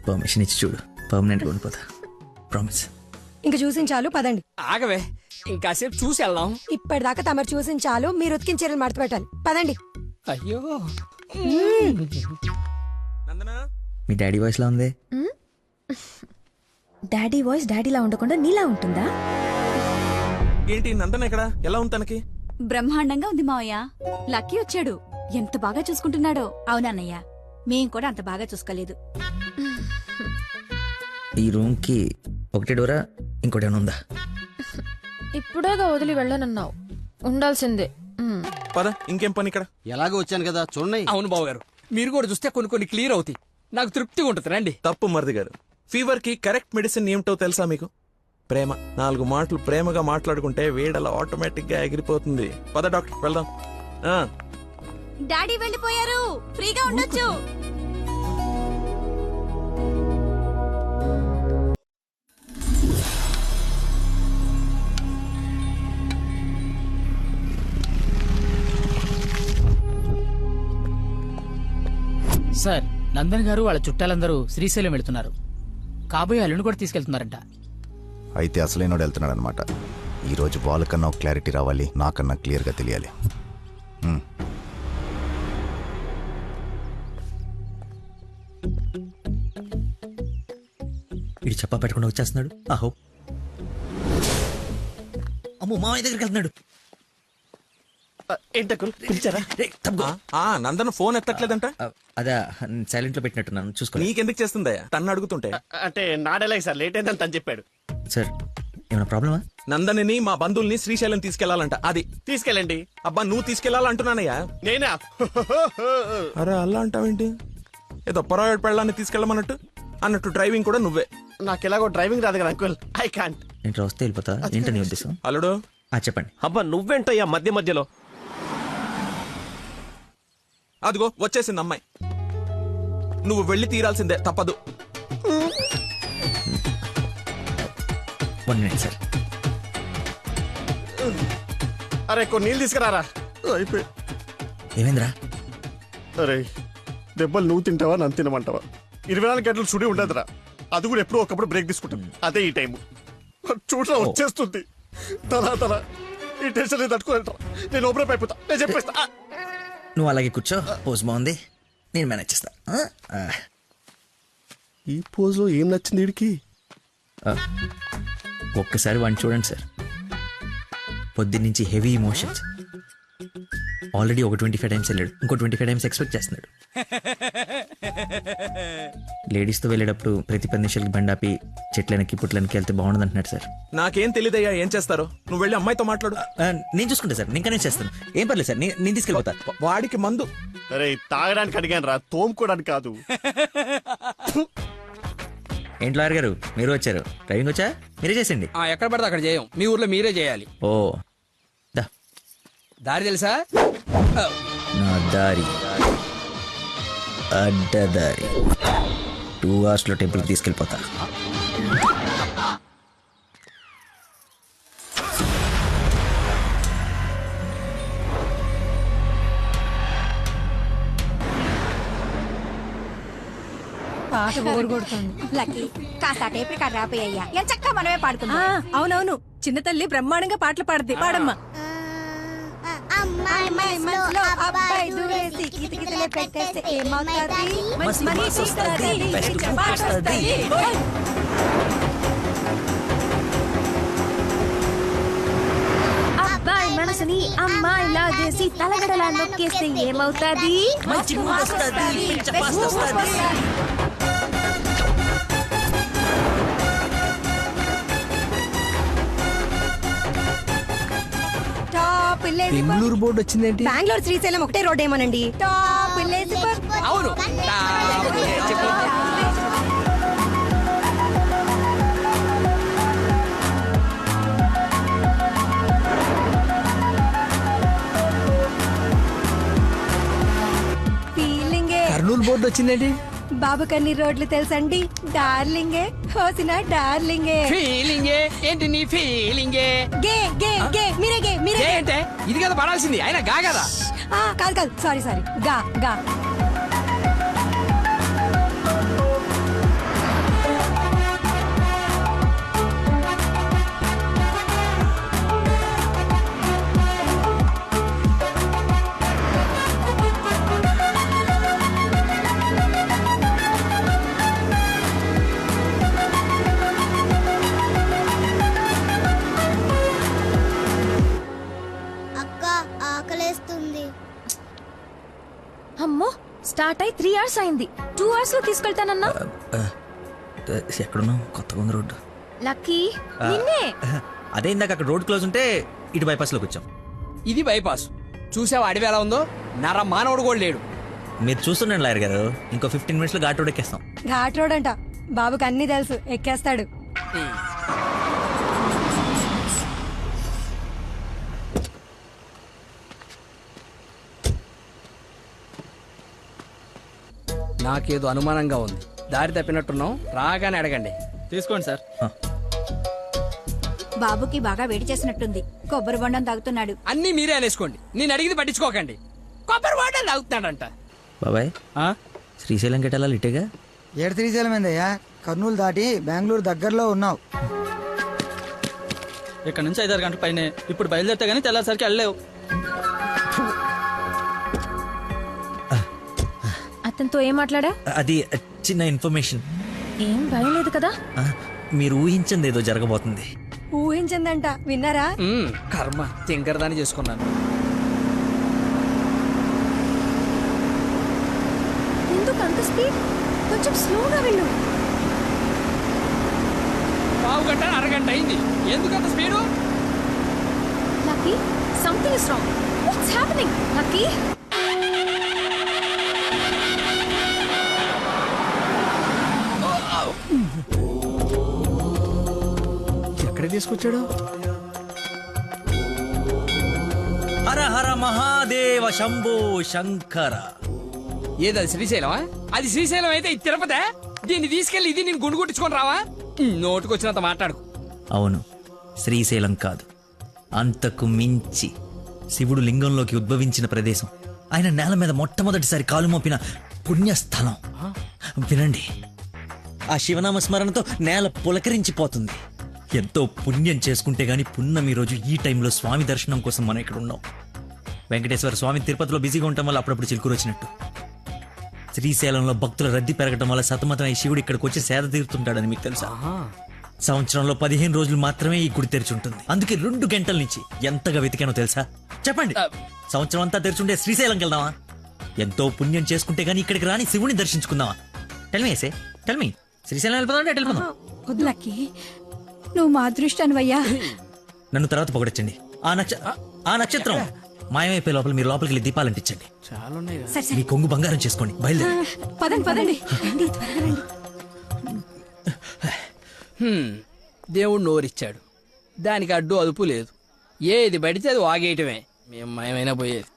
పర్మిషన్ ఇచ్చి చూడు, పర్మనెంట్గా ఉండిపోతా. ప్రామిస్. ఇంక చూసించాలు పదండి. ఆగవే ఇంకాసేపు చూసి వెళ్దాం. ఇప్పటిదాకా తమరు చూసించాలు, మీరు ఉతికిన చీరలు మడత పెట్టాలి. పదండి. అయ్యో మీ డాడీ వాయిస్ లా ఉంది. డాడీ వాయిస్ డాడీలా ఉండకుండా నీలా ఉంటుందా? ఏంటి నందన ఇక్కడ? ఎలా ఉంది తనకి? బ్రహ్మాండంగా ఉంది మావయ్య. లక్కీ వచ్చాడు. ఎంత బాగా చూసుకుంటున్నాడో. అవునన్నయ్య, మేం కూడా అంత బాగా చూసుకోలేదు. ఈ రూమ్ కి ఒకటే డోరా, ఇంకోటి ఏమైనా ఉందా? ఇప్పుడేగా వదిలి వెళ్ళనన్నావు, ఉండాల్సిందే. పద, ఇంకేం పని ఇక్కడ? ఎలాగో వచ్చాను కదా చూడండి. అవును బాబు గారు, మీరు కూడా చూస్తే కొన్ని క్లియర్ అవుతాయి. నాకు తృప్తిగా ఉంటుంది. రండి. తప్పు మరిది గారు. ఫీవర్ కి కరెక్ట్ మెడిసిన్ ఏమిటో తెలుసా మీకు? ప్రేమ. 4 మాటలు ప్రేమగా మాట్లాడుకుంటే వేడలా ఆటోమేటిక్ గా ఎగిరిపోతుంది. పద డాక్టర్ వెళ్దాం. డాడీ వెళ్ళిపోయారు, ఫ్రీగా ఉండొచ్చు. సార్, నందన్ గారు వాళ్ళ చుట్టాలందరూ శ్రీశైలం వెళ్తున్నారు. కాబోయే అల్లుని కూడా తీసుకెళ్తున్నారంట. అయితే అసలైనోడు వెళ్తున్నాడు అనమాట. ఈరోజు వాళ్ళకన్నా ఒక క్లారిటీ రావాలి, నాకన్నా క్లియర్గా తెలియాలి. వీడు చెప్పా పెట్టకుండా వచ్చేస్తున్నాడు. ఆహో, అమ్మో మామయ్య దగ్గరికి వెళ్తున్నాడు. నందన ఫోన్ ఎత్తట్లేదంట. అదే సైలెంట్ లో పెట్టినట్టున్నాను, చూసుకో. నీకెందుకు చేస్తుందా తన్ను అడుగుతుంటే? అంటే నాడేలాగ సార్, లేట్ అయిందని తను చెప్పాడు. సార్ ఏమైనా ప్రాబ్లమా? నందనిని మా బంధువుల్ని శ్రీశైలం తీసుకెళ్లాలంట. అది తీసుకెళ్ళండి. అబ్బా నువ్వు తీసుకెళ్లాలంటున్నానయ్యా. నేనా? అరే అలా అంటావేంటి? ఏదో పొరపాటు పెళ్ళాన్ని తీసుకెళ్ళమన్నట్టు అన్నట్టు డ్రైవింగ్ కూడా నువ్వే. నాకు ఎలాగో డ్రైవింగ్ రాదు కదా అంకుల్, ఐ కాంట్. ఏంటి వస్తే వెళ్ళిపోతా? ఏంటని ఉద్దేశం? అల్లుడు చెప్పండి. అబ్బా నువ్వేంటయ్యా మధ్య మధ్యలో? అదిగో వచ్చేసింది అమ్మాయి. నువ్వు వెళ్ళి తీరాల్సిందే, తప్పదు. 1 minute సార్. అరే కొన్ని నీళ్ళు తీసుకురారా. అయిపోయి. ఏమైందిరా? అరే దెబ్బలు నువ్వు తింటావా నన్ను తినమంటావా? 24 గంటలు చుడి ఉండదురా. అది కూడా ఎప్పుడో ఒకప్పుడు బ్రేక్ తీసుకుంటాం. అదే ఈ టైం చూడరా వచ్చేస్తుంది. తలా ఈ టెన్షన్ తట్టుకోలేటరా. నేను ఓపెన్ అయిపోతా, నేను చెప్పేస్తా. నువ్వు అలాగే కూర్చో, పోజ్ బాగుంది, నేను మేనేజ్ చేస్తా. ఈ పోజ్ లో ఏం నచ్చింది వీడికి? ఒక్కసారి వాడిని చూడండి సార్. పొద్దున్నుంచి హెవీ ఇమోషన్స్. ఆల్రెడీ ఒక 25 టైమ్స్ వెళ్ళాడు, ఇంకో 25 టైమ్స్ ఎక్స్పెక్ట్ చేస్తున్నాడు. లేడీస్తో వెళ్ళేటప్పుడు ప్రతి 10 నిమిషాలకి బండాపి చెట్లనికి పుట్లనికి వెళ్తే బాగుండదు అంటున్నాడు సార్. నాకేం తెలియదయ్యా ఏం చేస్తారో. నువ్వు వెళ్ళి అమ్మాయితో మాట్లాడు. నేను చూసుకుంటా సార్, నేను కనెక్ట్ చేస్తాను. ఏం పర్లేదు సార్, నేను తీసుకెళ్ళిపోతా. వాడికి మందు. అరే తాగడానికి అడిగాను రా, తోముకోవడానికి కాదు. ఏంటి లాయర్ గారు మీరు వచ్చారు? డ్రైవింగ్ వచ్చా? మీరే చేసండి. ఎక్కడ పడితే అక్కడ చేయం, మీ ఊర్లో మీరే చేయాలి. ఓ దారి తెలుసా? నా దారి అడ్డదారి. 2 hours లో టెంపుల్కి తీసుకెళ్ళిపోతా. పాట బోర్ కొడుతుంది. లక్కీ కాస్త టేప్ రికార్డ్ రాపోయ్యా, ఎంచక్కా మనమే పాడుకుందాం. అవునవును, చిన్న తల్లి బ్రహ్మాండంగా పాటలు పాడుద్ది. పాడమ్మా. అమ్మాయి మనసులో అబ్బాయి దూరేసి కితకితలే పెట్టేస్తే ఏమవుతుంది? మరి వస్తుంది. అబ్బాయి మనసుని అమ్మాయి లాగేసి తలగడలా నొక్కేస్తే ఏమవుతాది? బెంగళూరు బోర్డు వచ్చిందేంటి? బెంగళూరు శ్రీశైలం ఒకటే రోడ్ ఏమోనండి. అవును. వద్దు వచ్చిందేంటి? బాబు కన్ని రోడ్లు తెలుసండి, డార్లింగే హోసిన డార్లింగే. ఫీలింగే ఏంటి నీ ఫీలింగే? గే గే గే మీరే గే మీరే గే అంటే ఇది కదా పడాల్సింది, అయినా గా కదా. కాదు కాదు సారీ సారీ గా గా. అమ్మో స్టార్ట్ అయి 3 hours అయింది. 2 hours లో తీసుకెళ్తానన్నా. ఎక్కడున్నావు? కొత్తగా ఉంది రోడ్డు. లక్కీ నిన్నే. అదే ఇందాక అక్కడ రోడ్ క్లోజ్ ఉంటే ఇటు బైపాస్ లోకి వచ్చాం. ఇది బైపాస్. చూసావా అడవి ఎలా ఉందో? నర మానవుడు కూడా లేడు. మీరు చూస్తుండండి లాయర్ గారు, ఇంకో 15 minutes లో ఘాట్ రోడ్ ఎక్కేస్తాం. ఘాట్ రోడ్ అంట, బాబుకి అన్ని తెలుసు, ఎక్కేస్తాడు. నాకేదో అనుమానంగా ఉంది. దారి తప్పినట్టున్నాం, రాగానే అడగండి. తీసుకోండి సార్. బాబుకి బాగా వేడి చేసినట్టుంది, కొబ్బరి బొండం తాగుతున్నాడు. అన్నీ మీరే అనేసుకోండి, నేను అడిగింది పట్టించుకోకండి. కొబ్బరి వాటర్ తాగుతున్నాడంట. బాబాయ్ శ్రీశైలం గెటాలి ఇటేగా? ఏడు శ్రీశైలం ఏందయ్యా, కర్నూలు దాటి బెంగళూరు దగ్గరలో ఉన్నావు. ఇక్కడ నుంచి 5-6 గంటల పైనే. ఇప్పుడు బయలుదేరితే గానీ తెల్లారిసరికి వెళ్ళలేవు. అతనితో ఏం మాట్లాడా? అది చిన్న ఇన్ఫర్మేషన్. ఏం భయం లేదు కదా? మీరు ఊహించింది ఏదో జరగబోతుంది. ఊహించిందంట, విన్నారా? కర్మ, తింకరదాన్ని చేసుకున్నాను. ఎందుకు అంత స్పీడ్? కొంచెం స్లోగా వెళ్ళు. పావు గంట అరగంట అయింది, ఎందుకంత speed? Lucky something is wrong. What's happening? Lucky ఎక్కడ తీసుకొచ్చాడు? హర హర మహాదేవ శంభో శంకర. ఏదది శ్రీశైలమా? అది శ్రీశైలం అయితే ఇది తిరుపతే. దీన్ని తీసుకెళ్లి ఇది నేను గుండు కొట్టించుకొని రావా? నోటుకొచ్చినంత మాట్లాడుకు. అవును, శ్రీశైలం కాదు, అంతకు మించి శివుడు లింగంలోకి ఉద్భవించిన ప్రదేశం, ఆయన నేల మీద మొట్టమొదటిసారి కాలు మోపిన పుణ్యస్థలం. వినండి, ఆ శివనామ స్మరణతో నేల పులకరించిపోతుంది. ఎంతో పుణ్యం చేసుకుంటే గాని పున్నమి రోజు ఈ టైంలో స్వామి దర్శనం కోసం మనం ఇక్కడ ఉన్నాం. వెంకటేశ్వర స్వామి తిరుపతిలో బిజీగా ఉండటం వల్ల అప్పుడప్పుడు చిలుకూరు వచ్చినట్టు, శ్రీశైలంలో భక్తుల రద్దీ పెరగడం వల్ల సతమతం ఈ శివుడు ఇక్కడికి వచ్చి సేద తీరుతుంటాడని మీకు తెలుసా? సంవత్సరంలో 15 రోజులు మాత్రమే ఈ గుడి తెరిచి ఉంటుంది. అందుకే 2 గంటల నుంచి ఎంతగా వెతికానో తెలుసా? చెప్పండి, సంవత్సరం అంతా తెరిచుంటే శ్రీశైలంకి వెళ్దామా? ఎంతో పుణ్యం చేసుకుంటే గానీ ఇక్కడికి రాని శివుని దర్శించుకుందామా? టెల్మీ టెల్మీ శ్రీశైలం వెళ్ళిపోదాం అంటే వెళ్ళిపోదాం. వద్దు లక్కీ, నువ్వు మా అదృష్టానివయ్యా. నన్ను తర్వాత పొగడొచ్చండి. ఆ నక్షత్రం మాయమైపోయే లోపల మీరు లోపలికి వెళ్ళి దీపాలు అంటించండి. మీ కొంగు బంగారం చేసుకోండి. బయలుదేరి పదండి పదండి. దేవుడు నోరిచ్చాడు, దానికి అడ్డు అదుపు లేదు. ఏది పడితే అది వాగేయటమే. మేము మయమైనా పోయేది.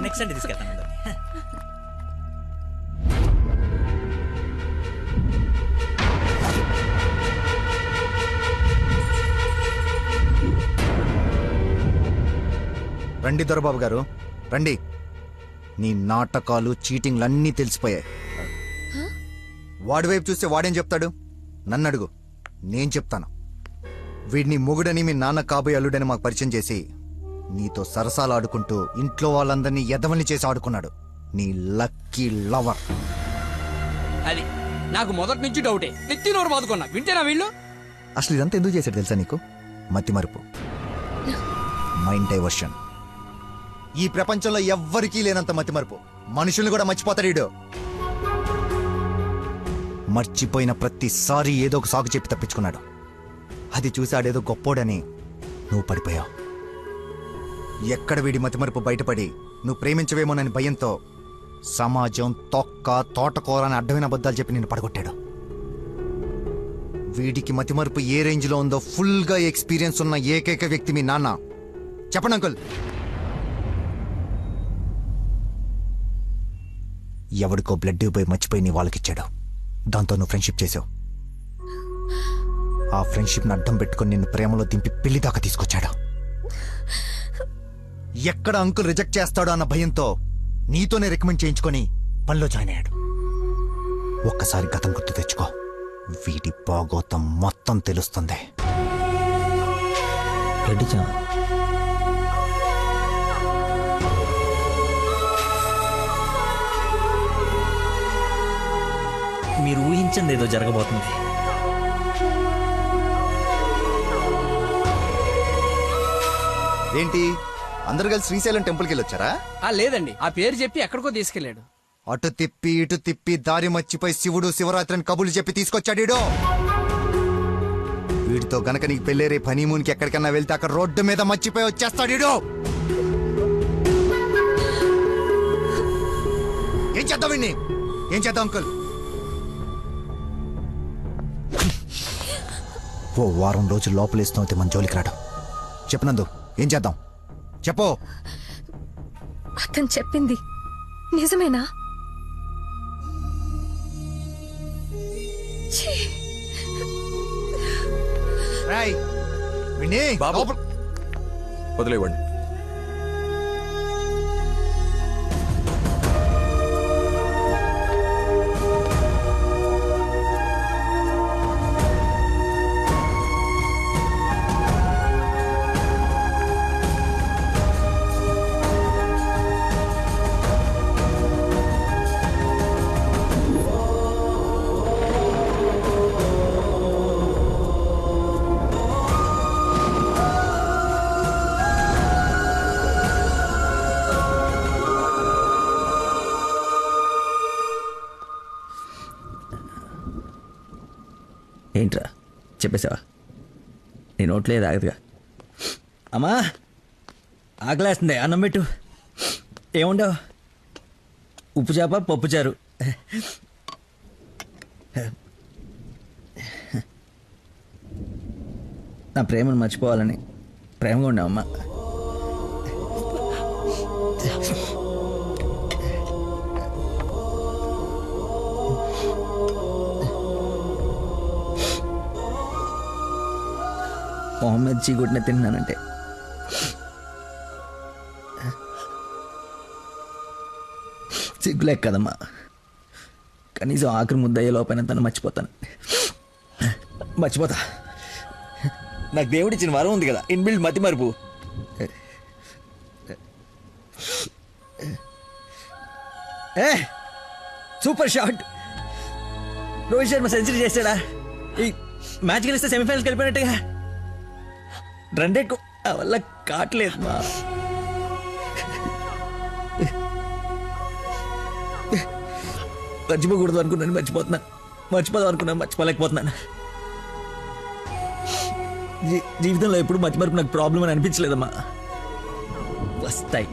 నెక్స్ట్ అంటే తీసుకెళ్తాను. రండి దొరబాబు గారు, రండి. నీ నాటకాలు చీటింగ్లన్నీ తెలిసిపోయాయి. వాడి వైపు చూస్తే వాడేం చెప్తాడు? నన్ను అడుగు, నేను చెప్తాను. వీడిని మొగుడని మీ నాన్న కాబోయే అల్లుడని మాకు పరిచయం చేసి నీతో సరసాలు ఆడుకుంటూ ఇంట్లో వాళ్ళందరినీ ఎదవల్ని చేసి ఆడుకున్నాడు నీ లక్కీ లవర్. అది నాకు మొదటి నుంచి డౌటే. నెత్తి నోరు బాదుకున్నా వింటేనా వీళ్ళు? అసలు ఇదంతా ఎందుకు చేశాడు తెలుసా నీకు? మతి మరుపు, మైండ్ డైవర్షన్. ఈ ప్రపంచంలో ఎవ్వరికీ లేనంత మతి మరుపు. మనుషుల్ని కూడా మర్చిపోతాడు వీడు. మర్చిపోయిన ప్రతిసారి ఏదో ఒక సాకు చెప్పి తప్పించుకున్నాడు. అది చూసి ఆడేదో గొప్పోడని నువ్వు పడిపోయావు. ఎక్కడ వీడి మతిమరుపు బయటపడి నువ్వు ప్రేమించవేమోనని భయంతో సమాజం తొక్క తోటకూర అని అడ్డమైన అబద్ధాలు చెప్పి నిన్ను పడగొట్టాడు. వీడికి మతిమరుపు ఏ రేంజ్లో ఉందో ఫుల్గా ఎక్స్పీరియన్స్ ఉన్న ఏకైక వ్యక్తి మీ నాన్న. చెప్పండి అంకుల్. ఎవడికో బ్లడ్ పోయి మర్చిపోయి నీ వాళ్ళకిచ్చాడు. దాంతో నువ్వు ఫ్రెండ్షిప్ చేసావు. ఆ ఫ్రెండ్షిప్ని అడ్డం పెట్టుకుని నిన్ను ప్రేమలో దింపి పెళ్లి దాకా తీసుకొచ్చాడు. ఎక్కడ అంకుల్ రిజెక్ట్ చేస్తాడో అన్న భయంతో నీతోనే రికమెండ్ చేయించుకొని పనిలో జాయిన్ అయ్యాడు. ఒక్కసారి గతం గుర్తు తెచ్చుకో, వీడి బాగోతం మొత్తం తెలుస్తుంది. మీరు ఊహించింది ఏదో జరగబోతుంది. ఏంటి అందరు కలిసి శ్రీశైలం టెంపుల్కి వెళ్ళొచ్చారా? లేదండి, ఆ పేరు చెప్పి ఎక్కడికో తీసుకెళ్లాడు. అటు తిప్పి ఇటు తిప్పి దారి మర్చిపోయి శివుడు శివరాత్రిని కబులు చెప్పి తీసుకొచ్చాడు. వీడితో గనక నీకు పెళ్ళేరే హనీమూన్కి ఎక్కడికన్నా వెళ్తే అక్కడ రోడ్డు మీద మర్చిపోయి వచ్చేస్తాడు. ఏం చేద్దాం వీడిని? ఏం చేద్దాం అంకుల్? ఓ వారం రోజులు లోపలేస్తూ అయితే మన జోలికి రాడు. చెప్పనందు ఏం చేద్దాం చెప్పు. అతను చెప్పింది నిజమేనా? వదిలేవండి. ఏంట్రా చెప్పేసావా? నీ నోట్లేదు ఆగదుగా. అమ్మా ఆకలేస్తుంది, అన్నం పెట్టు. ఏముండవు? ఉప్పు చేప పప్పుచారు. నా ప్రేమను మర్చిపోవాలని ప్రేమగా ఉండవమ్మా. మొహమ్మద్ చీగుడిని తిన్నానంటే సిగ్గులేక కదమ్మా. కనీసం ఆఖరి ముద్దయ్యే లోపైన తను మర్చిపోతాను. మర్చిపోతా. నాకు దేవుడిచ్చిన వరం ఉంది కదా, ఇన్బిల్డ్ మతి మరుపు. Super shot. Rohit Sharma century చేశాడా? ఈ మ్యాచ్ గెలిస్తే సెమీఫైనల్కి వెళ్ళిపోయినట్టుగా. రన్ రేట్ వల్ల కావట్లేదు మా. మర్చిపోకూడదు అనుకున్నాను, మర్చిపోతున్నాను. మర్చిపోదాం అనుకున్నాను, మర్చిపోలేకపోతున్నాను. జీవితంలో ఎప్పుడు మర్చిమరుపు నాకు ప్రాబ్లం అని అనిపించలేదమ్మా. ఫస్ట్ టైం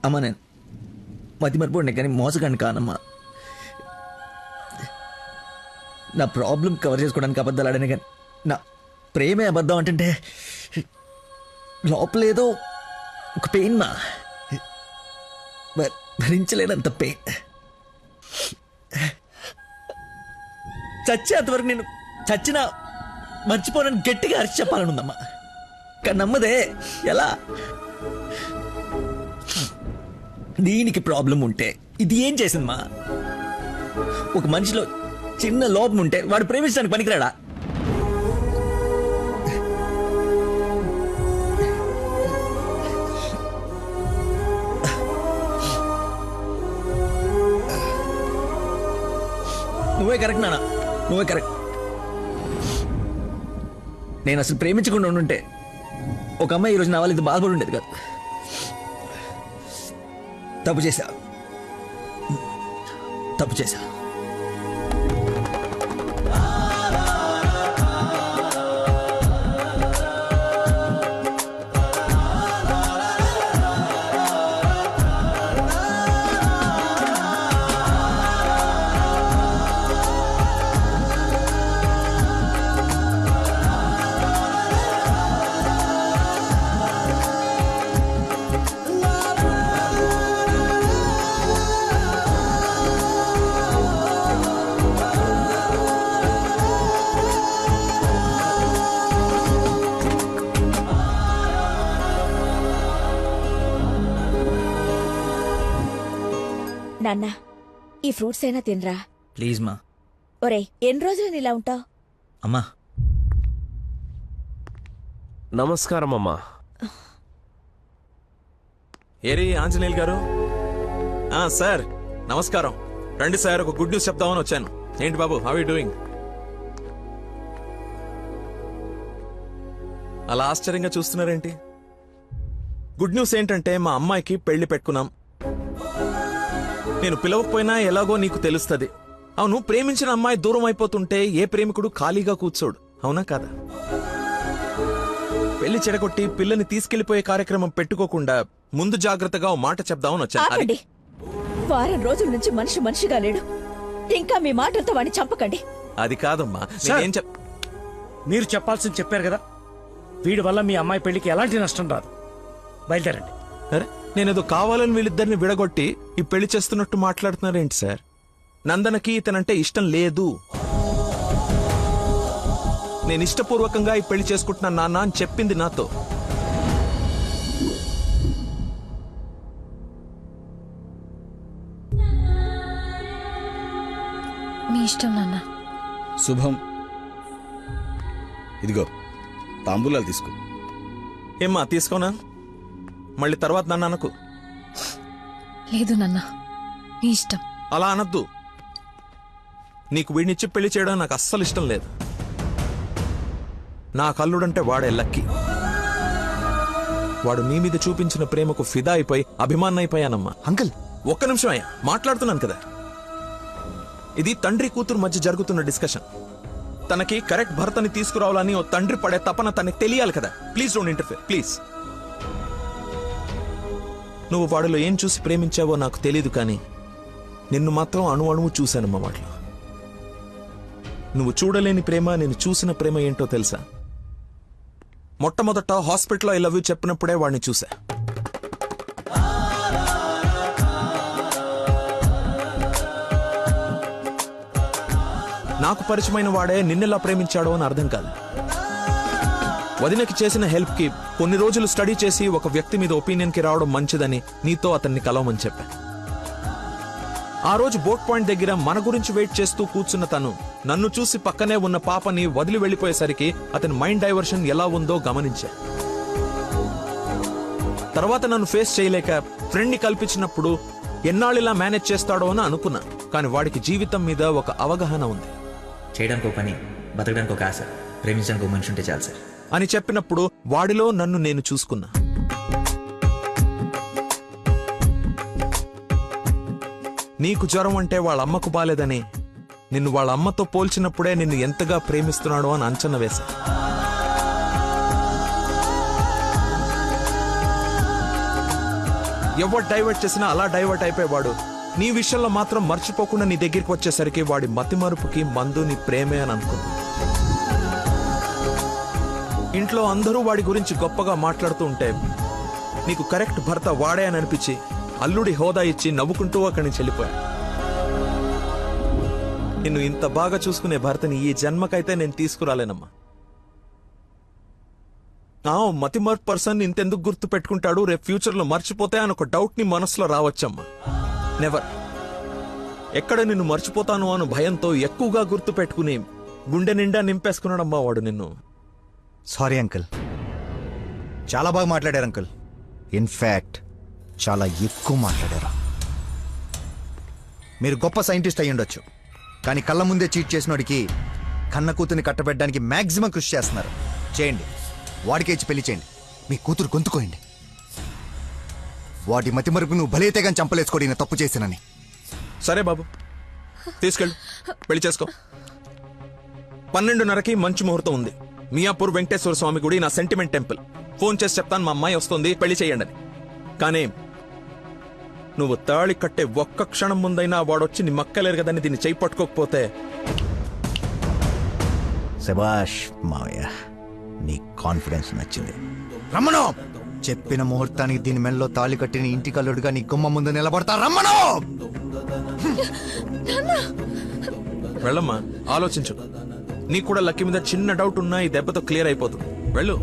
అమ్మా. నేను మతిమరుపు ఉండే కానీ మోసగాన్ని కానమ్మా. నా ప్రాబ్లం కవర్ చేసుకోవడానికి అబద్ధాలు ఆడాను కానీ నా ప్రేమే అబద్ధం అంటే లోపలేదో ఒక పెయిన్ మా, భరించలేనంత పెయిన్. చచ్చేంతవరకు నేను చచ్చినా మర్చిపోనని గట్టిగా అరిచి చెప్పాలని ఉందమ్మా. కానీ నమ్మదే. ఎలా? దీనికి ప్రాబ్లం ఉంటే ఇది ఏం చేసిందమ్మా? ఒక మనిషిలో చిన్న లోపం ఉంటే వాడు ప్రేమించడానికి పనికిరాడా? నువ్వే కరెక్ట్ నాన్న, నువ్వే కరెక్ట్. నేను అసలు ప్రేమించకుండా ఉండుంటే ఒక అమ్మాయి ఈరోజు నా వాళ్ళు ఇది బాధపడి ఉండేది కాదు. తప్పు చేశా. నాన్న, ఈ ఫ్రూట్స్ అయినా తినరా. ప్లీజ్ మా. ఒరే, ఎన్ని రోజులు ఇలా ఉంటావు? అమ్మా. నమస్కారం అమ్మా. ఏరి ఆంజనేయులు గారు. సార్ నమస్కారం. రండి సార్, ఒక గుడ్ న్యూస్ చెప్దామని వచ్చాను. ఏంటి బాబు, హౌ యూ డూయింగ్? అలా ఆశ్చర్యంగా చూస్తున్నారేంటి? గుడ్ న్యూస్ ఏంటంటే మా అమ్మాయికి పెళ్లి పెట్టుకున్నాం. నేను పిలవకపోయినా ఎలాగో నీకు తెలుస్తుంది. అవును, ప్రేమించిన అమ్మాయి దూరం అయిపోతుంటే ఏ ప్రేమికుడు ఖాళీగా కూర్చోడు, అవునా కాదా? పెళ్లి చెడగొట్టి పిల్లని తీసుకెళ్లిపోయే కార్యక్రమం పెట్టుకోకుండా ముందు జాగ్రత్తగా ఓ మాట చెప్దామని వచ్చాను. ఆపండి. వారం రోజుల నుంచి మనిషిగా లేడు. ఇంకా మీ మాటలతో వాడిని చంపకండి. అది కాదమ్మా, మీరు చెప్పాల్సింది చెప్పారు కదా. వీడి వల్ల మీ అమ్మాయి పెళ్లికి ఎలాంటి నష్టం రాదు. బయలుదేరండి. అరే, నేనేదో కావాలని వీళ్ళిద్దరిని విడగొట్టి ఈ పెళ్లి చేస్తున్నట్టు మాట్లాడుతున్నారేంటి సార్? నందనకి ఇతనంటే ఇష్టం లేదు. నేను ఇష్టపూర్వకంగా ఈ పెళ్లి చేసుకుంటున్నాను నాన్న అని చెప్పింది నాతో. మీ ఇష్టం నాన్న. శుభం. ఇదిగో తాంబూలాలు తీసుకో. ఏమ్మా, తీసుకోనా? మళ్ళీ తర్వాత నన్ను అనకు. లేదు నాన్న, మీ ఇష్టం. అలా అనద్దు. నీకు వీడినిచ్చి పెళ్లి చేయడం నాకు అస్సలు ఇష్టం లేదు. నా కల్లుడంటే వాడే లక్కీ. వాడు నీ మీద చూపించిన ప్రేమకు ఫిదా అయిపోయి అభిమానైపోయానమ్మా. అంకుల్, ఒక్క నిమిషం అయ్యా, మాట్లాడుతున్నాను కదా. ఇది తండ్రి కూతురు మధ్య జరుగుతున్న డిస్కషన్. తనకి కరెక్ట్ భర్తని తీసుకురావాలని ఓ తండ్రి పడే తపన తనకి తెలియాలి కదా. Please don't interfere, please. నువ్వు వాడిలో ఏం చూసి ప్రేమించావో నాకు తెలీదు, కానీ నిన్ను మాత్రం అణువు చూశానమ్మా వాటిలో. నువ్వు చూడలేని ప్రేమ, నేను చూసిన ప్రేమ ఏంటో తెలుసా? మొట్టమొదట హాస్పిటల్లో ఐ లవ్ యూ చెప్పినప్పుడే వాడిని చూసా. నాకు పరిచయమైన వాడే నిన్నెలా ప్రేమించాడో అని అర్థం కాదు. వదినకి చేసిన హెల్ప్ కి కొన్ని రోజులు స్టడీ చేసి ఒక వ్యక్తి మీద ఒపీనియన్ కి రావడం మంచిదని నీతో అతన్ని కలవమని చెప్పా. ఆ రోజు బోట్ పాయింట్ దగ్గర మన గురించి వెయిట్ చేస్తూ కూర్చున్న తను నన్ను చూసి పక్కనే ఉన్న పాపని వదిలి వెళ్లిపోయేసరికి అతని మైండ్ డైవర్షన్ ఎలా ఉందో గమనించా. తర్వాత నన్ను ఫేస్ చేయలేక ఫ్రెండ్ ని కల్పించినప్పుడు ఎన్నాళ్ళిలా మేనేజ్ చేస్తాడో అని అనుకున్నా. కానీ వాడికి జీవితం మీద ఒక అవగాహన ఉంది. చేయడానికి ఒక పని, బతకడానికి ఒక ఆశ, ప్రేమించడానికి ఒక మనిషి ఉంటే చాలు సార్ అని చెప్పినప్పుడు వాడిలో నన్ను నేను చూసుకున్నా. నీకు జ్వరం అంటే వాళ్ళ అమ్మకు బాలేదని నిన్ను వాళ్ళ అమ్మతో పోల్చినప్పుడే నిన్ను ఎంతగా ప్రేమిస్తున్నాడో అని అంచనా వేశా. ఎవరు డైవర్ట్ చేసినా అలా డైవర్ట్ అయిపోయేవాడు నీ విషయంలో మాత్రం మర్చిపోకుండా నీ దగ్గరికి వచ్చేసరికి వాడి మతిమరుపుకి మందు నీ ప్రేమే అని అనుకున్నా. ఇంట్లో అందరూ వాడి గురించి గొప్పగా మాట్లాడుతూ ఉంటే నీకు కరెక్ట్ భర్త వాడే అని అనిపించి అల్లుడి హోదా ఇచ్చి నవ్వుకుంటూ అక్కడి నుంచి వెళ్ళిపోయా. నిన్ను ఇంత బాగా చూసుకునే భర్తని ఈ జన్మకైతే నేను తీసుకురాలేనమ్మా. మతిమర్పు పర్సన్ ఇంతెందుకు గుర్తు పెట్టుకుంటాడు, రేపు ఫ్యూచర్ లో మర్చిపోతే అని ఒక డౌట్ ని మనసులో రావచ్చమ్మా. నెవర్. ఎక్కడ నిన్ను మర్చిపోతాను అను భయంతో ఎక్కువగా గుర్తు పెట్టుకుని గుండె నిండా నింపేసుకున్నాడమ్మా వాడు నిన్ను. సారీ అంకుల్, చాలా బాగా మాట్లాడారు అంకుల్. ఇన్ఫాక్ట్ చాలా ఎక్కువ మాట్లాడారు. మీరు గొప్ప సైంటిస్ట్ అయి ఉండొచ్చు, కానీ కళ్ళ ముందే చీట్ చేసినోడికి కన్న కూతుర్ని కట్టబెట్టడానికి మాక్సిమం కృషి చేస్తున్నారు. చేయండి, వాడికే ఇచ్చి పెళ్లి చేయండి. మీ కూతురు గొంతుకోయండి. వాటి మతి మరుపు నువ్వు బలైతే కానీ చంపలేసుకోడి నేను తప్పు చేశానని. సరే బాబు, తీసుకెళ్ళు, పెళ్లి చేసుకో. 12:30కి మంచి ముహూర్తం ఉంది. మియాపూర్ వెంకటేశ్వర స్వామి గుడి, నా సెంటిమెంట్ టెంపుల్. ఫోన్ చేసి చెప్తాను, మా అమ్మాయి వస్తుంది, పెళ్లి చేయండి అని. కానీ నువ్వు తాళి కట్టే ఒక్క క్షణం ముందైనా వాడొచ్చి నీ మక్కలేరు కదని దీన్ని చేయి పట్టుకోకపోతే. శభాష్ మావయ్య, నీ కాన్ఫిడెన్స్ నచ్చింది. రమ్మను, చెప్పిన ముహూర్తానికి దీని మెల్లో తాళి కట్టిన ఇంటి కల్లుడుగా నీ గుమ్మ ముందు నిలబడతా. రమ్మను. వెళ్ళమ్మా, ఆలోచించు. నీకు కూడా లక్కీ మీద చిన్న డౌట్ ఉన్నా ఈ దెబ్బతో క్లియర్ అయిపోతుంది. వెళ్ళు.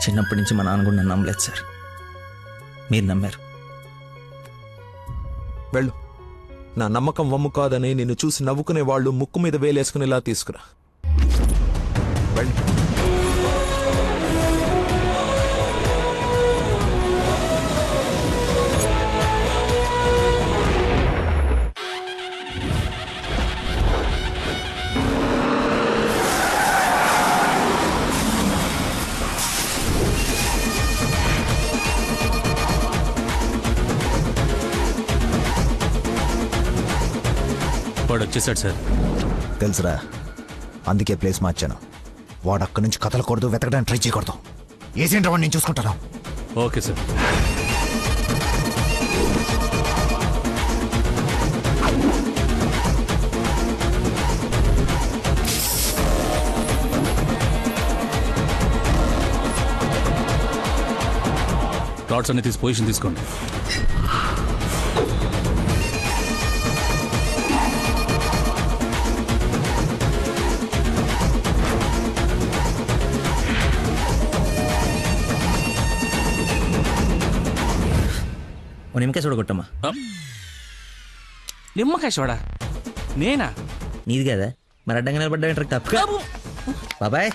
చిన్నప్పటి నుంచి మా నాన్న కూడా నన్ను నమ్మలేదు సార్. మీరు నమ్మారు. వెళ్ళు. నా నమ్మకం వమ్ము కాదని నిన్ను చూసి నవ్వుకునే వాళ్ళు ముక్కు మీద వేలేసుకునేలా తీసుకురా. వెళ్ళు. వాడు వచ్చేసాడు సార్. తెలుసురా, అందుకే ప్లేస్ మార్చాను. వాడు అక్కడి నుంచి కదలకూడదు, వెతకడానికి ట్రై చేయకూడదు. ఏజెంట్ వాడిని నేను చూసుకుంటాను. Okay sir. రాడ్స్ అన్ని తీసి పొజిషన్ తీసుకోండి. నిమ్మకాయ చూడగొట్టమ్మా. నిమ్మకాయ చూడా? నేనా? నీది కదా, మరి అడ్డంగా నిలబడ్డా తప్ప. బాబాయ్,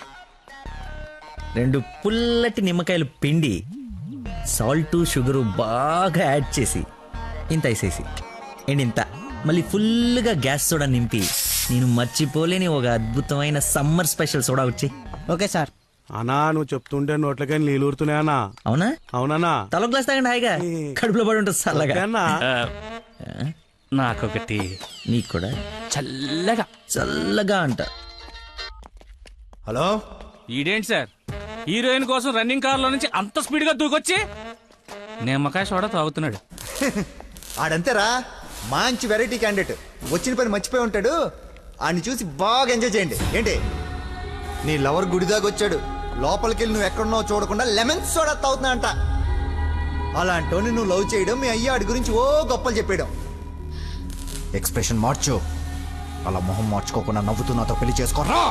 2 పుల్లటి నిమ్మకాయలు పిండి సాల్ట్ షుగరు బాగా యాడ్ చేసి ఇంత వేసేసి ఇంత మళ్ళీ ఫుల్గా గ్యాస్ సోడా నింపి నేను మర్చిపోలేని ఒక అద్భుతమైన సమ్మర్ స్పెషల్ సోడా వచ్చి. Okay sir. అన్నా, నువ్వు చెప్తుంటే నోట్లకని నీళ్ళు ఊరుతున్నాయన్నా. అవునా? అవునన్నా. తల గ్లాస్ తాగండి హాయిగా, కడుపులో పడి ఉంటుంది చల్లగా. నాకొకటి. నీకు కూడా చల్లగా. చల్లగా అంట. హలో, ఈడేంటి సార్ హీరోయిన్ కోసం రన్నింగ్ కార్ లో నుంచి అంత స్పీడ్ గా దూకొచ్చి నిమ్మకాయ సోడా తాగుతున్నాడు. ఆడంతేరా, మంచి వెరైటీ క్యాండిడేట్. వచ్చిన పని మర్చిపోయి ఉంటాడు. ఆడిని చూసి బాగా ఎంజాయ్ చేయండి. ఏంటి, నీ లవర్ గుడిదాకా వచ్చాడు, లోపలికి నువ్వు ఎక్కడున్నావు చూడకుండా లెమన్ సోడా తాగుతున్నా అంట. అలాంటోని నువ్వు లవ్ చేయడం, మీ అయ్య ఆడి గురించి ఓ గొప్పలు చెప్పేయడం. ఎక్స్ప్రెషన్ మార్చు. అలా మొహం మార్చుకోకుండా నవ్వుతూ నాతో పెళ్లి చేసుకోరా.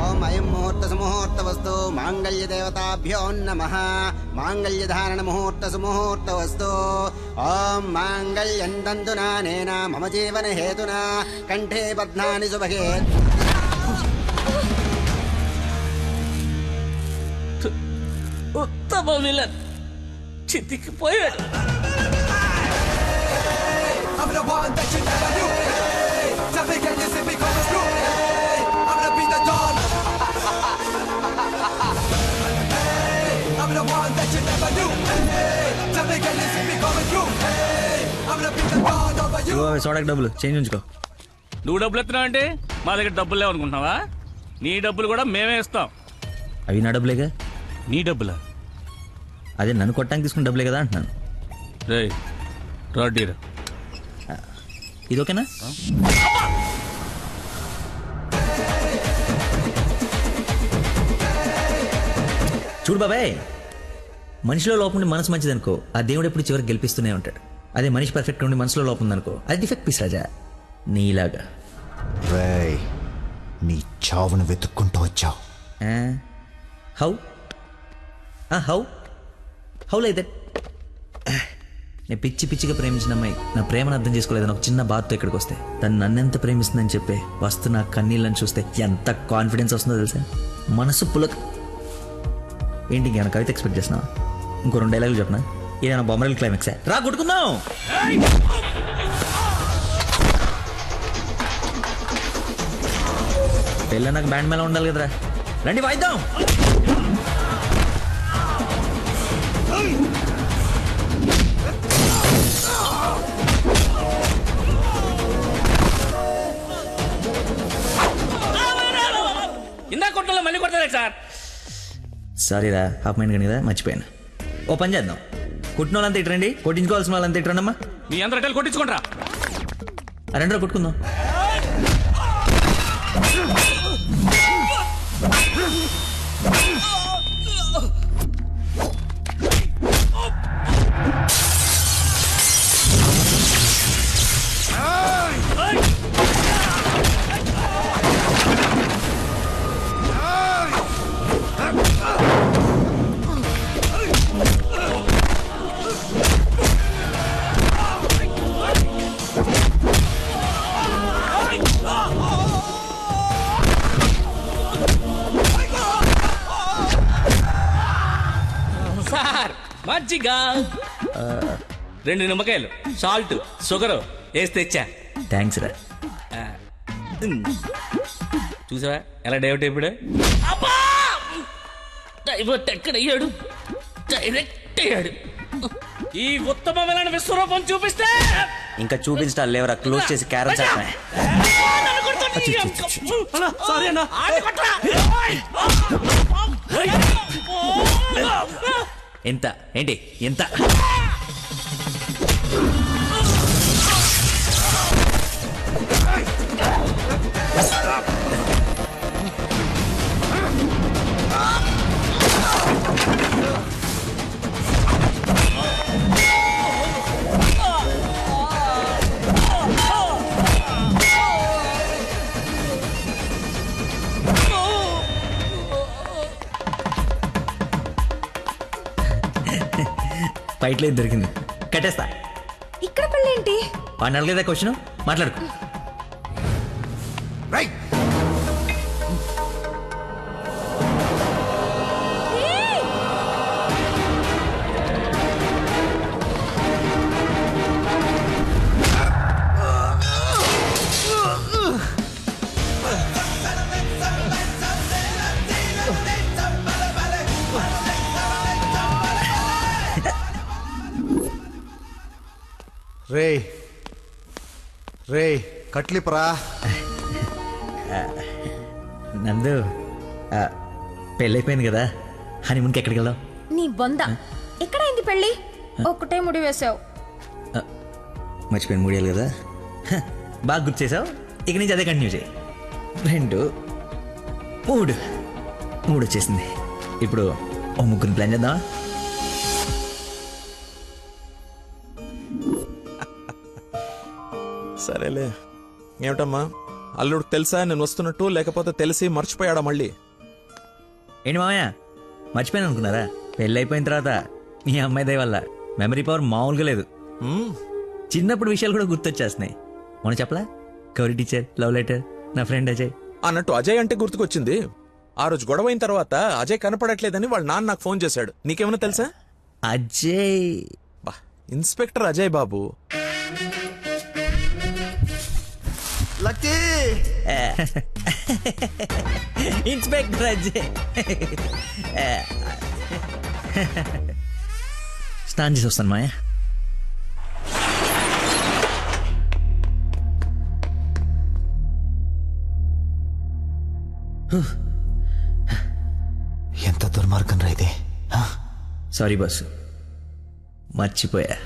ఓం అయం ముహూర్త సుముహూర్త వస్తు మాంగళ్య దేవతాభ్యో నమః. మాంగళ్య ధారణ ముహూర్త సుముహూర్త వస్తు. ఓం మాంగళ్యం తంతునా నేన మమ జీవన హేతునా కంఠే బధ్నాని శుభగే. ఉత్తమ విలన్ చితికిపోయాడు. సోడాకి డబ్బులు చేంజ్ ఉంచుకో. నువ్వు డబ్బులు ఎత్తున్నావు అంటే మా దగ్గర డబ్బులు లేవనుకుంటున్నావా? నీ డబ్బులు కూడా మేమే ఇస్తాం. అవి నా డబ్బులేగా. నీ డబ్బులా? అదే నన్ను కొట్టడానికి తీసుకున్న డబ్బులే కదా అంటున్నాను. రే రాడ్డీరా, ఇది ఓకేనా? చూడు బాబాయ్, మనిషిలో లోపం ఉండి మనసు మంచిదనుకో, ఆ దేవుడు ఎప్పుడు చివరికి గెలిపిస్తూనే ఉంటాడు. అదే మనిషి పర్ఫెక్ట్ ఉండి మనసులో లోపం ఉందనుకో, అది డిఫెక్ట్ పీస్ రాజా, నీలాగా. రేయ్, నీ చావును వెతుక్కుంటూ వచ్చావు. హౌ? How like that? నేను పిచ్చిగా ప్రేమించిన అమ్మాయి నా ప్రేమను అర్థం చేసుకోలేదని ఒక చిన్న బాధతో ఇక్కడికి వస్తే తను నన్నెంత ప్రేమిస్తుందని చెప్పే వస్తు నా కన్నీళ్ళని చూస్తే ఎంత కాన్ఫిడెన్స్ వస్తుందో తెలుసా? మనసు పులక. ఏంటి ఇంకేమైనా కవిత ఎక్స్పెక్ట్ చేస్తున్నావా? ఇంకో 2 డైలాగులు చెప్పనా? ఏదైనా బొమ్మరల్ క్లైమాక్సా? రా కొట్టుకుందాం. పెళ్ళ నాకు బ్యాండ్ మేళ ఉండాలి కదరా, రండి వాయిద్దాం. ఇందా కొట్టలో మళ్ళీ కొడతారా సార్? సారీరా, హాఫ్ మైండ్ కానీ కదా, మర్చిపోయాను. ఓ పని చేద్దాం, కొట్టిన వాళ్ళంతా ఇట్రండి, కొట్టించుకోవాల్సిన వాళ్ళంతా ఇట్రండమ్మా. మీ అందరూ కొట్టించుకుంటారా? రెండో కొట్టుకుందాం. సార్ మజ్జిగ 2 నిమ్మకాయలు, సాల్ట్, షుగర్ వేసి తెచ్చా. థ్యాంక్స్ రా. చూసావా ఎలా డైవర్ట్ అయిపోయాడు? డైవర్ట్ ఎక్కడయ్యాడు? డైరెక్ట్ అయ్యాడు. ఈ ఉత్తమమైన విశ్వరూపం చూపిస్తే ఇంకా చూపించడాలు లేవరా, క్లోజ్ చేసి క్యారమ్ చేస్తా. ఎంత ఏంటి ఎంత? ఫైట్ లేదు, దొరికింది, కట్టేస్తా. ఇక్కడ పెళ్ళేంటి? వాడిని అడగలేదా క్వశ్చన్? మాట్లాడుకో. రే కట్లిపరా. నందు, పెళ్ళైపోయింది కదా, హనీమూన్కి ఎక్కడికి వెళ్దాం? నీ బొంద, ఎక్కడైంది పెళ్ళి? ఒక్కటే ముడి వేసావు. మర్చిపోయిన మూడేళ్ళు కదా, బాగా గుర్తు చేసావు. ఇక నుంచి అదే కంటిన్యూ చేయి. 2 3 వచ్చేసింది. ఇప్పుడు ఓ 3 ప్లాన్ చేద్దామా? సరేలే. ఏమిటమ్మా, అల్లుడికి తెలుసా నేను వస్తున్నట్టు, లేకపోతే తెలిసి మర్చిపోయాడా మళ్ళీ? ఏంటి మామయ్య, మర్చిపోయాను అనుకున్నారా? పెళ్ళి అయిపోయిన తర్వాత మీ అమ్మాయి దయ వల్ల మెమరీ పవర్ మామూలుగా లేదు. చిన్నప్పుడు విషయాలు కూడా గుర్తొచ్చేస్తున్నాయి. మొన్న చెప్పలా, గౌరీ టీచర్, లవ్ లెటర్, నా ఫ్రెండ్ అజయ్ అన్నట్టు అజయ్ అంటే గుర్తుకొచ్చింది. ఆ రోజు గొడవ అయిన తర్వాత అజయ్ కనపడట్లేదని వాళ్ళ నాన్న నాకు ఫోన్ చేశాడు. నీకేమైనా తెలుసా? Ajay inspector Ajay Babu. Lucky inspector Ajay. స్నానం చేసి వస్తాను మాయా. ఎంత దుర్మార్గం రా ఇది. సారీ బాసు, మర్చిపోయా.